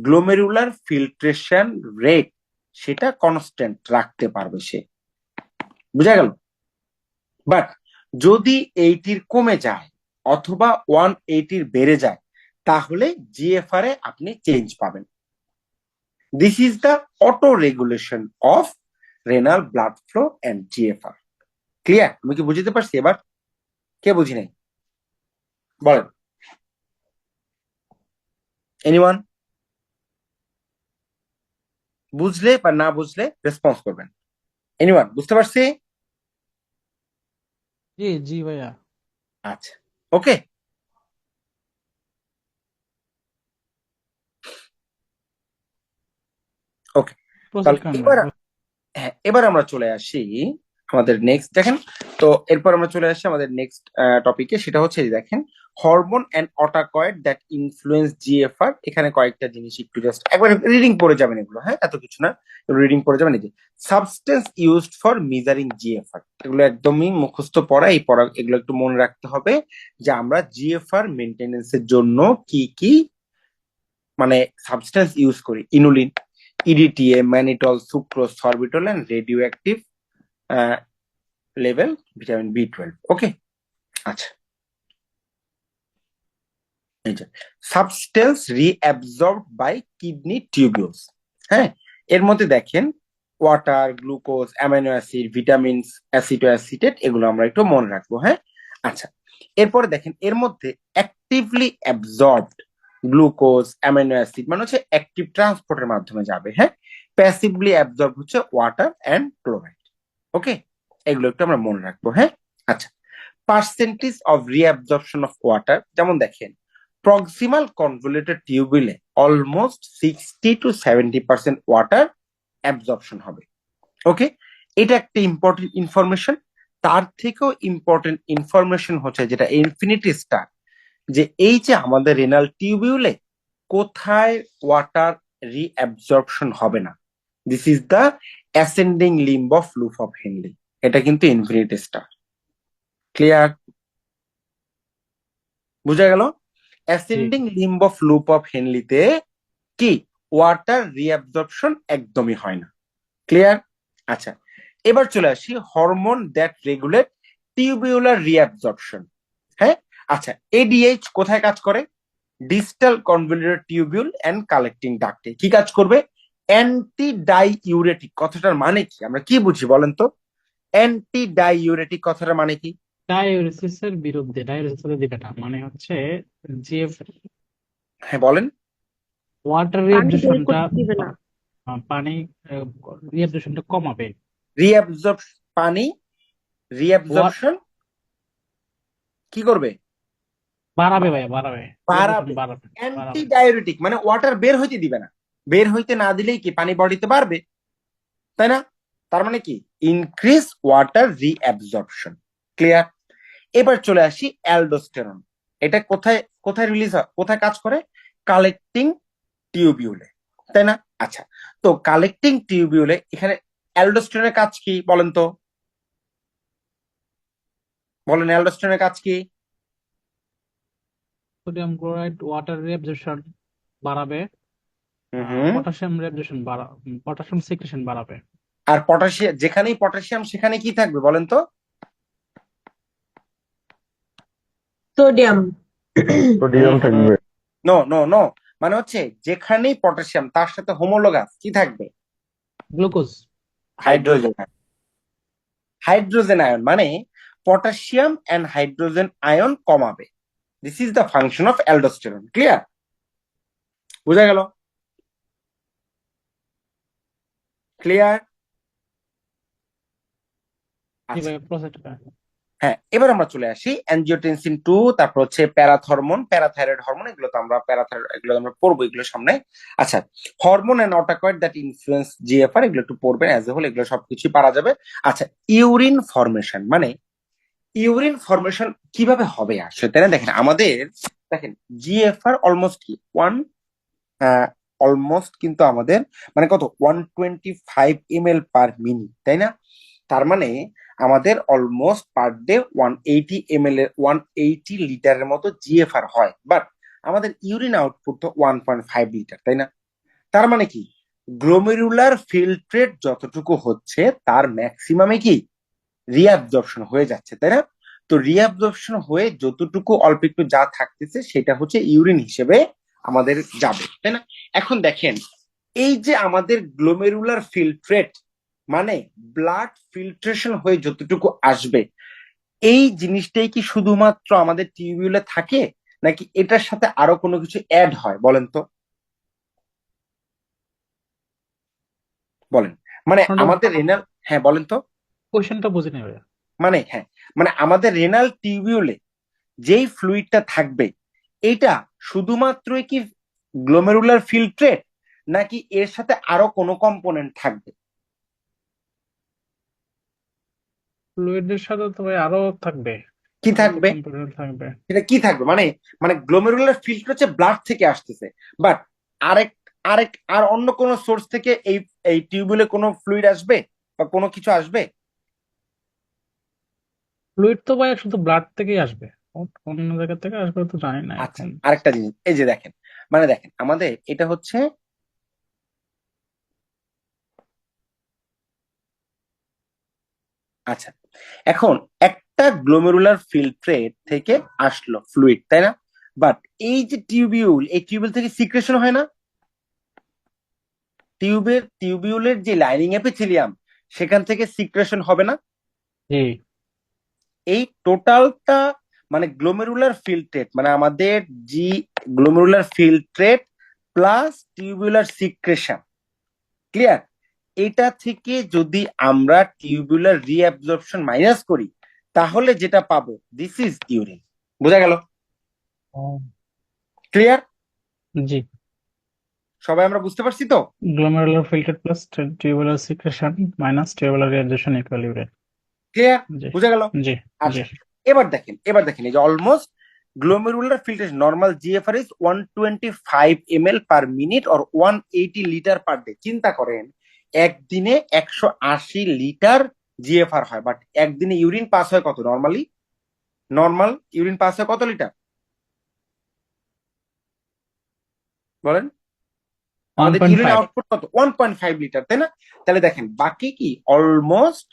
S1: গ্লোমেরুলার ফিল্ট্রেশন রেট সেটা কনস্ট্যান্ট রাখতে পারবে সে। বুঝা গেল? বাট যদি 80 কমে যায় অথবা 180 বেড়ে যায়, তাহলে জিএফআর এ আপনি চেঞ্জ পাবেন। This is the auto regulation of renal blood flow and GFR. Clear? আমি কি বুঝতে পারছি? এবার কে বুঝি নাই বলেন, এনিওয়ান? বুঝলে বা না বুঝলে রেসপন্স করবেন। এনিওয়ান বুঝতে পারছি?
S5: জি জি ভাইয়া।
S1: আচ্ছা, ওকে। ওকে,
S5: প্রসেস
S1: তাহলে
S5: করেন
S1: এবার
S5: ভাই।
S1: হ্যাঁ, এবার আমরা চলে আসি আমাদের নেক্সট। দেখেন তো এরপর আমরা চলে আসি আমাদের নেক্সট টপিকে, সেটা হচ্ছে এই দেখেন hormone and autacoid that influence GFR. এখানে কয়েকটা জিনিস একটু জাস্ট একবার রিডিং পড়ে যাবেন এগুলো, হ্যাঁ এত কিছু না, রিডিং পড়ে যাবেন। এই যে substance used for measuring GFR, এগুলো একদমই মুখস্থ পড়া, এই পড়া এগুলো একটু মনে রাখতে হবে যে আমরা জিএফআর মেনটেনেন্সের জন্য কি কি মানে সাবস্টেন্স ইউজ করি। Inulin, EDTA, mannitol, sucrose, sorbitol and radio active level vitamin বি12। ওকে, আচ্ছা এই যে সাবস্টেন্স রিঅ্যাবজর্বড বাই কিডনি টিউবিউলস। হ্যাঁ, এর মধ্যে দেখেন water, glucose, amino acid, vitamins, অ্যাসিটো acetate, এগুলো আমরা একটু মনে রাখবো। হ্যাঁ, আচ্ছা এরপরে দেখেন এর মধ্যে actively absorbed glucose, amino acid মানে হচ্ছে অ্যাক্টিভ ট্রান্সপোর্টের মাধ্যমে যাবে। হ্যাঁ, প্যাসিভলি অ্যাবজর্ব হচ্ছে ওয়াটার অ্যান্ড ক্লোরাইড। ওকে, এগুলো একটু আমরা মনে রাখবো। হ্যাঁ, আচ্ছা percentage of reabsorption of water, যেমন দেখেন প্রক্সিমাল কনভলিউটেড টিউবিলে অলমোস্ট 60 to 70% ওয়াটার অ্যাবজর্পশন হবে। ওকে, এটা একটা ইম্পর্টেন্ট ইনফরমেশন। তার থেকেও ইম্পর্টেন্ট ইনফরমেশন হচ্ছে যেটা ইনফিনিটি স্টার, যে এই যে আমাদের রেনাল টিউবিউলে কোথায় ওয়াটার রিঅ্যাবজর্পশন হবে না, this is the ascending limb of loop of Henle. এটা কিন্তু ইনফিনিটি স্টার। ক্লিয়ার? বুঝা গেল? Ascending limb of loop of হেনলিতে কি ওয়াটার রিঅ্যাবজর্পশন একদমই হয় না। ক্লিয়ার? আচ্ছা এবার চলে আসি hormone that regulate tubular reabsorption. হ্যাঁ, আচ্ছা এডিএইচ কোথায় কাজ করে? Distal convoluted tubule and collecting ডাক্টে। কি কাজ করবে? Antidiuretic. কথাটার মানে কি, আমরা কি বুঝি বলেন তো? অ্যান্টি ডাইইউরেটিক কথাটার মানে কি?
S5: ডায়ালিসিসের বিরুদ্ধে, ডায়ালিসিসের দিবে না, মানে হচ্ছে যে
S1: হ্যাঁ বলেন।
S5: ওয়াটার
S6: পানি বের
S5: রিঅ্যাবজর্পশনটা,
S6: করতে দিবে না।
S5: পানি রিঅ্যাবজর্পশনটা কমাবে।
S1: রিঅ্যাবজর্ব পানি রিঅ্যাবজর্পশন কি করবে?
S5: বাড়াবে ভাইয়া, বাড়াবে,
S1: বাড়াবে।
S5: বাড়াবে,
S1: অ্যান্টি
S5: বাড়াবে।
S1: ডায়োরেটিক মানে ওয়াটার বের হইতে দিবে না। বের হইতে না দিলেই কি পানি বডিতে বাড়বে, তাই না? তার মানে কি ইনক্রিজ ওয়াটার রিঅ্যাবজর্পশন। ক্লিয়ার? এবার চলে আসি অ্যালডোস্টেরন। এটা কোথায় কোথায় রিলিজ হয়, কোথায় কাজ করে? কালেক্টিং টিউবিউলে, তাই না? আচ্ছা, তো কালেক্টিং টিউবিউলে এখানে অ্যালডোস্টেরনের কাজ কি বলেন তো? বলেন অ্যালডোস্টেরনের কাজ কি?
S5: সোডিয়াম ক্লোরাইড ওয়াটার রিঅ্যাবজর্পশন বাড়াবে,
S1: হুম,
S5: পটাশিয়াম রিঅ্যাবজর্পশন পটাশিয়াম সিক্রেশন বাড়াবে।
S1: আর পটাশিয়াম, যেখানেই পটাশিয়াম সেখানে কি থাকবে বলেন তো?
S6: সোডিয়াম।
S8: সোডিয়াম থাকবে।
S1: নো নো নো, মানে হচ্ছে যেখানেই পটাশিয়াম তার সাথে হোমোলোগাস কি থাকবে?
S5: গ্লুকোজ।
S1: হাইড্রোজেন। হাইড্রোজেন আয়ন মানে পটাশিয়াম এন্ড হাইড্রোজেন আয়ন কমাবে। This is the function of aldosterone. Clear? বুঝা গেল? ক্লিয়ার? আচ্ছা
S5: প্রসেসটা
S1: হ্যাঁ, এবার আমরা চলে আসি অ্যানজিওটেনসিন 2, তারপর হচ্ছে প্যারাথরমোন, প্যারাথাইরয়েড হরমোন, এগুলো তো আমরা প্যারাথাইরয়েড এগুলো আমরা পড়বো এগুলো সামনে। আচ্ছা hormone and autacoid that influence GFR, এগুলো একটু পড়বেন অ্যাজ এ হোল, এগুলো সবকিছুই পারা যাবে। আচ্ছা ইউরিন ফরমেশন মানে ইউরিন ফর্মেশন কিভাবে হবে আসলে, তাই না? দেখেন আমাদের, দেখেন জিএফআর অলমোস্ট কি অলমোস্ট কিন্তু আমাদের মানে কত 125 ml/মিনিট, তাই না? তার মানে আমাদের অলমোস্ট পার ডে 180 ml এর 180 লিটারের মতো জিএফআর হয়, বাট আমাদের ইউরিন আউটপুট তো 1.5 লিটার, তাই না? তার মানে কি গ্লোমেরুলার ফিল্ট্রেট যতটুকু হচ্ছে তার ম্যাক্সিমামে কি রিঅ্যাবজর্পশন হয়ে যাচ্ছে, তাই না? তো রিঅ্যাবজর্পশন হয়ে যতটুকু অল্প একটু যা থাকতেছে সেটা হচ্ছে ইউরিন হিসেবে আমাদের যাবে, তাই না? এখন দেখেন এই যে আমাদের গ্লোমেরুলার ফিল্ট্রেট মানে ব্লাড ফিল্ট্রেশন হয়ে যতটুকু আসবে, এই জিনিসটাই কি শুধুমাত্র আমাদের টিউবিউলে থাকে নাকি এটার সাথে আরো কোনো কিছু অ্যাড হয় বলেন তো, বলেন। মানে আমাদের রেনাল, হ্যাঁ বলেন তো।
S5: কোয়েশ্চেনটা বুঝে নেবে।
S1: মানে হ্যাঁ, মানে আমাদের রেনাল টিউবিউলে যেই ফ্লুইডটা থাকবে এটা শুধুমাত্রই কি গ্লোমেরুলার ফিল্ট্রেট নাকি এর সাথে আরো কোনো কম্পোনেন্ট থাকবে?
S5: ফ্লুইডের সাথে তো ভাই আরো থাকবে,
S1: কি
S5: আরো
S1: থাকবে?
S5: কম্পোনেন্ট থাকবে।
S1: এটা কি থাকবে মানে, মানে গ্লোমেরুলার ফিল্টার হচ্ছে ব্লাড থেকে আসতেছে, বাট আরেক আরেক আর অন্য কোন সোর্স থেকে এই এই টিউবুলে কোনো ফ্লুইড আসবে বা কোনো কিছু আসবে?
S5: ফ্লুইড তো ভাই শুধু ব্লাড থেকেই আসবে, অন্য জায়গা থেকে আসবে তো জানি না
S1: আচ্ছা,
S5: এখন।
S1: আরেকটা জিনিস এই যে দেখেন, মানে দেখেন আমাদের এটা হচ্ছে, আচ্ছা এখন একটা গ্লোমেরুলার ফিল্ট্রেট থেকে আসলো ফ্লুইড, তাই না? বাট এই যে টিউবিউল, এই টিউবিউল থেকে সিক্রেশন হয় না? টিউবিউলের যে লাইনিং এপিথেলিয়াম সেখান থেকে সিক্রেশন হবে না?
S5: জি।
S1: এই টোটালটা মানে গ্লোমেরুলার ফিল্ট্রেট মানে আমাদের জি glomerular filtrate plus tubular secretion, clear? এটা থেকে যদি আমরা টিউবুলার রিঅ্যাবজর্পশন মাইনাস করি তাহলে যেটা পাবো দিস ইজ ইউরিন। বোঝা গেল? ক্লিয়ার?
S5: জি।
S1: সবাই আমরা বুঝতে পারছি তো?
S5: Glomerular filter plus tubular secretion minus tubular reabsorption equal urate.
S1: Clear?
S5: জি
S1: বোঝা গেল?
S5: জি জি।
S1: আচ্ছা এবার দেখেন এই যে almost glomerular filtration normal GFR is 125 ml per minute or 180 litre per day. চিন্তা করেন একদিনে 180 লিটার জিএফআর হয়, বাট একদিনে ইউরিন পাস হয় কত? নর্মাল ইউরিন পাস হয় কত লিটার বলেন? আমাদের ইউরিন
S5: 1.5।
S1: আউটপুট কত? 1.5 লিটার, তাই না? তাহলে দেখেন বাকি কি অলমোস্ট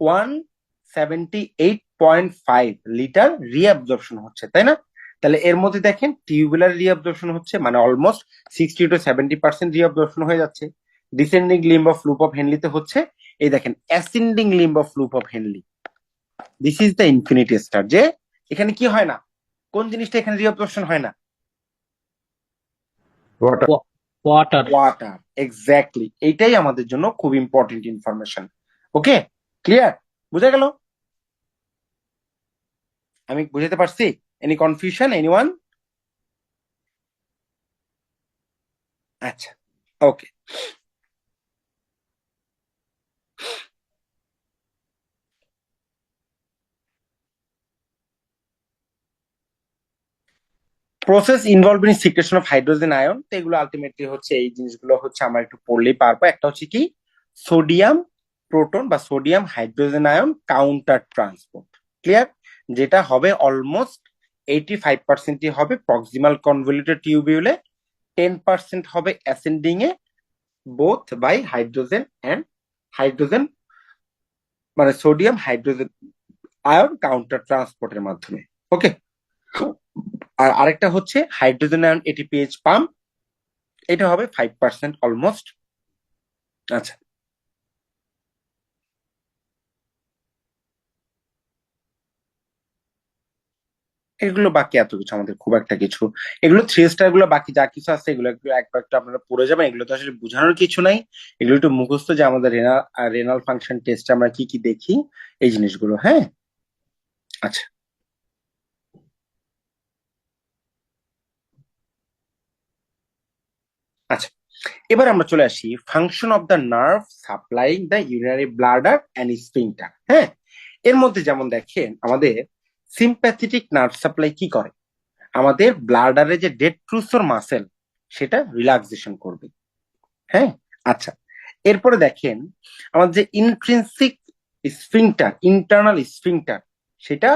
S1: 178.5 লিটার রিঅ্যাবজর্পশন হচ্ছে, তাই না? তাহলে এর মধ্যে দেখেন টিউবুলার রিঅ্যাবজর্পশন হচ্ছে মানে অলমোস্ট 60 to 70% রিঅ্যাবজর্পশন হয়ে যাচ্ছে। Descending limb of loop of হেনলিতে হচ্ছে এই দেখেন ascending limb of loop of Henle. This is the infinity star, যে এখানে কি হয় না, কোন জিনিসটা এখানে রিঅ্যাবজর্পশন হয় না?
S8: ওয়াটার।
S5: ওয়াটার।
S1: Water, exactly. এইটাই আমাদের জন্য খুব ইম্পর্টেন্ট ইনফরমেশন। ওকে, ক্লিয়ার? বুঝা গেল? আমি বুঝাতে পারছি? Any confusion anyone? আচ্ছা, okay. Process involve in secretion of hydrogen ion, তো এগুলো আলটিমেটলি হচ্ছে এই জিনিসগুলো হচ্ছে আমরা একটু পড়লেই পারবো। একটা হচ্ছে কি সোডিয়াম প্রোটন বা sodium hydrogen ion counter transport, clear? যেটা হবে অলমোস্ট 85% হবে প্রক্সিমাল কনভলিউটেড টিউবিউলে, 10% হবে অ্যাসেন্ডিং এ both by hydrogen and hydrogen মানে সোডিয়াম হাইড্রোজেন আয়ন কাউন্টার ট্রান্সপোর্টের মাধ্যমে। ওকে, আর আরেকটা হচ্ছে হাইড্রোজেন আয়ন এটিপিএইচ পাম্প, এটা হবে 5% অলমোস্ট। আচ্ছা, এগুলো বাকি এত কিছু আমাদের খুব একটা কিছু, এগুলো 3 স্টার গুলো বাকি যা কিছু আছে এগুলো একটু একবার একটু আপনারা পড়ে যাবেন, এগুলো তো আসলে বোঝানোর কিছু নাই, এগুলো একটু মুখস্থ যে আমাদের রেনাল ফাংশন টেস্টে আমরা কি কি দেখি এই জিনিসগুলো। হ্যাঁ, আচ্ছা আচ্ছা এবার আমরা চলে আসি function of the nerve supplying the urinary bladder and sphincter. হ্যাঁ, এর মধ্যে যেমন দেখেন আমাদের সিম্প্যাথেটিক নার্ভ সাপ্লাই কি করে, আমাদের ব্লাডারে যে ডেট্রুসর মাসেল সেটা রিল্যাক্সেশন করবে। হ্যাঁ, আচ্ছা, এরপরে দেখেন আমাদের যে ইন্ট্রিনসিক স্ফিংটার, ইন্টারনাল স্ফিংটার, সেটা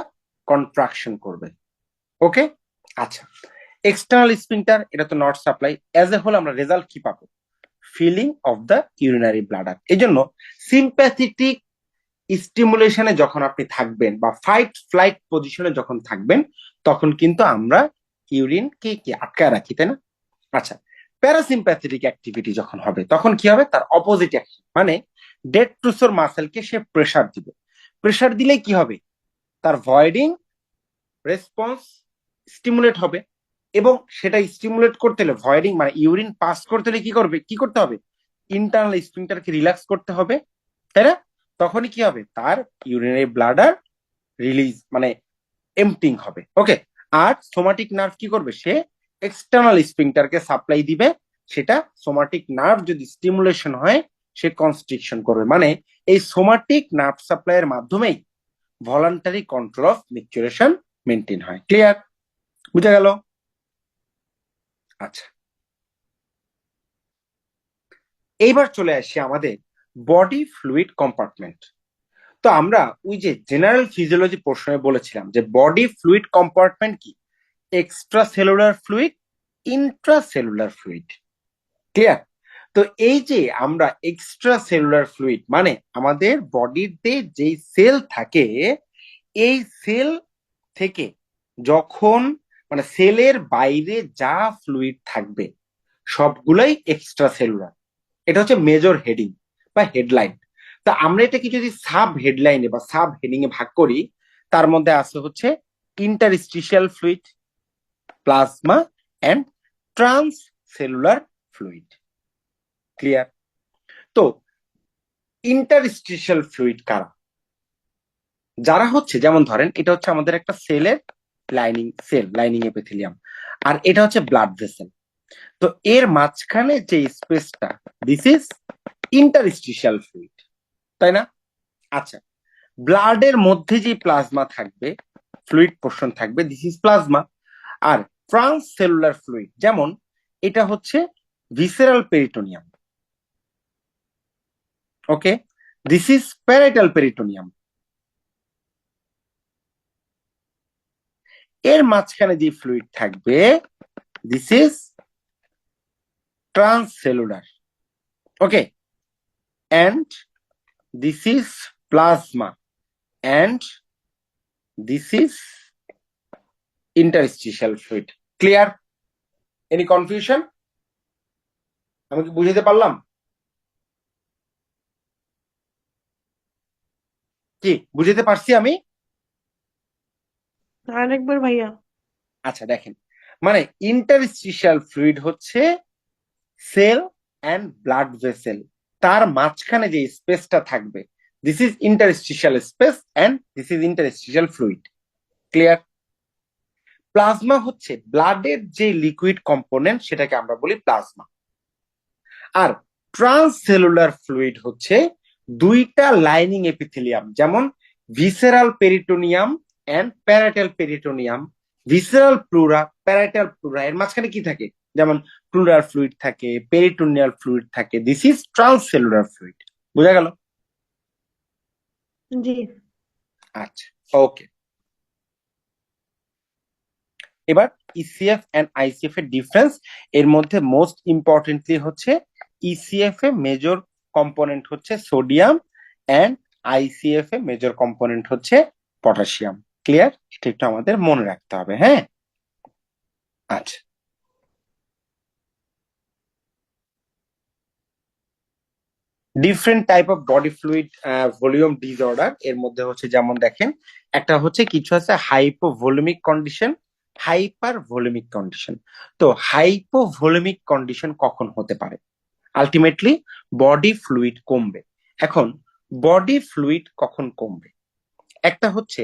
S1: কন্ট্রাকশন করবে। ওকে, আচ্ছা, এক্সটার্নাল স্ফিংটার এটা তো not supply. As a whole আমরা রেজাল্ট কি পাবো, filling of the urinary bladder. এই জন্য সিম্প্যাথেটিক স্টিমুলেশনে যখন আপনি থাকবেন বা ফাইট ফ্লাইট পজিশনে যখন থাকবেন তখন কিন্তু আমরা ইউরিনকে কি আটকায় রাখি, তাই না? আচ্ছা, প্যারাসিম্প্যাথেটিক অ্যাক্টিভিটি যখন হবে তখন কি হবে, তার অপোজিট অ্যাকশন, মানে ডেট্রুসর মাসেলকে সে প্রেসার দিবে। প্রেসার দিলে কি হবে, তার ভয়েডিং রেসপন্স স্টিমুলেট হবে, এবং সেটা স্টিমুলেট করতে হলে ভয়েডিং মানে ইউরিন পাস করতে হলে কি করতে হবে, ইন্টারনাল স্ফিংটারকে রিল্যাক্স করতে হবে, তাই না? তখনই কি হবে, তার ইউরিনারি ব্লাডার রিলিজ মানে এমপ্টিং হবে। ওকে, আর সোমাটিক নার্ভ কি করবে, সে এক্সটার্নাল স্ফিংটারকে সাপ্লাই দিবে। সেটা সোমাটিক নার্ভ যদি স্টিমুলেশন হয় সে কনস্ট্রিকশন করবে, মানে এই সোমাটিক নার্ভ সাপ্লাইয়ের মাধ্যমেই ভলান্টারি কন্ট্রোল অফ মিকচুরেশন মেনটেন হয়। ক্লিয়ার, বুঝা গেল? আচ্ছা, এইবার চলে আসি আমাদের বডি ফ্লুইড কম্পার্টমেন্ট। তো আমরা ওই যে জেনারেল ফিজিওলজি প্রশ্নে বলেছিলাম যে বডি ফ্লুইড কম্পার্টমেন্ট কি, extra cellular fluid, Intra cellular fluid. Clear? তো এই যে আমরা এক্সট্রা সেলুলার ফ্লুইড মানে আমাদের বডিতে যে সেল থাকে, এই সেল থেকে যখন মানে সেলের বাইরে যা ফ্লুইড থাকবে সবগুলাই এক্সট্রা সেলুলার। এটা হচ্ছে মেজর হেডিং বা হেডলাইন। তা আমরা এটাকে যদি সাব হেডলাইনে বা সাব হেডিং এ ভাগ করি, তার মধ্যে আছে হচ্ছে interstitial fluid, plasma and trans cellular fluid. Clear? তো ইন্টারস্টিশিয়াল ফ্লুইড কারা, যারা হচ্ছে যেমন ধরেন এটা হচ্ছে আমাদের একটা সেলের লাইনিং, সেল লাইনিং এপিথেলিয়াম, আর এটা হচ্ছে ব্লাড ভেসেল। তো এর মাঝখানে যে স্পেসটা, দিস ইজ ইন্টারস্টিশিয়াল ফ্লুইড, তাই না? আচ্ছা, ব্লাডের মধ্যে যে প্লাজমা থাকবে, ফ্লুইড পোর্শন থাকবে, দিস ইজ প্লাজমা। আর ট্রান্স সেলুলার ফ্লুইড যেমন এটা হচ্ছে visceral peritoneum. Okay, this is parietal peritoneum. এর মাঝখানে যে ফ্লুইড থাকবে, this is transcellular. Okay, and this is plasma, and this is interstitial fluid. Clear? Any confusion? আমি কি বুঝাতে পারলাম? কি বুঝাতে পারছি আমি?
S6: আরেকবার ভাইয়া।
S1: আচ্ছা, দেখেন, মানে ইন্টারস্টিশিয়াল ফ্লুইড হচ্ছে সেল অ্যান্ড ব্লাড ভেসেল, তার মাঝখানে যে স্পেসটা থাকবে, this is interstitial space and this is interstitial fluid. Clear? Plasma হচ্ছে ব্লাডের যে লিকুইড কম্পোনেন্ট, সেটাকে আমরা বলি প্লাজমা। আর ট্রান্সসেলুলার ফ্লুইড হচ্ছে দুইটা লাইনিং এপিথেলিয়াম, যেমন visceral peritoneum and parietal peritoneum, visceral pleura, parietal pleura, এর মাঝখানে কি থাকে, যেমন প্লুরার ফ্লুইড থাকে, পেরিটোনিয়াল ফ্লুইড থাকে, দিস ইজ ট্রান্সসেলুলার ফ্লুইড। বোঝা গেল?
S6: জি।
S1: আচ্ছা, ওকে। এবার ইসিএফ এন্ড আইসিএফ এর ডিফারেন্স, এর মধ্যে মোস্ট ইম্পর্টেন্টলি হচ্ছে ইসিএফ এ মেজর কম্পোনেন্ট হচ্ছে সোডিয়াম এন্ড আইসিএফ এ মেজর কম্পোনেন্ট হচ্ছে পটাশিয়াম। ক্লিয়ার? এটা একটু আমাদের মনে রাখতে হবে। হ্যাঁ, আচ্ছা, different type of body fluid volume disorder, এর মধ্যে হচ্ছে যেমন দেখেন একটা হচ্ছে কিছু আছে হাইপোভলিমিক কন্ডিশন, হাইপার ভলিমিক কন্ডিশন। তো হাইপোভলিমিক কন্ডিশন কখন হতে পারে, আলটিমেটলি বডি ফ্লুইড কমবে। এখন বডি ফ্লুইড কখন কমবে, একটা হচ্ছে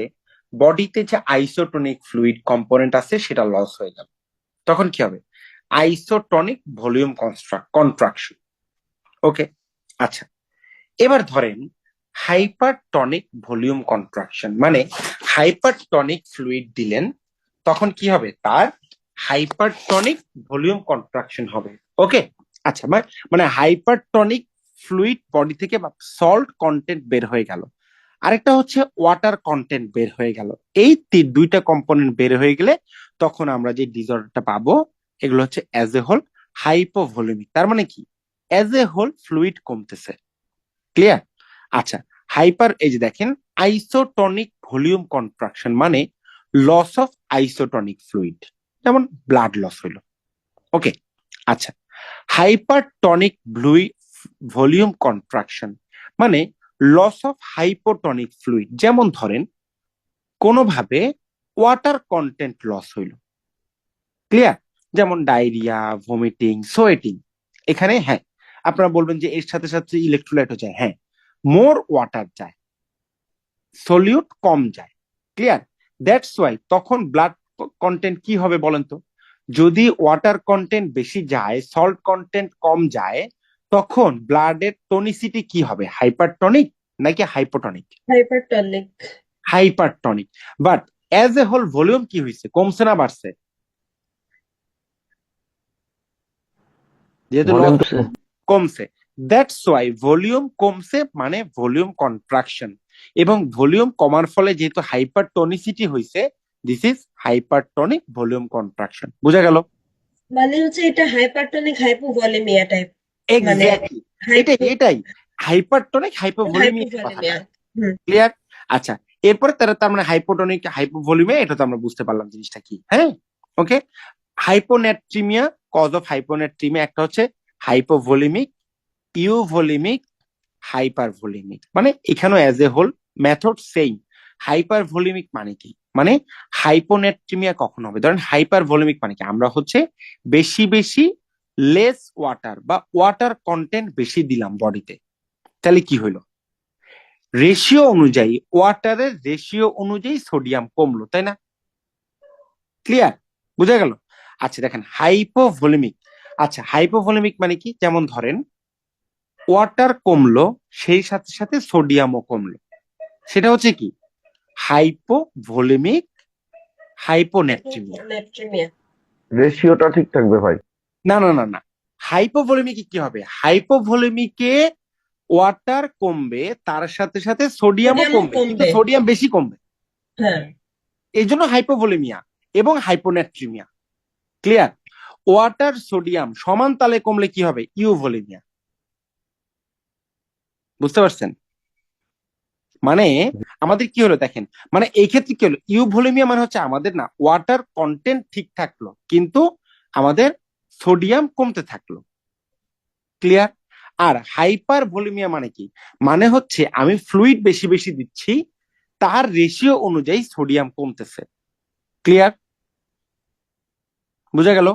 S1: বডিতে যে আইসোটনিক ফ্লুইড কম্পোনেন্ট আছে সেটা লস হয়ে যাবে, তখন কি হবে, আইসোটনিক ভলিউম কন্ট্রাকশন। ওকে, আচ্ছা, এবার ধরেন হাইপারটনিক ভলিউম কন্ট্রাকশন, মানে হাইপারটনিক ফ্লুইড দিলেন তখন কি হবে, তার হাইপারটনিক ভলিউম কন্ট্রাকশন হবে। ওকে, আচ্ছা, মানে হাইপারটনিক ফ্লুইড বডি থেকে সল্ট কন্টেন্ট বের হয়ে গেল, আরেকটা হচ্ছে ওয়াটার কন্টেন্ট বের হয়ে গেল। এই দুইটা কম্পোনেন্ট বের হয়ে গেলে তখন আমরা যে ডিসঅর্ডারটা পাবো এগুলো হচ্ছে অ্যাজ এ হোল হাইপোভলিউমিক। তার মানে কি, অ্যাজ এ হোল ফ্লুইড কমতেছে। ক্লিয়ার? আচ্ছা, এই যে দেখেন, আইসোটনিক ভলিউম কন্ট্রাকশন মানে লস অফ আইসোটনিক ফ্লুইড, যেমন ব্লাড লস হইলো। ওকে, আচ্ছা, হাইপারটনিক ভলিউম কন্ট্রাকশন মানে লস অফ হাইপোটনিক ফ্লুইড, যেমন ধরেন কোনোভাবে ওয়াটার কন্টেন্ট লস হইল। ক্লিয়ার? যেমন ডায়রিয়া, ভমিটিং, সোয়েটিং। এখানে হ্যাঁ আপনারা বলবেন যে এর সাথে সাথে ইলেকট্রোলাইটও যায়, হ্যাঁ, মোর ওয়াটার যায়, সলিউট কম যায়। ক্লিয়ার? দ্যাটস ওয়াই তখন ব্লাড কন্টেন্ট কি হবে বলেন তো, যদি ওয়াটার কন্টেন্ট বেশি যায়, সল্ট কন্টেন্ট কম যায়, তখন ব্লাডের টনিসিটি কি হবে, হাইপারটনিক নাকি hypotonic?
S2: Hypertonic.
S1: Hypertonic. But as a whole volume কি হয়েছে, কমছে না বাড়ছে? যেহেতু
S8: ভলিউম
S1: loss কমছে, দ্যাটস ওয়াই ভলিউম কমছে মানে ভলিউম কন্ট্রাকশন, এবং ভলিউম কমার ফলে যেহেতু হাইপারটনিসিটি হয়েছে, this is hypertonic volume contraction. বুঝা গেল?
S9: মানে হচ্ছে এটা হাইপারটনিক হাইপোভলিমিয়া টাইপ, মানে
S1: এক্স্যাক্টলি, এটাই হাইপারটনিক হাইপোভলিমিয়া
S9: হাইপোভলিমিয়া।
S1: ক্লিয়ার? আচ্ছা, এরপরে তার মানে হাইপোটনিক হাইপোভলিমিয়া, এটা তো আমরা বুঝতে পারলাম জিনিসটা কি। হ্যাঁ, okay. Hyponatremia, cause of hyponatremia একটা হচ্ছে হাইপোভলিমিক, ইউভলিমিক, হাইপারভলিমিক। মানে এখানেও as a whole method same. Hypervolemic মানে কি, মানে হাইপোনেট্রিমিয়া কখন হবে, ধরেন হাইপারভলিমিক মানে কি, আমরা হচ্ছে বেশি বেশি লেস ওয়াটার বা ওয়াটার কন্টেন্ট বেশি দিলাম বডিতে, তাহলে কি হইলো, রেশিও অনুযায়ী, ওয়াটারের রেশিও অনুযায়ী সোডিয়াম কমলো, তাই না? ক্লিয়ার? বুঝা গেল? আচ্ছা দেখেন হাইপোভলিমিক। আচ্ছা, হাইপোভলিমিক মানে কি, যেমন ধরেন ওয়াটার কমলো সেই সাথে সাথে সোডিয়ামও কমলো, সেটা হচ্ছে কি হাইপোভলিমিক হাইপোনেট্রিমিয়া।
S8: রেশিওটা ঠিক থাকবে ভাই।
S1: না না না না, হাইপোভলিমিকে কি হবে, হাইপোভলিমিকে ওয়াটার কমবে তার সাথে সাথে সোডিয়ামও কমবে, কিন্তু সোডিয়াম বেশি কমবে,
S9: হ্যাঁ,
S1: এই জন্য হাইপোভলিমিয়া এবং হাইপোনেট্রিমিয়া। ক্লিয়ার? ওয়াটার সোডিয়াম সমান তালে কমলে কি হবে, ইউভলিমিয়া। বুঝতে পারছেন? মানে আমাদের কি হলো দেখেন, মানে এই ক্ষেত্রে কি হলো, ইউভলিমিয়া মানে হচ্ছে আমাদের না ওয়াটার কন্টেন্ট ঠিক থাকলো কিন্তু আমাদের সোডিয়াম কমতে থাকলো। ক্লিয়ার? আর হাইপার ভলিমিয়া মানে কি, মানে হচ্ছে আমি ফ্লুইড বেশি বেশি দিচ্ছি, তার রেশিও অনুযায়ী সোডিয়াম কমতেছে। ক্লিয়ার? বুঝা গেল?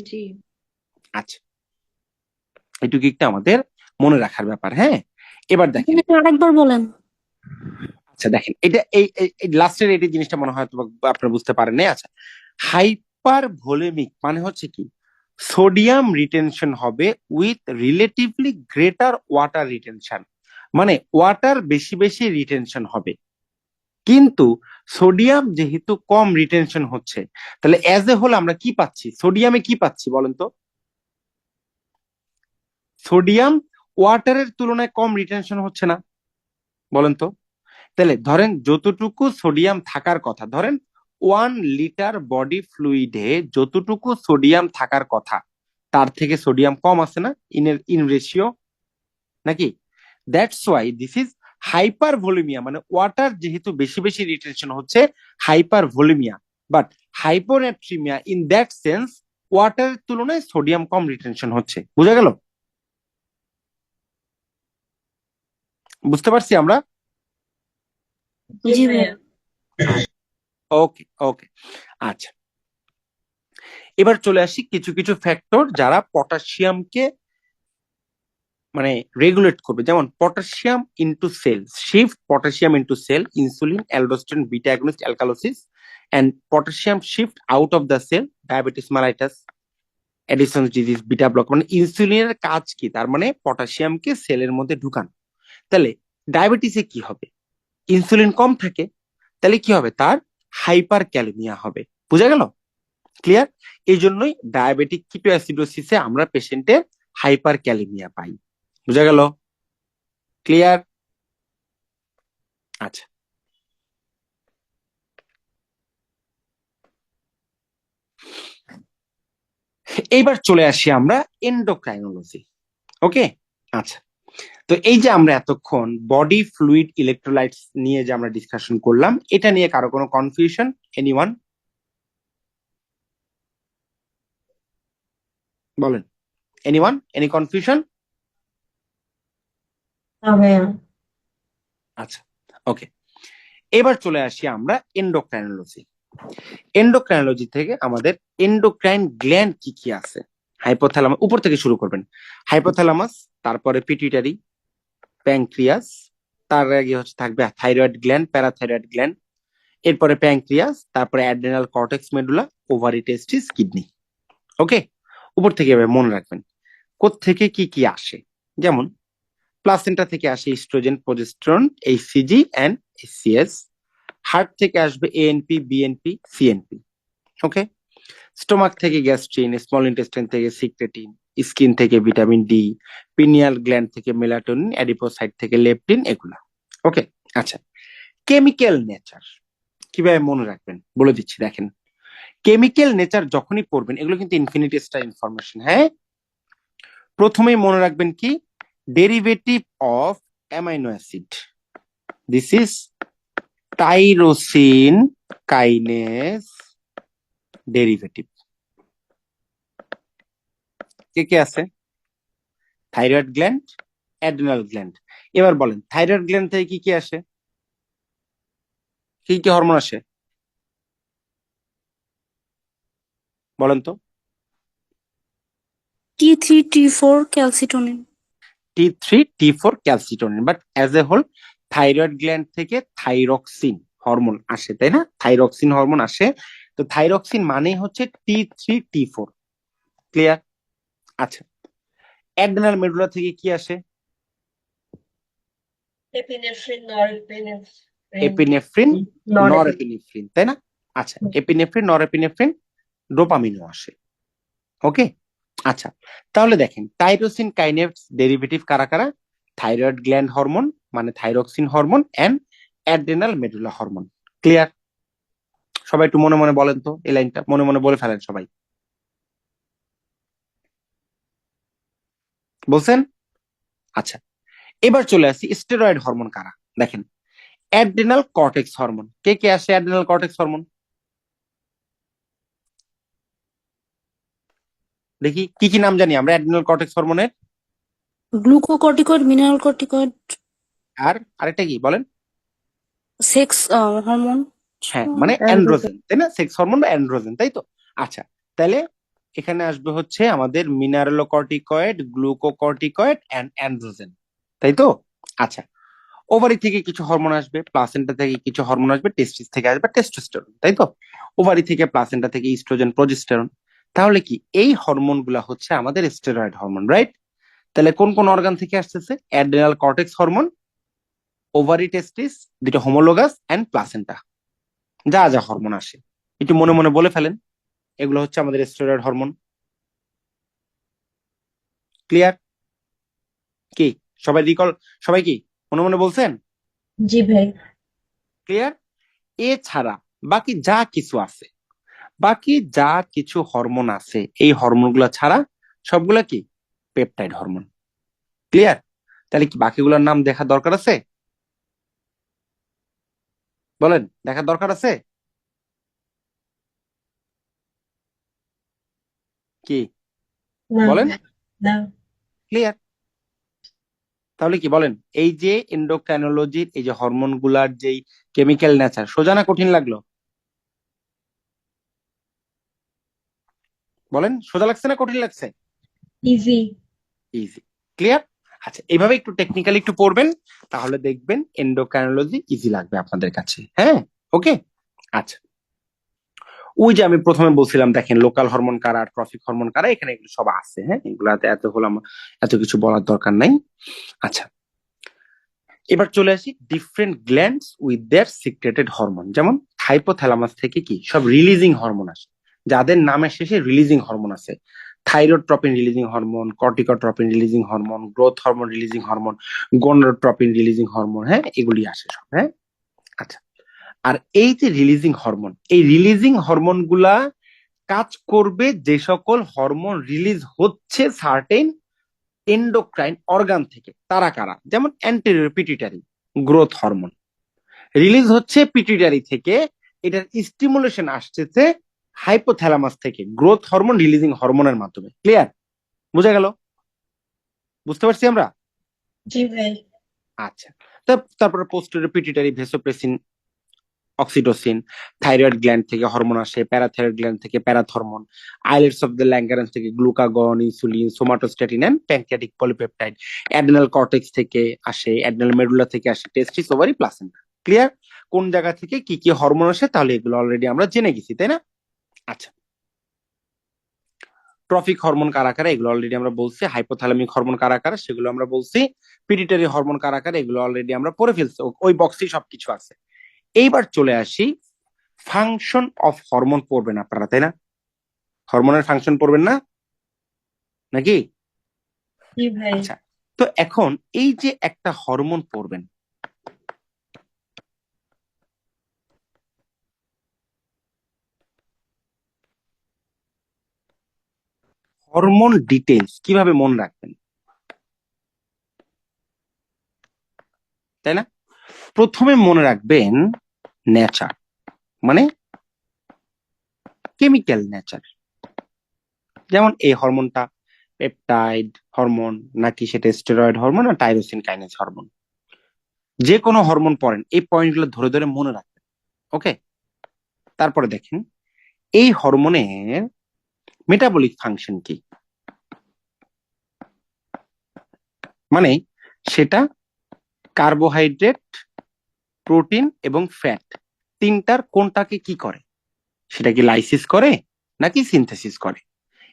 S6: জি।
S1: আচ্ছা, এটুকু একটা আমাদের মনে রাখার ব্যাপার। হ্যাঁ, এবার দেখেন,
S6: আরেকবার বলেন।
S1: আচ্ছা দেখেন, এটা এই লাস্টের এই জিনিসটা মনে হয় আপনারা বুঝতে পারেন না। আচ্ছা, হাইপার ভলিমিক মানে হচ্ছে কি, সোডিয়াম রিটেনশন হবে with relatively greater water retention, মানে ওয়াটার বেশি বেশি রিটেনশন হবে, কিন্তু সোডিয়াম যেহেতু কম রিটেনশন হচ্ছে, তাহলে অ্যাজ এ হোল আমরা কি পাচ্ছি, সোডিয়ামে কি পাচ্ছি বলেন তো, সোডিয়াম ওয়াটারের তুলনায় কম রিটেনশন হচ্ছে না, বলেন তো? তাহলে ধরেন যতটুকু সোডিয়াম থাকার কথা, ধরেন 1 লিটার বডি ফ্লুইডে যতটুকু সোডিয়াম থাকার কথা তার থেকে সোডিয়াম কম আছে না, ইন রেশিও নাকি? That's why this is hypervolemia, মানে ওয়াটার যেহেতু বেশি বেশি রিটেনশন হচ্ছে, hypervolemia. But hyponatremia in that sense, ওয়াটারের তুলনায় সোডিয়াম কম রিটেনশন হচ্ছে। বুঝা গেল? বুঝতে পারছি আমরা?
S9: জি ভাইয়া।
S1: ওকে ওকে, আচ্ছা, এবার চলে আসি কিছু কিছু ফ্যাক্টর যারা পটাশিয়ামকে মানে রেগুলেট করবে, যেমন potassium into cell, shift potassium into cell, insulin, aldosterone, beta agonist, alkalosis, and potassium shift out of the cell, diabetes mellitus, Addison disease, beta block, মানে ইনসুলিনের কাজ কি? তার মানে পটাশিয়ামকে সেলের মধ্যে ঢুকানো। তাহলে ডায়াবেটিসে কি হবে? ইনসুলিন কম থাকে, তাহলে কি হবে? তার হাইপার ক্যালেমিয়া হবে। বুঝা গেল? ক্লিয়ার? এই জন্যই ডায়াবেটিক কিটোঅ্যাসিডোসিসে আমরা পেশেন্টের হাইপার ক্যালেমিয়া পাই। বুঝা গেল? ক্লিয়ার? আচ্ছা, এইবার চলে আসি আমরা এন্ডোক্রাইনোলজি। ওকে, আচ্ছা। তো এই যে আমরা এতক্ষণ বডি ফ্লুইড ইলেকট্রোলাইটস নিয়ে যে আমরা ডিসকাশন করলাম, এটা নিয়ে কারো কোনো কনফিউশন? এনিওয়ান বলেন, এনিওয়ান, এনি কনফিউশন?
S9: না ভাইয়া।
S1: আচ্ছা, ওকে। এবার চলে আসি আমরা এন্ডোক্রাইনোলজি। এন্ডোক্রাইনোলজি থেকে আমাদের এন্ডোক্রাইন গ্ল্যান্ড কি কি আছে? হাইপোথ্যালামাস, উপর থেকে শুরু করবেন। হাইপোথ্যালামাস, তারপরে পিটুইটারি, প্যানক্রিয়াস, তার আগে হচ্ছে থাকবে থাইরয়েড গ্ল্যান্ড, প্যারাথাইরয়েড গ্ল্যান্ড, এরপরে প্যানক্রিয়াস, তারপরে অ্যাড্রেনাল কর্টেক্স মেডুলা, ওভারি, টেস্টিস, কিডনি। ওকে, উপর থেকে এভাবে মনে রাখবেন কোত্থেকে কি কি আসে। যেমন প্লাসেন্টা থেকে আসে oestrogen, progesterone, HCG and HCS. Heart থেকে আসবে ANP, BNP, CNP. Okay, stomach থেকে গ্যাস্ট্রিন, স্মল ইন্টেস্টাইন থেকে সিক্রেটিন, স্কিন থেকে ভিটামিন ডি, পিনিয়াল গ্ল্যান্ড থেকে মেলাটোনিন, অ্যাডিপোসাইট থেকে লেপটিন, এগুলা। ওকে, আচ্ছা। কেমিক্যাল নেচার কিভাবে মনে রাখবেন বলে দিচ্ছি, দেখেন। কেমিক্যাল নেচার যখনই পড়বেন, এগুলো কিন্তু ইনফিনিটি স্টার ইনফরমেশন, হ্যাঁ। প্রথমেই মনে রাখবেন কি? Derivative of amino acid, this is tyrosine kinase derivative. কে কে আছে? Thyroid gland, adrenal gland. এবার বলেন থাইরয়েড গ্ল্যান্ড থেকে কি কি আসে? কি কি হরমোন আসে বলেন তো?
S10: T3, T4, calcitonin.
S1: T3, T4, calcitonin. But as a whole thyroid gland থেকে থাইরক্সিন হরমোন আসে, তাই না? থাইরক্সিন হরমোন আসে। তো থাইরক্সিন মানে হচ্ছে T3, T4। ক্লিয়ার? আচ্ছা, অ্যাড্রেনাল মেডুলা থেকে কি আসে?
S9: Epinephrine, norepinephrine,
S1: epinephrine,
S9: norepinephrine.
S1: Norepinephrine, তাই না? আচ্ছা, এপিনেফ্রিন, নরএপিনেফ্রিন, ডোপামিনও আসে। ওকে, আচ্ছা। তাহলে দেখেন টাইরোসিন কাইনেজ ডেরিভেটিভ কারা কারা? থাইরয়েড গ্ল্যান্ড হরমোন মানে thyroxine hormone and adrenal medulla hormone. Clear? সবাই একটু মনে মনে বলেন তো, এই লাইনটা মনে মনে বলে ফেলেন সবাই। বলছেন? আচ্ছা, এবার চলে আসি স্টেরয়েড হরমোন কারা। দেখেন অ্যাড্রেনাল কর্টেক্স হরমোন। কে কে আসে অ্যাড্রেনাল কর্টেক্স হরমোন? দেখি কি কি নাম জানি আমরা অ্যাড্রেনাল কর্টেক্স হরমোনের?
S10: Glucocorticoid, mineral corticoid,
S1: আর আরেকটা কি বলেন?
S10: sex hormone.
S1: হ্যাঁ, মানে অ্যান্ড্রোজেন, তাই না? সেক্স হরমোন বা অ্যান্ড্রোজেন, তাই তো? আচ্ছা, তাহলে এখানে আসবে হচ্ছে আমাদের মিনারেলোকর্টিকয়েড, গ্লুকোকর্টিকয়েড এন্ড অ্যান্ড্রোজেন, তাই তো? আচ্ছা, ওভারি থেকে কিছু হরমোন আসবে, প্লাসেন্টা থেকে কিছু হরমোন আসবে, টেস্টিস থেকে আসবে টেস্টোস্টেরন, তাই তো? ওভারি থেকে, প্লাসেন্টা থেকে ইস্ট্রোজেন, প্রোজেস্টেরন। তাহলে কি এই হরমোন গুলা হচ্ছে আমাদের স্টেরয়েড হরমোন, রাইট? তাহলে কোন কোন অর্গান থেকে আসতেছে? অ্যাড্রেনাল কর্টেক্স হরমোন, ওভারি, টেস্টিস, দুটো হোমোলোগাস এন্ড প্লাসেন্টা। যা যা হরমোন আসে একটু মনে মনে বলে ফেলেন, এগুলো হচ্ছে আমাদের স্টেরয়েড হরমোন। ক্লিয়ার? কি সবাই রিকল, সবাই কি মনে মনে বলছেন?
S9: জি ভাই।
S1: ক্লিয়ার? এছাড়া বাকি যা কিছু আছে, বাকি যা কিছু হরমোন আছে, এই হরমোনগুলো ছাড়া সবগুলা কি পেপটাইড হরমোন। ক্লিয়ার? তাহলে কি বাকিগুলোর নাম দেখা দরকার আছে? বলেন, দেখার দরকার আছে কি?
S9: না
S1: বলেন।
S9: না।
S1: ক্লিয়ার? তাহলে কি বলেন, এই যে এন্ডোক্রাইনোলজির এই যে হরমোন গুলার যেই কেমিক্যাল নেচার, সোজা না কঠিন লাগলো? বলেন, সোজা লাগছে না কঠিন লাগছে?
S9: ইজি।
S1: ইজি। ক্লিয়ার? আচ্ছা, এইভাবে একটু টেকনিক্যালি একটু পড়বেন, তাহলে দেখবেন এন্ডোক্রাইনোলজি ইজি লাগবে আপনাদের কাছে, হ্যাঁ। ওকে, আচ্ছা। ওই যে আমি প্রথমে বলছিলাম, দেখেন লোকাল হরমোন কারা, ট্রফিক হরমোন কারা, এখানে এগুলো সব আছে। হ্যাঁ, এগুলাতে এত কিছু বলার দরকার নাই। আচ্ছা, এবার চলে আসি different glands with their secreted hormone. যেমন হাইপোথ্যালামাস থেকে কি সব রিলিজিং হরমোন আসে, যাদের নামের শেষে রিলিজিং হরমোন আছে। Thyrotropin releasing hormone, corticotropin releasing hormone, growth hormone releasing hormone, gonadotropin releasing hormone. হ্যাঁ, এগুলি আসে সব। হ্যাঁ, আচ্ছা। আর এই যে রিলিজিং হরমোন, এই রিলিজিং হরমোন গুলা কাজ করবে যে সকল হরমোন রিলিজ হচ্ছে সার্টেন এন্ডোক্রাইন অর্গান থেকে। তারা কারা? যেমন anterior pituitary growth hormone release হচ্ছে পিটুইটারি থেকে, এটার স্টিমুলেশন আসছে হাইপোথ্যালামাস থেকে গ্রোথ হরমোন রিলিজিং হরমোনের মাধ্যমে। ক্লিয়ার? বোঝা গেল? বুঝতে পারছি আমরা?
S9: জি ভাই।
S1: আচ্ছা, তারপরে posterior pituitary vasopressin, oxytocin, thyroid gland থেকে হরমোন আসে, প্যারাথাইরয়েড গ্ল্যান্ড থেকে parathormone, islets of the Langerhans থেকে glucagon, insulin, somatostatin and pancreatic polypeptide, adrenal cortex থেকে আসে, অ্যাডেনাল মেডুলা থেকে আসে, টেস্টিস, ওভারি, প্লাসেন্টা। ক্লিয়ার? কোন জায়গা থেকে কি কি হরমোন আসে তাহলে এগুলো অলরেডি আমরা জেনে গেছি, তাই না? আচ্ছা, ট্রফিক হরমোন কারা কারা এগুলো অলরেডি আমরা বলছি, হাইপোথ্যালামিক হরমোন কারা কারা সেগুলো আমরা বলছি, পিটুইটারি হরমোন কারা কারা এগুলো অলরেডি আমরা পড়ে ফেলছি, ওই বক্সেই সবকিছু আছে। এইবার চলে আসি ফাংশন অফ হরমোন। পড়বেন আপনারা, তাই না? হরমোনের ফাংশন পড়বেন না নাকি?
S9: জি ভাই।
S1: আচ্ছা, তো এখন এই যে একটা হরমোন পড়বেন, হরমোন ডিটেলস কিভাবে মনে রাখবেন, তাই না? প্রথমে মনে রাখবেন নেচার, মানে কেমিক্যাল নেচার। যেমন এই হরমোনটা পেপটাইড হরমোন নাকি সেটা স্টেরয়েড হরমোন না টাইরোসিন কাইনেজ হরমোন। যে কোনো হরমোন পড়েন, এই পয়েন্টগুলো ধরে ধরে মনে রাখবেন। ওকে, তারপরে দেখেন এই হরমোনের মেটাবলিক ফাংশন কি, মানে সেটা কার্বোহাইড্রেট, প্রোটিন এবং ফ্যাট তিনটার কোনটাকে কি করে, সেটা কি লাইসিস করে নাকি সিনথেসিস করে,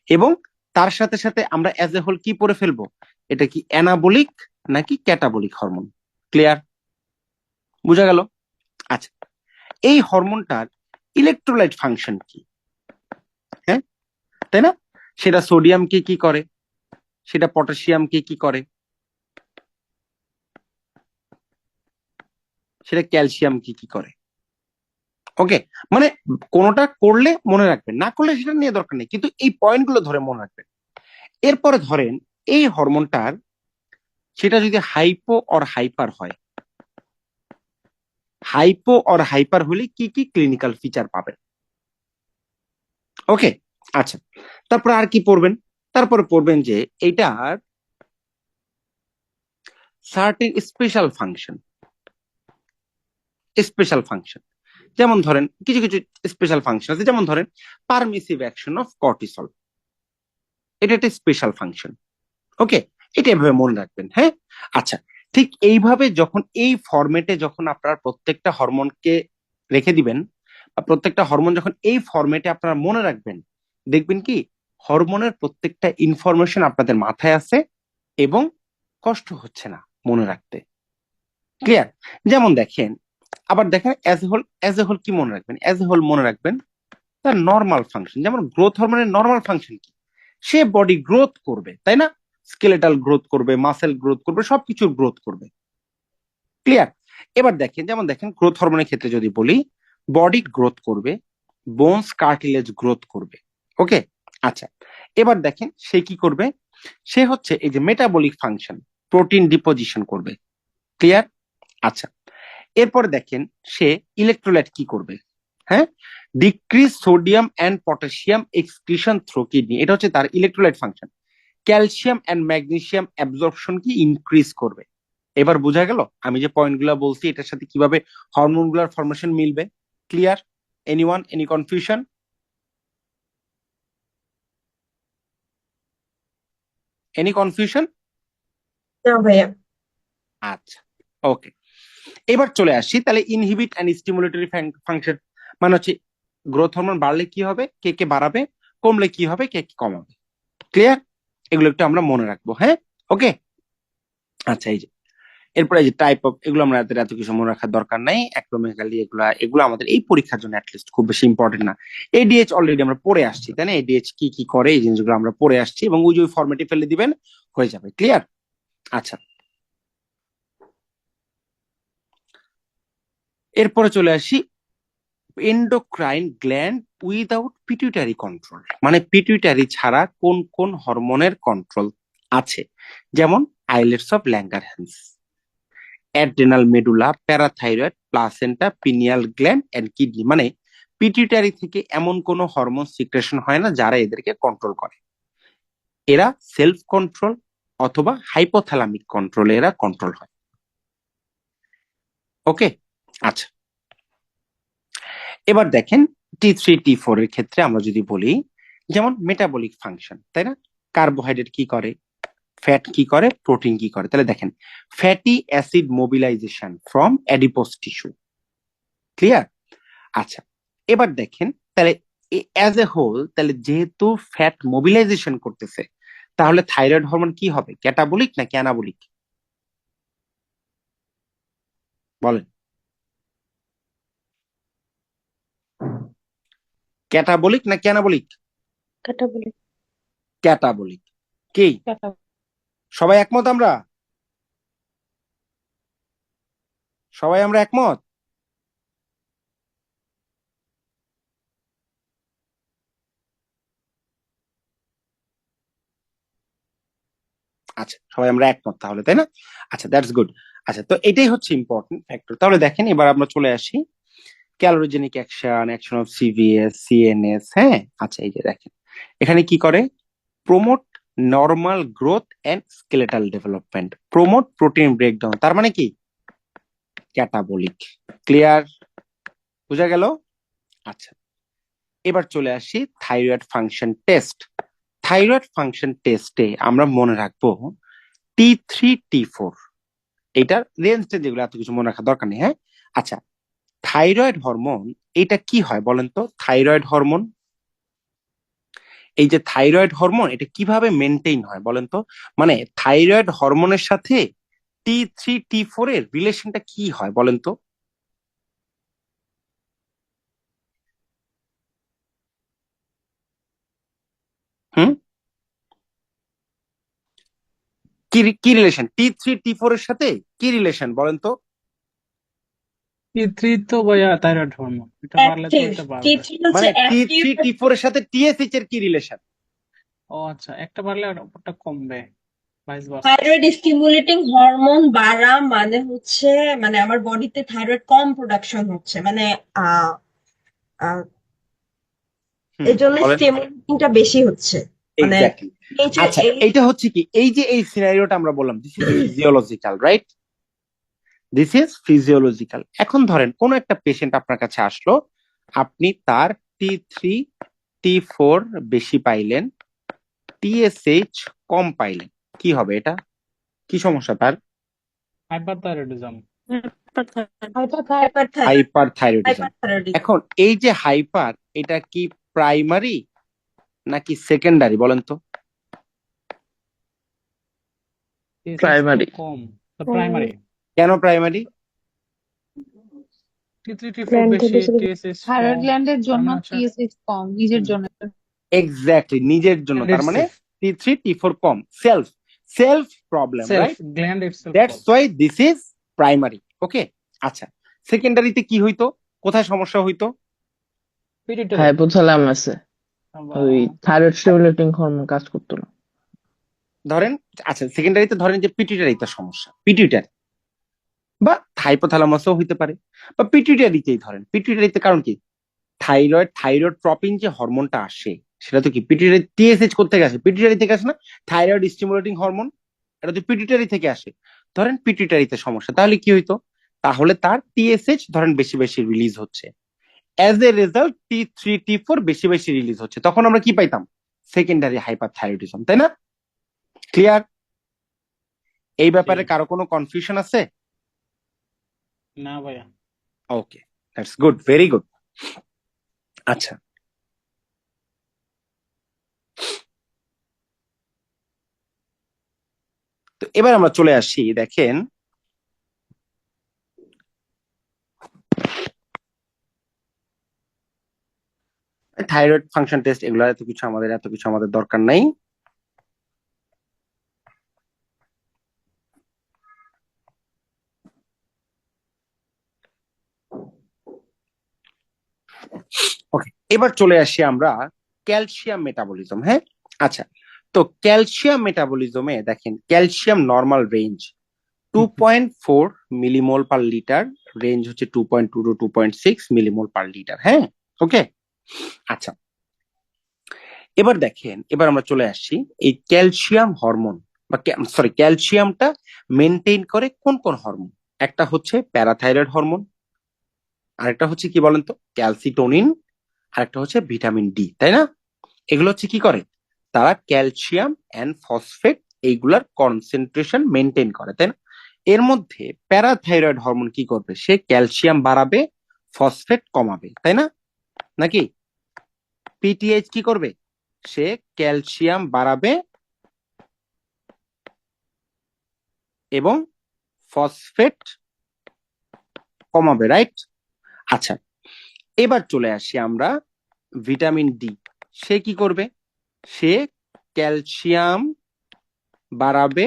S1: এবং তার সাথে সাথে আমরা অ্যাজ এ হোল কি পড়ে ফেলবো, এটা কি অ্যানাবলিক নাকি ক্যাটাবলিক হরমোন। ক্লিয়ার? বোঝা গেল? আচ্ছা, এই হরমোনটার ইলেকট্রোলাইট ফাংশন কি? হ্যাঁ, তাই না? সেটা সোডিয়ামকে কি করে, সেটা পটাশিয়ামকে কি করে, সেটা ক্যালসিয়ামকে কি করে। ওকে, মানে কোনোটা করলে মনে রাখবেন, না করলে সেটা নিয়ে দরকার নেই, কিন্তু এই পয়েন্টগুলো ধরে মনে রাখবেন। এরপরে ধরেন এই হরমোনটার সেটা যদি হাইপো অর হাইপার হয়, হাইপো অর হাইপার হলে কি কি ক্লিনিক্যাল ফিচার পাবেন। ওকে, আচ্ছা, তারপর আর কি পড়বেন? তারপরে পড়বেন যে এইটার certain special function. Special function যেমন ধরেন কিছু কিছু স্পেশাল ফাংশন আছে, যেমন ধরেন পারমিসিভ অ্যাকশন অফ কর্টিসল, এটা একটা স্পেশাল ফাংশন। ওকে, এটা এভাবে মনে রাখবেন। হ্যাঁ, আচ্ছা, ঠিক এইভাবে যখন এই ফরম্যাটে যখন আপনারা প্রত্যেকটা হরমোনকে রেখে দিবেন, বা প্রত্যেকটা হরমোন যখন এই ফরম্যাটে আপনারা মনে রাখবেন, দেখবেন কি হরমোনের প্রত্যেকটা ইনফরমেশন আপনাদের মাথায় আছে এবং কষ্ট হচ্ছে না মনে রাখতে। ক্লিয়ার? যেমন দেখেন, আবার দেখেন অ্যাজ এ হোল কি মনে রাখবেন, অ্যাজ এ হোল মনে রাখবেন তার নর্মাল ফাংশন। যেমন গ্রোথ হরমোনের নর্মাল ফাংশন কি, সে বডি গ্রোথ করবে, তাই না? স্কেলেটাল গ্রোথ করবে, মাসেল গ্রোথ করবে, সবকিছুর গ্রোথ করবে। ক্লিয়ার? এবার দেখেন, যেমন দেখেন গ্রোথ হরমোনের ক্ষেত্রে যদি বলি, বডি গ্রোথ করবে, বোনস কার্টিলেজ গ্রোথ করবে। ওকে, আচ্ছা, এবার দেখেন সে কি করবে, সে হচ্ছে এই যে মেটাবলিক ফাংশন, প্রোটিন ডিপোজিশন করবে। ক্লিয়ার? আচ্ছা, এরপরে দেখেন সে ইলেকট্রোলাইট কি করবে, হ্যাঁ, decrease sodium and potassium excretion through kidney, এটা হচ্ছে তার electrolyte function. Calcium and magnesium absorption কি ইনক্রিজ করবে। এবার বোঝা গেল আমি যে পয়েন্টগুলো বলছি এটার সাথে কিভাবে হরমোনগুলোর ফরমেশন মিলবে। Clear? Anyone, any confusion? Any confusion?
S9: না ভাইয়া।
S1: আচ্ছা, ওকে, এবার চলে আসি তাহলে ইনহিবিট অ্যান্ড স্টিমুলেটরি ফাংশন, মানে হচ্ছে গ্রোথ হরমোন বাড়লে কি হবে, কে কে বাড়াবে, কমলে কি হবে, কে কে কমাবে। ক্লিয়ার? এগুলো একটু আমরা মনে রাখবো, হ্যাঁ? ওকে, আচ্ছা। এই যে এরপরে যে টাইপ অফ, এগুলো আমরা এত কিছু মনে রাখার দরকার নাই। অ্যাক্রোমেগালি এগুলো এগুলো আমাদের এই পরীক্ষার জন্য অ্যাটলিস্ট খুব বেশি ইম্পর্টেন্ট না। এডিএইচ অলরেডি আমরা পড়ে আসছি, তাই না? এডিএইচ কি কি করে এই জিনিসগুলো আমরা পড়ে আসছি, এবং ওই যে ফরম্যাটে ফেলে দিবেন, হয়ে যাবে। ক্লিয়ার? আচ্ছা, এরপরে চলে আসি endocrine gland without pituitary control, মানে পিটুইটারি ছাড়া কোন কোন হরমোনের কন্ট্রোল আছে, যেমন islets of Langerhans, adrenal medulla, parathyroid, placenta, pineal gland and kidney. মানে পিটুইটারি থেকে এমন কোনো হরমোন সিক্রেশন হয় না যারা এদেরকে কন্ট্রোল করে। এরা সেলফ কন্ট্রোল অথবা হাইপোথ্যালামিক কন্ট্রোলে এরা কন্ট্রোল হয়। ওকে, আচ্ছা। এবার দেখেন T3 T4 এর ক্ষেত্রে আমরা যদি বলি, যেমন মেটাবলিক ফাংশন, তাই না? কার্বোহাইড্রেট কি করে, ফ্যাট কি করে, প্রোটিন কি করে। তাহলে দেখেন fatty acid mobilization from adipose tissue. Clear? আচ্ছা, এবার দেখেন তাহলে অ্যাজ এ হোল, তাহলে যেহেতু ফ্যাট মোবিলাইজেশন করতেছে, তাহলে থাইরয়েড হরমোন কি হবে, ক্যাটাবলিক নাকি অ্যানাবলিক? বলেন, ক্যাটাবলিক নাকি অ্যানাবলিক?
S6: ক্যাটাবলিক।
S1: ক্যাটাবলিক। কি সবাই একমত? আমরা একমত? আচ্ছা, সবাই আমরা একমত তাহলে, তাই না? আচ্ছা, দ্যাটস গুড। আচ্ছা, তো এটাই হচ্ছে ইম্পর্টেন্ট ফ্যাক্টর। তাহলে দেখেন এবার আমরা চলে আসি calorigenic action, action of CVS, CNS. হ্যাঁ, আচ্ছা, এই যে দেখেন এখানে কি করে, promote normal growth and skeletal development, promote protein breakdown, তার মানে কি ক্যাটাবলিক। ক্লিয়ার? বোঝা গেল? আচ্ছা, এবার চলে আসি thyroid function test. Thyroid function টেস্টে আমরা মনে রাখবো T3 T4, এটার রেঞ্জটা যেগুলো এত কিছু মনে রাখার দরকার নেই, হ্যাঁ? আচ্ছা, থাইরয়েড হরমোন এটা কি হয় বলেন তো? থাইরয়েড হরমোন, এই যে থাইরয়েড হরমোন এটা কিভাবে মেনটেইন হয় বলেন তো? মানে থাইরয়েড হরমোনের সাথে T3 T4 এর রিলেশনটা কি হয় বলেন তো? হুম, কি রিলেশন T3 T4 এর সাথে, কি রিলেশন বলেন তো?
S5: T3 তো ভাইয়া থাইরয়েড হরমোন, এটা বাড়লে তো
S9: অ্যাক্টিভ,
S5: এটা বাড়বে।
S9: T3 হচ্ছে
S1: মানে
S9: অ্যাক্টিভ।
S1: T3 T4 এর সাথে TSH এর কি রিলেশন?
S5: ও আচ্ছা, একটা বাড়লে আর ওটা কমবে, vice versa.
S9: Thyroid stimulating hormone বাড়া মানে হচ্ছে, মানে আমার বডিতে থাইরয়েড কম প্রোডাকশন হচ্ছে, মানে আহ আহ, এই জন্য
S1: বলেন
S9: স্টিমুলেটিংটা বেশি হচ্ছে, মানে
S1: এক্স্যাক্টলি।
S9: এই যে
S1: আচ্ছা, এইটা হচ্ছে কি, এই যে এই সিনারিওটা আমরা বললাম, this is physiological, right? This is physiological. এখন ধরেন কোন একটা পেশেন্ট আপনার কাছে আসলো, আপনি তার T3 T4 বেশি পাইলেন, TSH কম পাইলেন, কি হবে এটা? কি সমস্যা তার?
S5: হাইপারথাইরয়েডিজম।
S1: হাইপারথাইরয়েডিজম।
S9: হাইপারথাইরয়েডিজম।
S1: এখন এই যে হাইপার, এটা কি প্রাইমারি নাকি সেকেন্ডারি বলেন তো?
S8: প্রাইমারি।
S5: কম, তো প্রাইমারি।
S1: কেন প্রাইমারি?
S5: T3 T4
S6: গ্ল্যান্ড
S5: বেশি,
S6: বেশি
S5: TSH
S4: থাইরয়েড
S5: কম,
S4: গ্ল্যান্ডের
S5: তার
S4: জন্য
S5: মানে হচ্ছে
S4: টিএসএইচ কম, নিজের জন্য।
S1: এক্স্যাক্টলি, নিজের জন্য, তার মানে T3 T4 কম, self problem,
S5: self
S1: right?
S5: Gland itself
S1: that's why this is primary. Okay, আচ্ছা, সেকেন্ডারিতে কি হইতো, কোথায় সমস্যা হইতো?
S5: পিটুইটারি।
S8: হাইপোথ্যালামাসে ওই থাইরয়েড স্টিমুলেটিং হরমোন কাজ করতো না।
S1: ধরেন, আচ্ছা, সেকেন্ডারিতে ধরেন যে পিটুইটারিতে সমস্যা, পিটুইটারি বা হাইপোথ্যালামাসও হইতে পারে, বা পিটুইটারিতেই ধরেন, পিটুইটারিতে কারণ কি, থাইরয়েড ট্রপিন যে হরমোনটা আসে, সেটা তো কি পিটুইটারি, TSH কোথা থেকে আসে? পিটুইটারি থেকে আসে না? থাইরয়েড স্টিমুলেটিং হরমোন, এটা তো পিটুইটারি থেকে আসে। ধরেন পিটুইটারিতে সমস্যা, তাহলে কি হইতো? তাহলে তার TSH ধরেন বেশি বেশি রিলিজ হচ্ছে, as a result T3 T4 বেশি বেশি রিলিজ হচ্ছে, তখন আমরা কি পাইতাম? সেকেন্ডারি হাইপারথাইরয়েডিজম, তাই না? ক্লিয়ার? এই ব্যাপারে কারো কোনো কনফিউশন আছে?
S5: না ভাইয়া।
S1: ওকে, দ্যাটস গুড, ভেরি গুড। আচ্ছা, তো এবার আমরা চলে আসি, দেখেন থাইরয়েড ফাংশন টেস্ট, এগুলো এত কিছু আমাদের দরকার নাই। ওকে, এবার চলে আসি আমরা ক্যালসিয়াম মেটাবলিজম। হ্যাঁ, আচ্ছা, তো ক্যালসিয়াম মেটাবলিজমে দেখেন calcium normal range 2.4 millimole per litre, range হচ্ছে 2.2 টু 2.6 মিলিমোল পার লিটার। হ্যাঁ, ওকে, আচ্ছা, এবার দেখেন, এবার আমরা চলে আসছি এই ক্যালসিয়াম হরমোন বা সরি ক্যালসিয়ামটা মেনটেন করে কোন কোন হরমোন। একটা হচ্ছে প্যারাথাইরয়েড হরমোন, আরেকটা হচ্ছে কি বলেন তো ক্যালসিটোনিন, আরেকটা হচ্ছে ভিটামিন ডি, তাই না? এগুলো হচ্ছে কি করে, তারা ক্যালসিয়াম এন্ড ফসফেট এইগুলার কনসেন্ট্রেশন মেনটেন করে, তাই না? এর মধ্যে প্যারাথাইরয়েড হরমোন কি করবে, সে ক্যালসিয়াম বাড়াবে, ফসফেট কমাবে, তাই না? নাকি পিটিএইচ কি করবে, সে ক্যালসিয়াম বাড়াবে এবং ফসফেট কমাবে, রাইট? আচ্ছা, এবার চলে আসি আমরা ভিটামিন ডি, সে কি করবে, সে ক্যালসিয়াম বাড়াবে,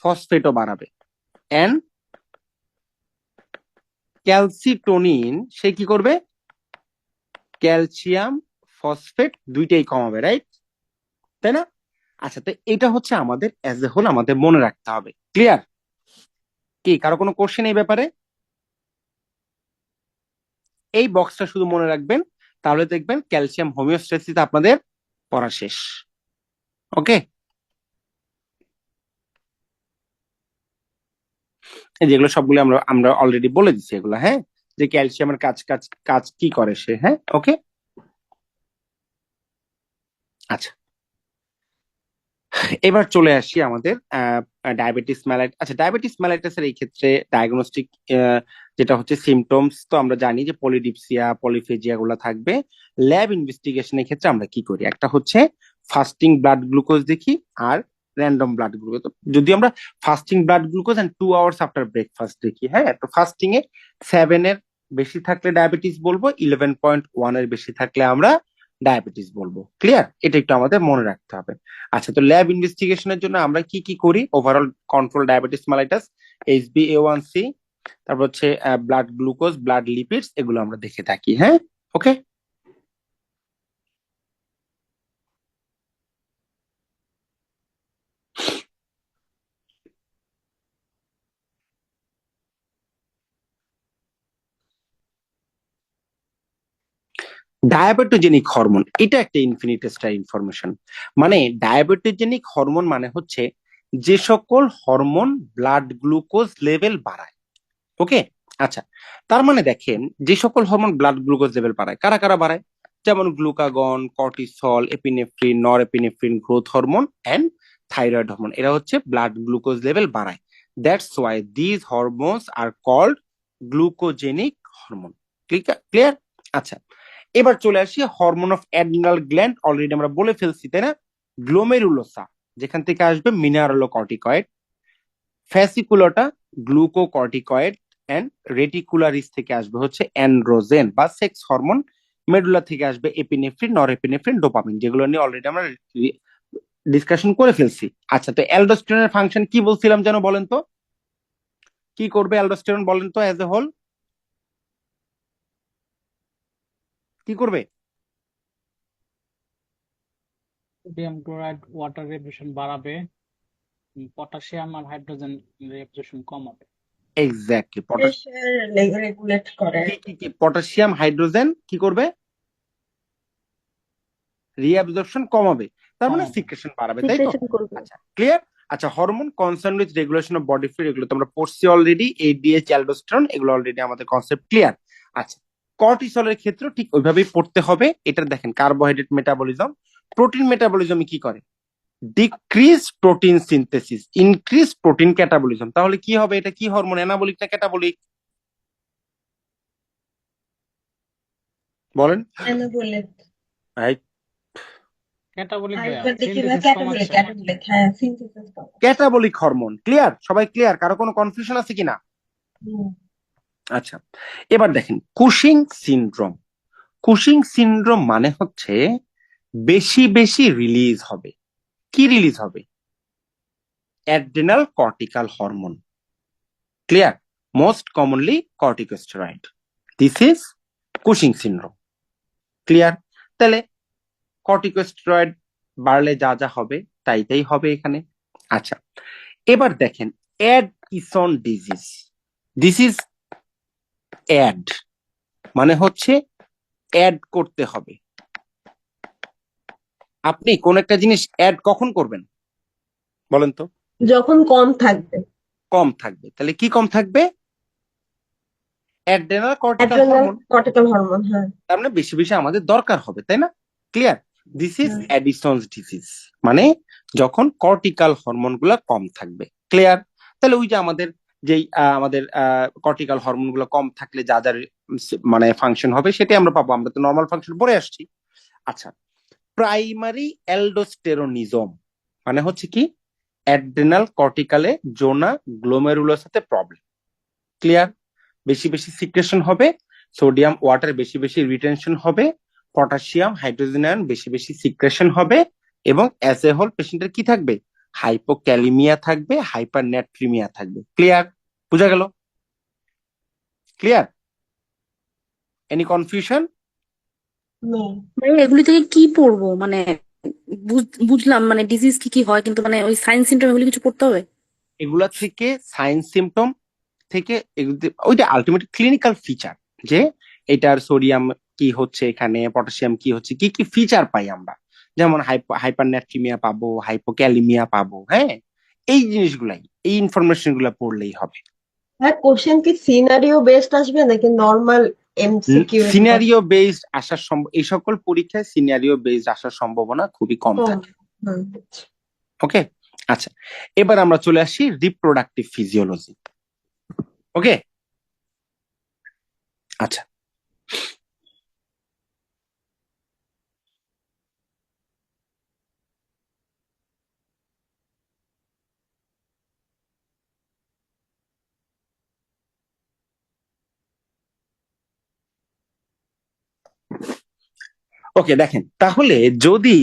S1: ফসফেটও বাড়াবে। এন্ড ক্যালসিটোনিন সে কি করবে, ক্যালসিয়াম ফসফেট দুইটাই কমাবে, রাইট? তাই না? আচ্ছা, তো এটা হচ্ছে আমাদের অ্যাজ এ হোল আমাদের মনে রাখতে হবে। ক্লিয়ার? কি কারো কোনো কোশ্চেন এই ব্যাপারে? এই বক্সটা শুধু মনে রাখবেন, তাহলে দেখবেন ক্যালসিয়াম হোমিওস্ট্যাসিস আপনাদের পড়া শেষ। ওকে, যেগুলো সবগুলো আমরা আমরা অলরেডি বলে দিচ্ছি এগুলো। হ্যাঁ, যে ক্যালসিয়ামের কাজ কাজ কাজ কি করে সে। হ্যাঁ, ওকে, আচ্ছা, এবার চলে আসি আমাদের ডায়াবেটিস মেলাইটাস। আচ্ছা, ডায়াবেটিস মেলাইটাসের এই ক্ষেত্রে ডায়াগনস্টিক যেটা হচ্ছে সিমটমস, তো আমরা জানি যে পলিডিপসিয়া, পলিফেজিয়া গুলো থাকবে। ল্যাব ইনভেস্টিগেশনের ক্ষেত্রে আমরা কি করি, একটা হচ্ছে ফাস্টিং ব্লাড গ্লুকোজ দেখি আর র্যান্ডম ব্লাড গ্লুকোজ। যদি আমরা fasting blood glucose and 2 hours after breakfast দেখি। হ্যাঁ, তো ফাস্টিং এ 7 এর বেশি থাকলে ডায়াবেটিস বলবো, 11.1 এর বেশি থাকলে আমরা ডায়াবেটিস বলবো। ক্লিয়ার? এটা একটু আমাদের মনে রাখতে হবে। আচ্ছা, তো ল্যাব ইনভেস্টিগেশনের জন্য আমরা কি কি করি, overall control diabetes mellitus, HbA1c, তারপর হচ্ছে ব্লাড গ্লুকোজ, ব্লাড লিপিডস, এগুলো আমরা দেখে থাকি। হ্যাঁ, ওকে, ডায়াবেটোজেনিক হরমোন এটা একটা ইনফিনিটেস্টার ইনফরমেশন। মানে ডায়াবেটোজেনিক হরমোন মানে হচ্ছে যে সকল হরমোন ব্লাড গ্লুকোজ লেভেল বাড়ায়। ওকে, আচ্ছা, তার মানে দেখেন যে সকল হরমোন ব্লাড গ্লুকোজ লেভেল বাড়ায়, কারা কারা বাড়ায়, যেমন glucagon, cortisol, epinephrine, norepinephrine, growth hormone and thyroid hormone, এরা হচ্ছে ব্লাড গ্লুকোজ লেভেল বাড়ায়। That's why these hormones are called glucogenic hormone. Clear? আচ্ছা, এবার চলে আসি hormone of adrenal gland, already আমরা বলে ফেলছি, তাই না? গ্লোমেরুলোসা, যেখান থেকে আসবে mineralocorticoid, fasciculata glucocorticoid, and reticularis থেকে আসবে হচ্ছে অ্যান্ড্রোজেন বা সেক্স হরমোন, মেডুলা থেকে আসবে এপিনেফ্রিন, নরএপিনেফ্রিন, ডোপামিন, যেগুলো নিয়ে অলরেডি আমরা ডিসকাশন করে ফেলছি। আচ্ছা, তো অ্যালডোস্টেরনের ফাংশন কি বলছিলাম যেন, বলেন তো কি করবে অ্যালডোস্টেরন, বলেন তো অ্যাজ এ হোল কি করবে?
S5: সোডিয়াম ক্লোরাইড ওয়াটার রেবুলেশন বাড়াবে, পটাশিয়াম আর হাইড্রোজেন রেবুলেশন কমাবে।
S1: এক্স্যাক্টলি,
S9: প্রেশার রেগুলেট করে।
S1: কি পটাশিয়াম হাইড্রোজেন কি করবে, রিঅ্যাবজর্পশন কমাবে, তার মানে
S5: কমাবে।
S1: সিক্রেশন বাড়াবে, তাই তো?
S6: সিক্রেশন করবে।
S1: আচ্ছা, ক্লিয়ার? আচ্ছা, hormone concern with regulation of body fluid, এগুলো তোমরা পড়ছি অলরেডি, এডিএইচ, অ্যালডোস্টেরন, এগুলো অলরেডি আমাদের কনসেপ্ট ক্লিয়ার। আচ্ছা, কর্টিসলের ক্ষেত্রে ঠিক ওইভাবেই পড়তে হবে। এটা দেখেন কার্বোহাইড্রেট মেটাবলিজম, প্রোটিন মেটাবলিজম কি করে, decrease protein synthesis, increase protein catabolism. তাহলে কি হবে, এটা কি হরমোন, অ্যানাবলিক না ক্যাটাবলিক? বলেন।
S9: অ্যানাবলিক।
S1: রাইট।
S5: ক্যাটাবলিক ভাইয়া
S9: আরেকবার দেখি ভাই,
S5: সিনথেসিস
S9: ক্যাটাবলিক,
S5: কমাচ্ছে।
S9: ক্যাটাবলিক, হ্যাঁ সিনথেসিস কমাচ্ছে।
S1: Catabolic hormone. ক্লিয়ার? সবাই ক্লিয়ার? কারো কোনো কনফিউশন আছে কিনা?
S9: হুম।
S1: আচ্ছা, এবার দেখেন কুশিং সিনড্রোম। কুশিং সিনড্রোম মানে হচ্ছে বেশি বেশি রিলিজ হবে। কি রিলিজ হবে? Adrenal cortical hormone. Clear? Most commonly corticosteroid. This is Cushing syndrome. Clear? তাহলে কর্টিকোস্টেরয়েড বাড়লে যা যা হবে তাই তাই হবে এখানে। আচ্ছা, এবার দেখেন অ্যাডকিসন ডিজিজ। দিস ইজ অ্যাড মানে হচ্ছে অ্যাড করতে হবে। আপনি কোন একটা জিনিস অ্যাড কখন করবেন বলেন তো?
S9: যখন কম থাকবে।
S1: কম থাকবে। তাহলে কি কম থাকবে? Adrenal cortical
S9: adrenal
S1: hormone.
S9: Cortical hormone, হ্যাঁ।
S1: তার মানে বেশি বেশি আমাদের দরকার হবে, তাই না? Clear? This is
S9: hmm.
S1: Addison's disease, মানে যখন কর্টিকাল হরমোন গুলা কম থাকবে। ক্লিয়ার? তাহলে ওই যে আমাদের যেই আমাদের কর্টিকাল হরমোন গুলো কম থাকলে যা যা মানে ফাংশন হবে সেটাই আমরা পাবো। আমরা তো নর্মাল ফাংশন পড়ে আসছি। আচ্ছা, প্রাইমারি অ্যালডোস্টেরোনিজম মানে হচ্ছে কি? অ্যাড্রেনাল কর্টিকালে জোনা গ্লোমেরুলার সাথে প্রবলেম। ক্লিয়ার? বেশি বেশি সিক্রেশন হবে, সোডিয়াম ওয়াটার বেশি বেশি রিটেনশন হবে, পটাশিয়াম হাইড্রোজেন আয়ন বেশি বেশি সিক্রেশন হবে, এবং অ্যাজ এ হোল পেশেন্টের কি থাকবে? হাইপোক্যালিমিয়া থাকবে, হাইপারন্যাট্রিমিয়া থাকবে। ক্লিয়ার? বুঝা গেল? ক্লিয়ার? Any confusion?
S10: ভাইয়া এগুলি থেকে কি পড়বো মানে বুঝলাম মানে ডিজিজ কি কি হয় কিন্তু মানে ওই সাইন সিমটম এগুলি কিছু পড়তে হবে?
S1: এগুলা থেকে সাইন সিমটম থেকে ওইটা আলটিমেট ক্লিনিক্যাল ফিচার, যে এটার সোডিয়াম কি হচ্ছে, এখানে পটাশিয়াম কি হচ্ছে, কি কি ফিচার পাই আমরা, যেমন হাইপারন্যাট্রিমিয়া পাবো, হাইপোক্যালিমিয়া পাবো। হ্যাঁ, এই জিনিসগুলাই, এই ইনফরমেশন গুলা পড়লেই হবে।
S9: হ্যাঁ, কোশ্চেন কি সিনারিও বেসড আসবে নাকি নর্মাল এমসিকিউ এরকম?
S1: সিনারিও বেসড আসার এই সকল পরীক্ষায় সিনারিও বেসড আসার সম্ভাবনা খুবই কম
S9: কম।
S1: থাকে।
S9: হুম।
S1: ওকে, আচ্ছা, এবার আমরা চলে আসি রিপ্রোডাক্টিভ ফিজিওলজি। ওকে, আচ্ছা, ওকে দেখেন তাহলে যদি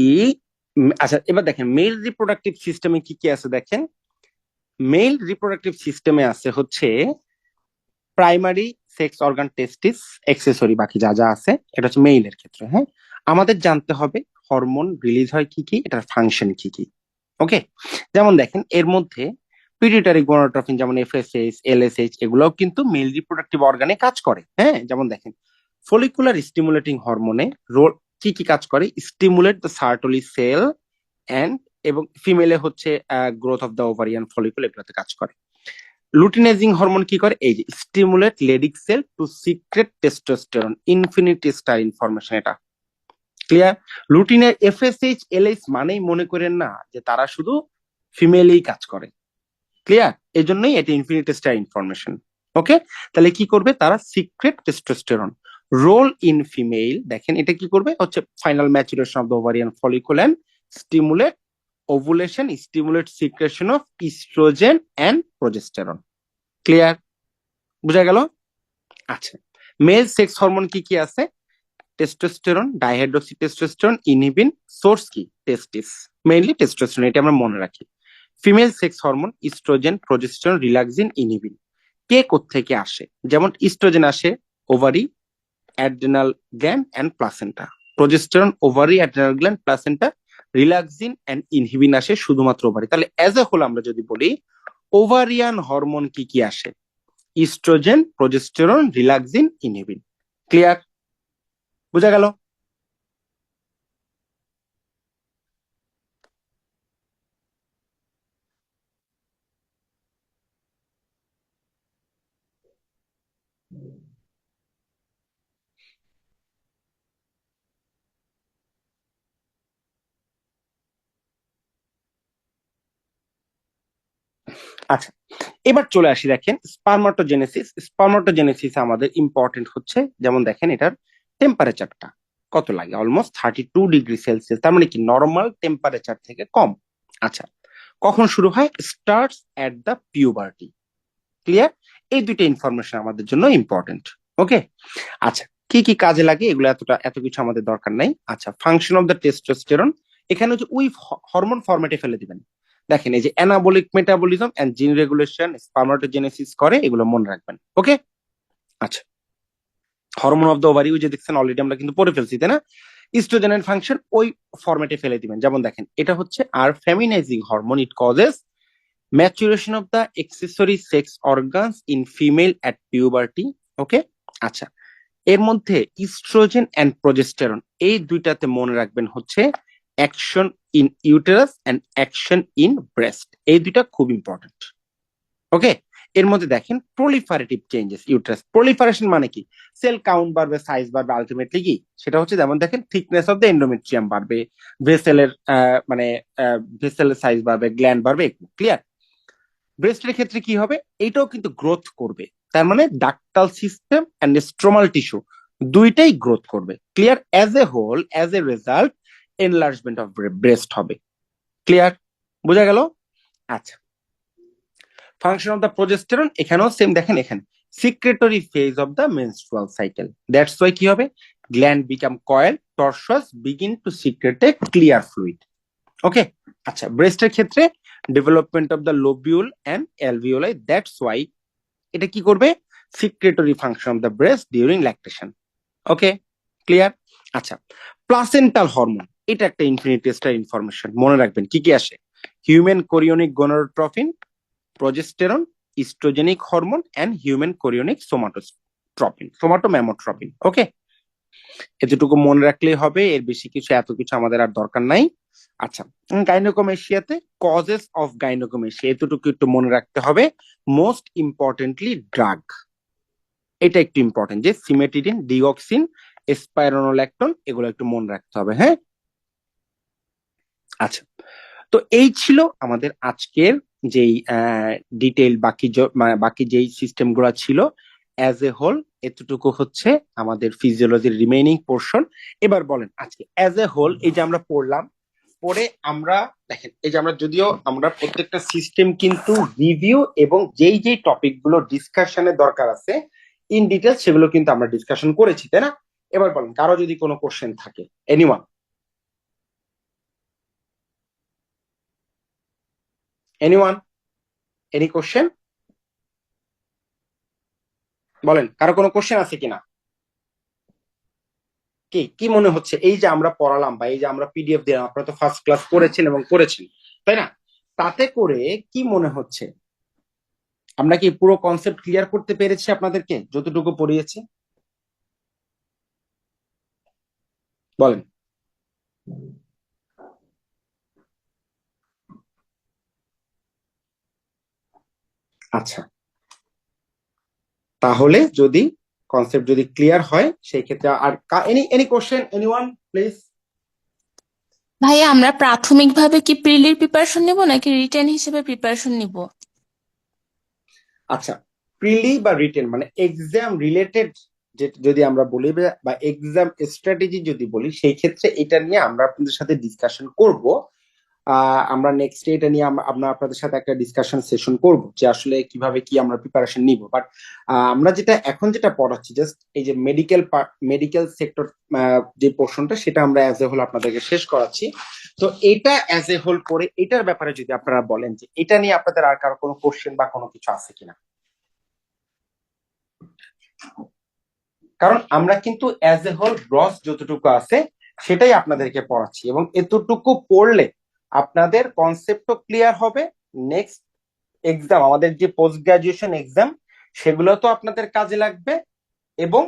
S1: আচ্ছা, এবার দেখেন মেল রিপ্রোডাক্টিভ সিস্টেমে কি কি আছে। দেখেন মেল রিপ্রোডাক্টিভ সিস্টেমে আছে হচ্ছে প্রাইমারি সেক্স অর্গান, টেস্টিস, এক্সেসরি, বাকি যা যা আছে এটা হচ্ছে মেইলের ক্ষেত্রে। হ্যাঁ, আমাদের জানতে হবে হরমোন রিলিজ হয় কি কি, এটার ফাংশন কি কি। ওকে, যেমন দেখেন এর মধ্যে পিটুইটারি গোনাডোট্রফিন যেমন এফএসএইচ, এলএসএইচ এগুলোও কিন্তু মেল রিপ্রোডাক্টিভ অর্গানে কাজ করে। হ্যাঁ, যেমন দেখেন ফলিকুলার স্টিমুলেটিং হরমোনে রোল কি কি কাজ করে? Stimulate the Sertoli cell and, এবং ফিমেলে হচ্ছে growth of the ovarian follicle, এগুলোতে কাজ করে। লুটিনাইজিং হরমোন কি করে? এই যে stimulate Leydig cell to secrete testosterone, infinity star information এটা। ক্লিয়ার? লুটিনের এফএসএইচ, এলএইচ মানেই মনে করেন না যে তারা শুধু ফিমেলেই কাজ করে। ক্লিয়ার? এই জন্যই এটা ইনফিনিটি স্টার ইনফরমেশন। ওকে, তাহলে কি করবে তারা? Secrete testosterone. Role in female, দেখেন এটা কি করবে হচ্ছে final maturation of the ovarian follicle and stimulate ovulation, stimulate secretion of estrogen and progesterone. Clear? বুঝা গেল? আচ্ছা, মেল সেক্স হরমোন কি কি আছে? Testosterone, dihydroxy testosterone, inhibin, source কি? টেস্টিস, মেইনলি টেস্টোস্টেরন, এটা আমরা মনে রাখি। Female sex hormone estrogen, progesterone, relaxin, inhibin. কে কোত্থেকে আসে? যেমন ইস্ট্রোজেন আসে ovary, adrenal gland and placenta. Progesterone ovary, adrenal gland, placenta. Relaxin and inhibin আসে শুধুমাত্র ওভারি। তাহলে অ্যাজ এ হোল আমরা যদি বলি ওভারিয়ান হরমোন কি কি আসে? Oestrogen, progesterone, relaxin, inhibin. Clear? বুঝা গেল? আচ্ছা, এবার চলে আসি দেখেন স্পারমাটোজেনেসিস। স্পারমাটোজেনেসিস আমাদের ইম্পর্টেন্ট হচ্ছে, যেমন দেখেন এটার টেম্পারেচারটা কত লাগে, অলমোস্ট 32 ডিগ্রি সেলসিয়াস, তার মানে কি নর্মাল টেম্পারেচার থেকে কম। আচ্ছা, কখন শুরু হয়? Starts at the puberty. Clear? এই দুইটা ইনফরমেশন আমাদের জন্য ইম্পর্টেন্ট। ওকে, আচ্ছা, কি কি কাজে লাগে এগুলো এত কিছু আমাদের দরকার নাই। আচ্ছা, ফাংশন অফ দ্য টেস্টোস্টেরন, এখানে হচ্ছে ওই হরমোন ফরম্যাটে ফেলে দিবেন। দেখেন এই যে অ্যানাবলিক মেটাবলিজম এন্ড জিন রেগুলেশন, স্পার্মাটোজেনেসিস করে, এগুলো মনে রাখবেন। ওকে, আচ্ছা, হরমোন অফ দ্য ওভারি, ওই যে দেখছেন অলরেডি আমরা কিন্তু পড়ে ফেলছি, তাই না? ইস্ট্রোজেনের ফাংশন ওই ফরম্যাটে ফেলে দিবেন। যেমন দেখেন এটা হচ্ছে আর feminising hormone, it causes maturation of the accessory sex organs in female at puberty. Okay, আচ্ছা, এর মধ্যে ইস্ট্রোজেন এন্ড প্রজেস্টেরন এই দুইটাতে মনে রাখবেন হচ্ছে action in uterus and action in breast, এই দুইটা খুব ইম্পর্টেন্ট। ওকে, এর মধ্যে দেখেন প্রলিফারেটিভ চেঞ্জেস ইউটেরাস, প্রলিফারেশন মানে কি? সেল কাউন্ট বাড়বে, সাইজ বাড়বে, আলটিমেটলি কি সেটা হচ্ছে, যেমন দেখেন থিকনেস অফ দ্য এন্ডোমেট্রিয়াম বাড়বে, ভেসেলের মানে ভেসেলের সাইজ বাড়বে, গ্ল্যান্ড বাড়বে। ক্লিয়ার? ব্রেস্টের ক্ষেত্রে কি হবে? এটাও কিন্তু গ্রোথ করবে, তার মানে ductal system and stromal tissue দুইটাই গ্রোথ করবে। Clear? As a whole, as a result enlargement of breast হবে। ক্লিয়ার? বোঝা গেল? আচ্ছা, ফাংশন অফ দ্য প্রোজেস্টেরন এখানেও সেম, দেখেন এখানে secretory phase of the menstrual cycle, that's why কি হবে? Gland become coil, tortuous begin to secrete a clear fluid. Okay, আচ্ছা, ব্রেস্টের ক্ষেত্রে development of the lobule and alveoli, that's why এটা কি করবে? Secretory function of the breast during lactation. Okay, clear? আচ্ছা, প্লাসেন্টাল হরমোন, এটা একটা ইনফিনিটেস্টাল ইনফরমেশন, মনে রাখবেন কি কি আসে? Human chorionic gonadotropin, progesterone, estrogenic hormone and human chorionic somatomammotropin. Okay, এতটুকু মনে রাখলেই হবে, এর বেশি কিছু এত কিছু আমাদের আর দরকার নাই। আচ্ছা, গাইনোকোমেশিয়াতে কজেস অফ গাইনোকোমেশিয়া এতটুকু একটু মনে রাখতে হবে। মোস্ট ইম্পর্টেন্টলি ড্রাগ, এটা একটু ইম্পর্টেন্ট, যে সিমেটিডিন, ডিঅক্সিন, স্পাইরোনোল্যাকটোন, এগুলো একটু মনে রাখতে হবে। হ্যাঁ, আচ্ছা, তো এই ছিল আমাদের আজকের যেই ডিটেইল, বাকি যেই সিস্টেম গুলো ছিল অ্যাজ এ হোল, এতটুকু হচ্ছে আমাদের ফিজিওলজির রিমেইনিং পোর্শন। এবার বলেন আজকে অ্যাজ এ হোল এই যে আমরা পড়লাম, পরে আমরা দেখেন এই যে যদিও আমরা প্রত্যেকটা সিস্টেম কিন্তু রিভিউ এবং যেই যেই টপিক গুলো ডিসকাশনের দরকার আছে ইন ডিটেলস সেগুলো কিন্তু আমরা ডিসকাশন করেছি, তাই না? এবার বলেন কারো যদি কোনো কোশ্চেন থাকে, এনিওয়ান? এনিওয়ান? Any question? বলেন কারো কোনো কোশ্চেন আছে কিনা? কি কি মনে হচ্ছে এই যে আমরা পড়ালাম বা এই যে আমরা পিডিএফ দিলাম, আপনারা তো ফার্স্ট ক্লাস করেছেন এবং করেছেন, তাই না? তাতে করে কি মনে হচ্ছে? আমরা কি পুরো কনসেপ্ট ক্লিয়ার করতে পেরেছি আপনাদেরকে যতটুকু পড়িয়েছি? বলেন। আচ্ছা, তাহলে যদি কনসেপ্ট যদি ক্লিয়ার হয় সেই ক্ষেত্রে আর এনি কোশ্চেন, এনিওয়ান প্লিজ?
S11: ভাইয়া আমরা প্রাথমিকভাবে কি প্রিলির প্রিপারেশন নিব নাকি রিটেন হিসেবে প্রিপারেশন নিব?
S1: আচ্ছা, প্রিলি বা রিটেন মানে এক্সাম রিলেটেড যদি আমরা বলি বা এক্সাম স্ট্র্যাটেজি যদি বলি, সেই ক্ষেত্রে এটা নিয়ে আমরা আপনাদের সাথে ডিসকাশন করব। আমরা নেক্সট এটা নিয়ে আমরা আপনাদের সাথে একটা ডিসকাশন সেশন করব যে আসলে কিভাবে কি আমরা প্রিপারেশন নিব। বাট আমরা এখন যেটা পড়াচ্ছি জাস্ট এই যে মেডিকেল সেক্টর যে পোর্শনটা, সেটা আমরা অ্যাজ এ হোল আপনাদেরকে শেষ করাচ্ছি। তো এটা অ্যাজ এ হোল পড়ে এটার ব্যাপারে যদি আপনারা বলেন যে এটা নিয়ে আপনাদের আর কারো কোনো কোশ্চেন বা কোনো কিছু আছে কিনা? কারণ আমরা কিন্তু অ্যাজ এ হোল গ্রস যতটুকু আছে সেটাই আপনাদেরকে পড়াচ্ছি, এবং এতটুকু পড়লে আপনাদের কনসেপ্টও ক্লিয়ার হবে। নেক্সট এক্সাম, আমাদের যে পোস্ট গ্রাজুয়েশন এক্সাম, সেগুলো তো আপনাদের কাজে লাগবে, এবং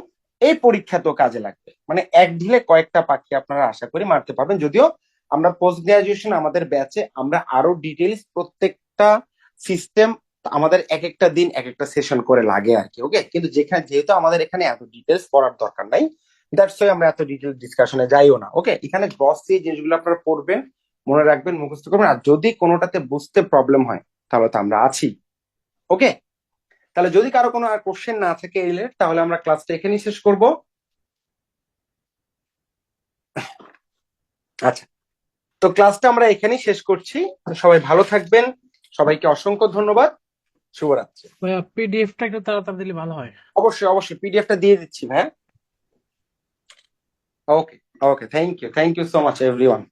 S1: এই পরীক্ষাতেও কাজে লাগবে। মানে এক ঢিলে কয়েকটা পাখি আপনারা আশা করি মারতে পারবেন। যদিও আমরা পোস্ট গ্রাজুয়েশন আমাদের ব্যাচে আমরা আরো ডিটেইলস প্রত্যেকটা সিস্টেম আমাদের এক একটা দিন এক একটা সেশন করে লাগে আর কি। ওকে, কিন্তু যেহেতু আমাদের এখানে এত ডিটেলস পড়ার দরকার নাই, দ্যাটস ওয়াই আমরা এত ডিটেল ডিসকাশনে যাইও না। ওকে, এখানে গ্রস যে জিনিসগুলো আপনারা পড়বেন, মনে রাখবেন, মুখস্থ করবেন, আর যদি কোনোটাতে বুঝতে প্রবলেম হয় তাহলে তো আমরা আছি। ওকে, তাহলে যদি কারো কোনো আর কোশ্চেন না থাকে রিলেটেড, তাহলে আমরা ক্লাসটা এখানেই শেষ করব। আচ্ছা, তো ক্লাসটা আমরা এখানেই শেষ করছি। সবাই ভালো থাকবেন, সবাইকে অসংখ্য ধন্যবাদ, শুভরাত্রি।
S5: ভাইয়া পিডিএফটা একটু তাড়াতাড়ি দিলে ভালো হয়।
S1: অবশ্যই অবশ্যই পিডিএফটা দিয়ে দিচ্ছি, হ্যাঁ। Okay okay, thank you so much everyone.